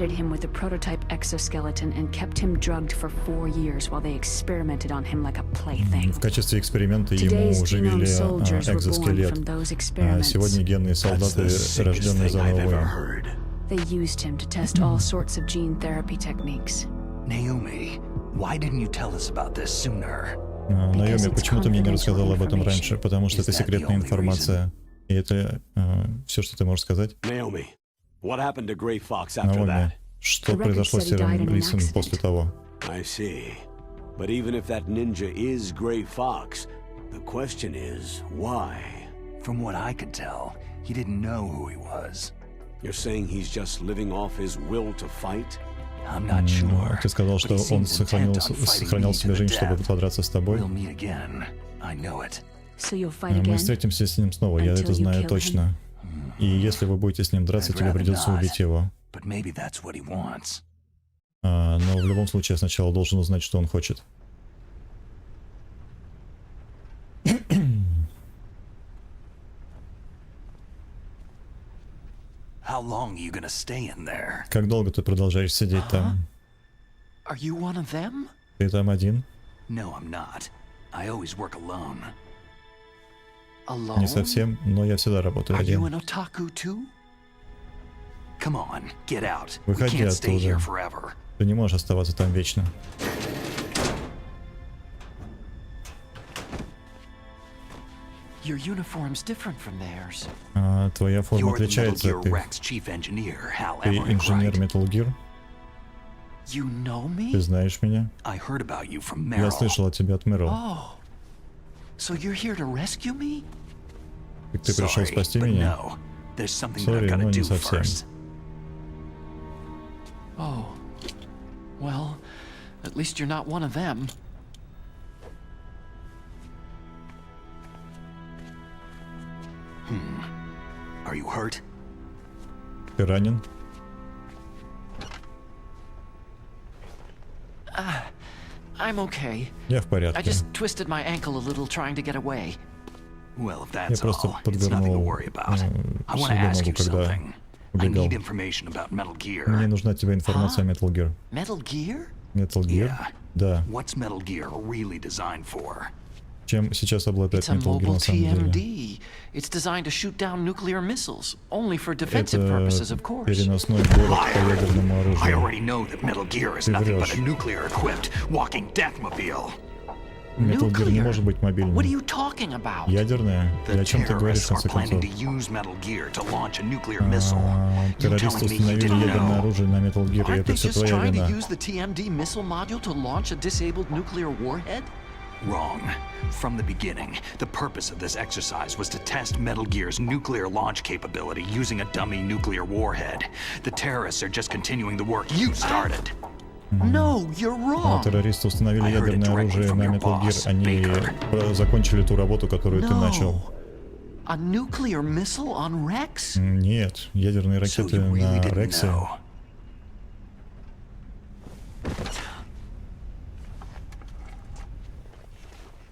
качестве эксперимента ему уживили экзоскелет. Сегодня генные солдаты, рожденные заново воин. They used him to test all sorts of gene therapy techniques. Naomi, why didn't you tell us about this sooner? Наоми, почему ты мне не рассказала об этом раньше? Потому что это секретная информация. И это все, что ты можешь сказать? Наоми, что произошло с серым лисом после того? But even if that ninja is Gray Fox, the question is, why? From what I could tell, he didn't know who he was. You're saying he's just living off his will to fight? I'm not sure. Ты сказал, что он сохранял себе жизнь, чтобы подраться с тобой. Мы встретимся с ним снова, я это знаю точно. И если вы будете с ним драться, тебе придется убить его. Но в любом случае я сначала должен узнать, что он хочет. How long are you gonna stay in there? Как долго ты продолжаешь сидеть там? Are you one of them? Ты там один? No, I'm not. I always work alone. Не совсем, но я всегда работаю один. Are you an otaku too? Come on, get out. Выходи оттуда. Ты не можешь оставаться там вечно. Your uniform's different from theirs. Твоя форма отличается от их. Ты инженер Metal Gear? Ты знаешь меня? Я слышал о тебе от Мэрил. Так ты пришел спасти меня? Сори, но не совсем. Well, at least you're not one of them. Are you hurt? Ты ранен? I'm okay. Я в порядке. I just twisted my ankle a little trying to get away. Well, if Я that's просто all, it's nothing to подвернул worry about. I want to себе ask ногу, you когда something. I убегал. need information about Metal Мне Gear. нужна от тебя информация о Metal Gear. Metal Gear? Metal Gear? Yeah. Да. What's Metal Gear really designed for? Чем сейчас обладает It's a Metal Gear mobile на самом деле? TMD. It's designed to shoot down nuclear missiles, only for defensive purposes, Это of course. переносной город по ядерному I оружию. already know that Metal Gear is nothing but a nuclear-equipped walking deathmobile. Metal Gear не может быть What are мобильным. you talking about? Ядерное? И The о чем ты говоришь, в terrorists are конце planning концов? to use Metal Gear to launch a nuclear missile. You Террористы telling me you установили didn't ядерное know? оружие на Metal Gear, и Aren't это they все just твоя trying to вина. use the TMD missile module to launch a disabled nuclear warhead? Wrong. From the beginning, the purpose of this exercise was to test Metal Gear's nuclear launch capability using a dummy nuclear warhead. The terrorists are just continuing the work you started. No, you're wrong. Террористы установили I heard it ядерное directly оружие from на your Metal boss, Gear. Они Baker. закончили ту работу, которую ты начал. No. A nuclear missile on Rex? Нет, ядерные So ракеты you really на didn't Рексе. know.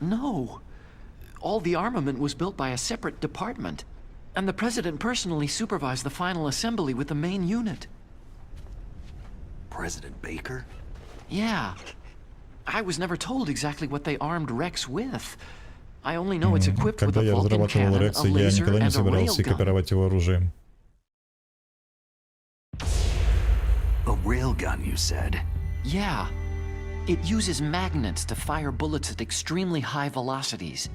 No. All the armament was built by a separate department, and the president personally supervised the final assembly with the main unit. President Baker? Yeah. I was never told exactly what they armed Rex with. I only know it's equipped with Когда a я Vulcan разрабатывал cannon, a Рекса, я laser, никогда не and a собирался railgun. копировать его оружием. A railgun, you said? Yeah. It uses magnets to fire bullets at extremely high velocities.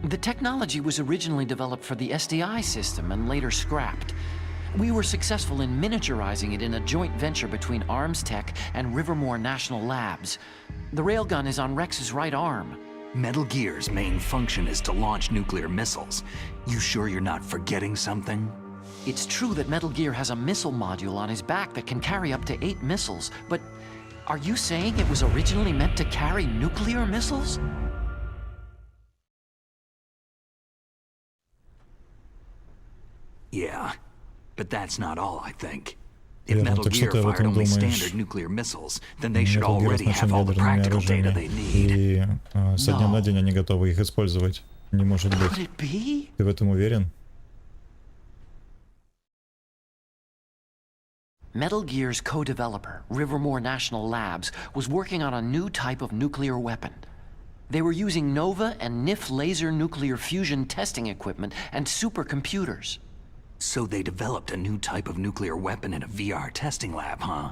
The technology was originally developed for the SDI system and later scrapped. We were successful in miniaturizing it in a joint venture between Arms Tech and Rivermore National Labs. The railgun is on Rex's right arm. Metal Gear's main function is to launch nuclear missiles. You sure you're not forgetting something? It's true that Metal Gear has a missile module on his back that can carry up to 8 missiles, but are you saying it was originally meant to carry nuclear missiles? Yeah, but that's not all, I think. If Верно, Metal так что Gear ты об fired этом only думаешь? standard nuclear missiles, then they should Metal Gear already have оснащен all the ядерными practical data they оружиями, need. и со дня на день они готовы их использовать. Не может Could быть. it be? Ты в этом уверен? Metal Gear's co-developer, Rivermore National Labs, was working on a new type of nuclear weapon. They were using NOVA and NIF laser nuclear fusion testing equipment and supercomputers. So they developed a new type of nuclear weapon in a VR testing lab, huh?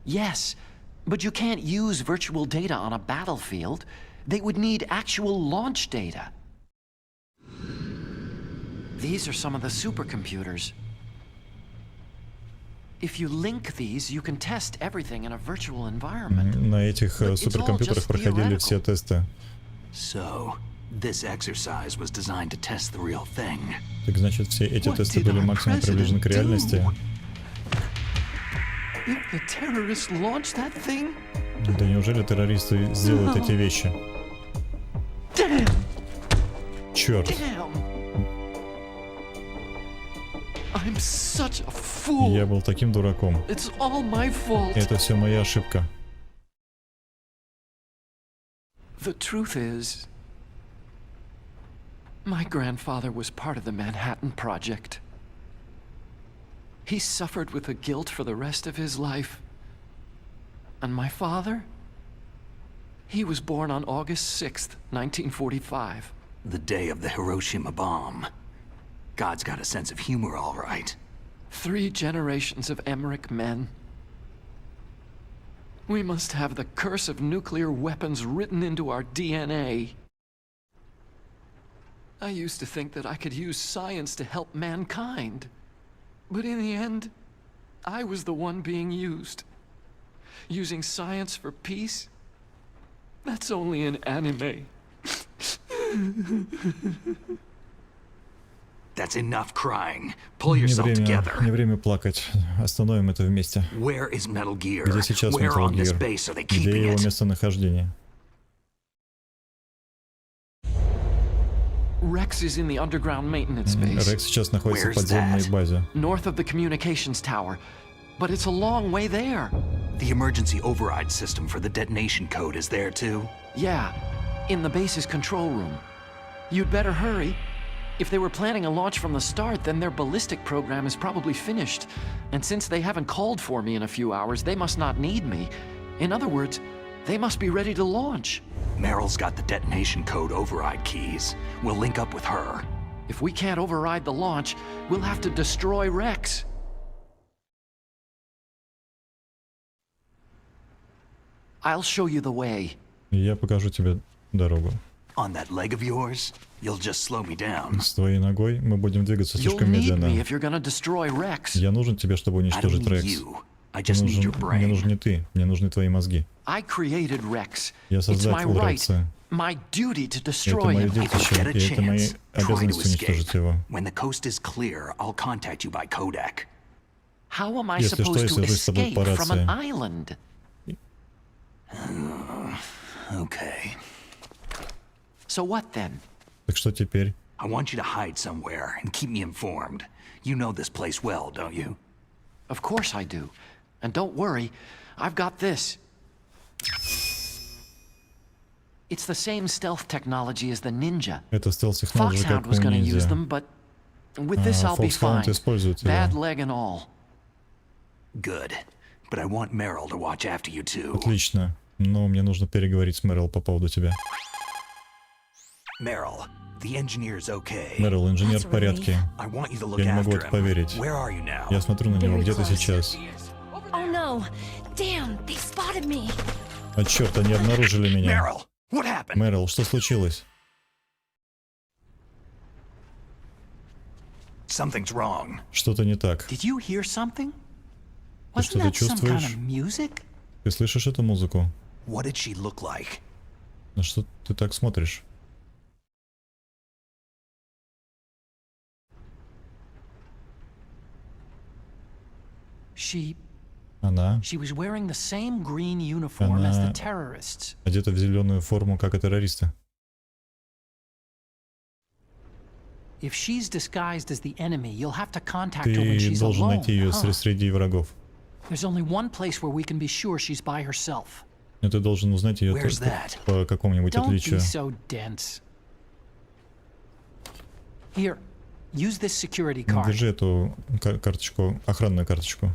Yes, but you can't use virtual data on a battlefield. They would need actual launch data. These are some of the supercomputers. If you link these, you can test everything in a virtual environment. На этих суперкомпьютерах проходили все тесты. So, this exercise was designed to test the real thing. Так значит, все эти тесты были максимум приближены к реальности. If the terrorists launched that thing? Да неужели террористы сделают эти вещи? Damn! Черт. Damn! I'm such a fool. Я был таким дураком. It's all my fault. Это все моя ошибка. The truth is, my grandfather was part of the Manhattan Project. He suffered with the guilt for the rest of his life. And my father? He was born on August 6th, 1945. The day of the Hiroshima bomb. God's got a sense of humor, all right. 3 generations of Emmerich men. We must have the curse of nuclear weapons written into our DNA. I used to think that I could use science to help mankind. But in the end, I was the one being used. Using science for peace? That's only in anime. That's enough crying. Pull yourself together. Не время плакать. Остановим это вместе. Where is Metal Gear? Где сейчас Where Metal on this Gear? base are they Где keeping его it? местонахождение? Rex is in the underground maintenance base. Рекс сейчас находится в Where's подземной that? базе. North of the communications tower. But it's a long way there. The emergency override system for the detonation code is there too? Yeah, in the base's control room. You'd better hurry. If they were planning a launch from the start, then their ballistic program is probably finished. And since they haven't called for me in a few hours, they must not need me. In other words, they must be ready to launch. Meryl's got the detonation code override keys. We'll link up with her. If we can't override the launch, we'll have to destroy Rex. I'll show you the way. Я покажу тебе дорогу. On that leg of yours, you'll just slow me down. С твоей ногой мы будем двигаться You'll слишком need медленно. me if you're gonna destroy Rex. Я нужен тебе, чтобы I don't уничтожить need Рекс. you. I just need your Мне brain. нужен не ты, мне нужны твои мозги. I created Rex. Я It's my создатель right, Рекса. my duty to Это destroy мое him. детище, Get a и это моя chance. Try to обязанность уничтожить escape. его. When the coast is clear, I'll contact you by codec. How am I Если что, я supposed to свяжусь с тобой escape по from an рации. island? Okay. So what then? Так что теперь? I want you to hide somewhere and keep me informed. You know this place well, don't you? Of course I do. And don't worry, I've got this. It's the same stealth technology as the Ninja. Это стелс-технология, Foxhound как у was gonna use ниндзя. them, but with this I'll be Foxhound fine. использует его. Bad leg and all. Good. But I want Meryl to watch after you too. Отлично. Но мне нужно переговорить с Мэрил по поводу тебя. Meryl, the engineer's okay. Мэрил, инженер в порядке. I want you to look Я не могу в after это him. поверить. Where are you now? Я смотрю на него, где ты сейчас? Oh no! Damn, they spotted me! А черт, они обнаружили меня. Meryl, what happened? Мэрил, что случилось? Something's wrong. Что-то не так. Did you hear something? Ты Wasn't что-то that some kind чувствуешь? of music? Ты слышишь эту музыку? What did she look like? На что ты так смотришь? Она She was wearing the same green uniform as the Она terrorists. одета в зеленую форму, как и террористы. If she's disguised as the enemy, you'll have to contact her when Ты she's должен alone. найти ее среди врагов. There's only one place where we can be sure she's by herself. Но ты должен узнать ее Where's только that? по какому-нибудь Don't be отличию. so dense. Here, use this security card. Держи эту карточку, охранную карточку.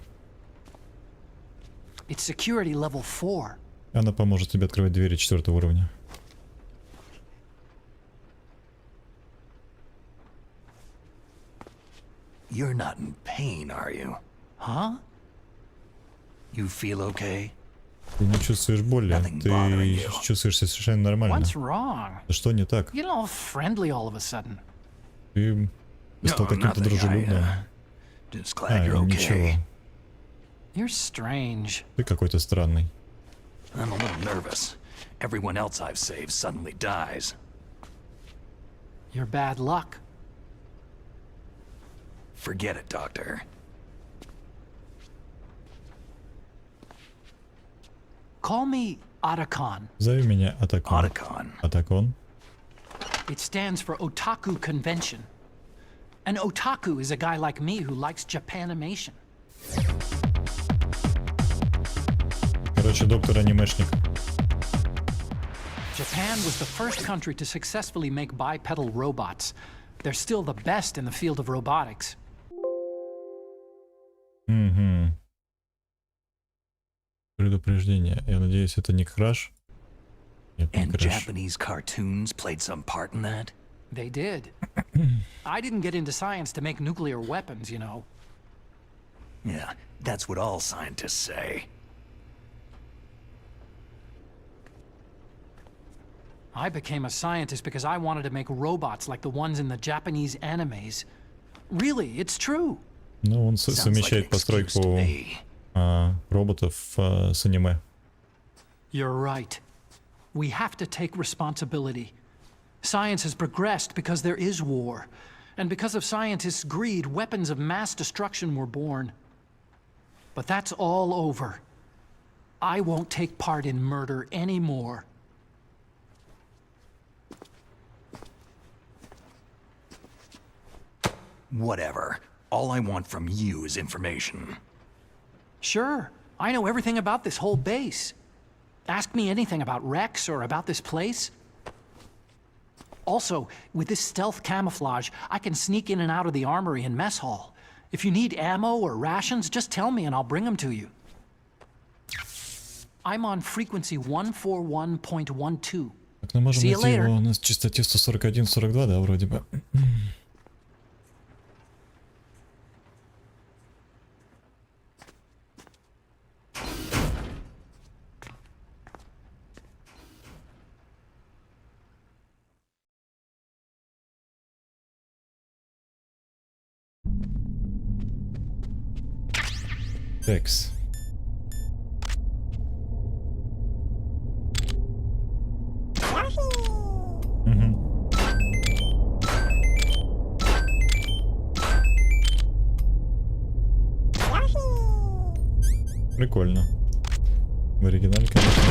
It's security level 4. Она поможет тебе открывать двери 4-го уровня. You're not in pain, are you? Huh? You feel okay? Ты не чувствуешь боли, Nothing ты bothering you. чувствуешь себя совершенно нормально. What's wrong? Да что не так? You're all friendly all of a sudden. Ты стал каким-то дружелюбным. Just glad you're Ничего. okay. You're strange. Ты какой-то странный. I'm a little nervous. Everyone else I've saved suddenly dies. You're bad luck. Forget it, Doctor. Call me Otacon. Зови меня Атакон. Otacon. Атакон? It stands for Otaku Convention. An otaku is a guy like me who likes Japanimation. Короче, доктор анимешник. Japan was the first country to successfully make bipedal robots. They're still the best in the field of robotics. Угу. Предупреждение. Я надеюсь, это не краш? Нет, не And краш. Japanese cartoons played some part in that? They did. I didn't get into science to make nuclear weapons, you know. Yeah, that's what all scientists say. I became a scientist because I wanted to make robots like the ones in the Japanese animes. Really, it's true. Ну, он Sounds like совмещает an excuse to постройку me. роботов с аниме. You're right. We have to take responsibility. Science has progressed because there is war. And because of scientists' greed, weapons of mass destruction were born. But that's all over. I won't take part in murder anymore. Whatever. All I want from you is information. Sure, I know everything about this whole base. Ask me anything about Rex or about this place. Also, with this stealth camouflage, I can sneak in and out of the armory and mess hall. If you need ammo or rations, just tell me and I'll bring them to you. I'm on frequency 141.12. Так, мы можем найти его на частоте 141-42, да, вроде бы. Текс. Прикольно. В оригинале, конечно.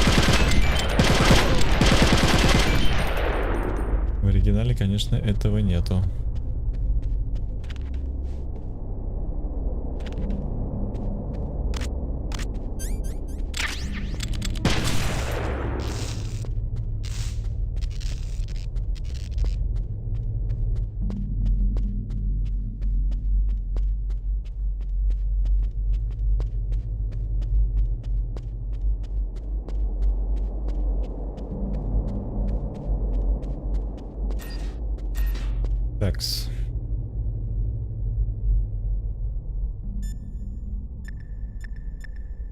В оригинале, конечно, этого нету. Такс.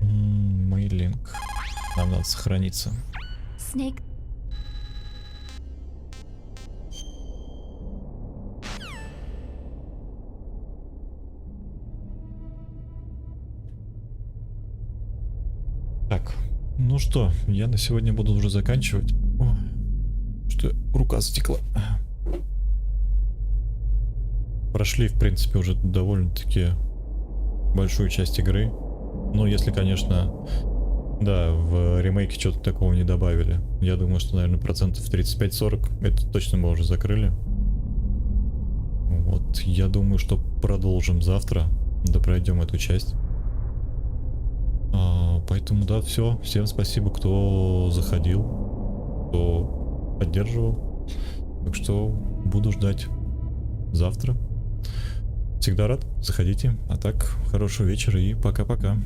Мейлинг. Нам надо сохраниться. Snake. Так, ну что, я на сегодня буду уже заканчивать. О, что рука затекла. Прошли, в принципе, уже довольно-таки большую часть игры. Ну, если, конечно, да, в ремейке что-то такого не добавили. Я думаю, что, наверное, процентов 35-40 это точно мы уже закрыли. Вот, я думаю, что продолжим завтра, да пройдем эту часть. Поэтому, да, все. Всем спасибо, кто заходил, кто поддерживал. Так что буду ждать завтра. Всегда рад, заходите. А так, хорошего вечера и пока-пока.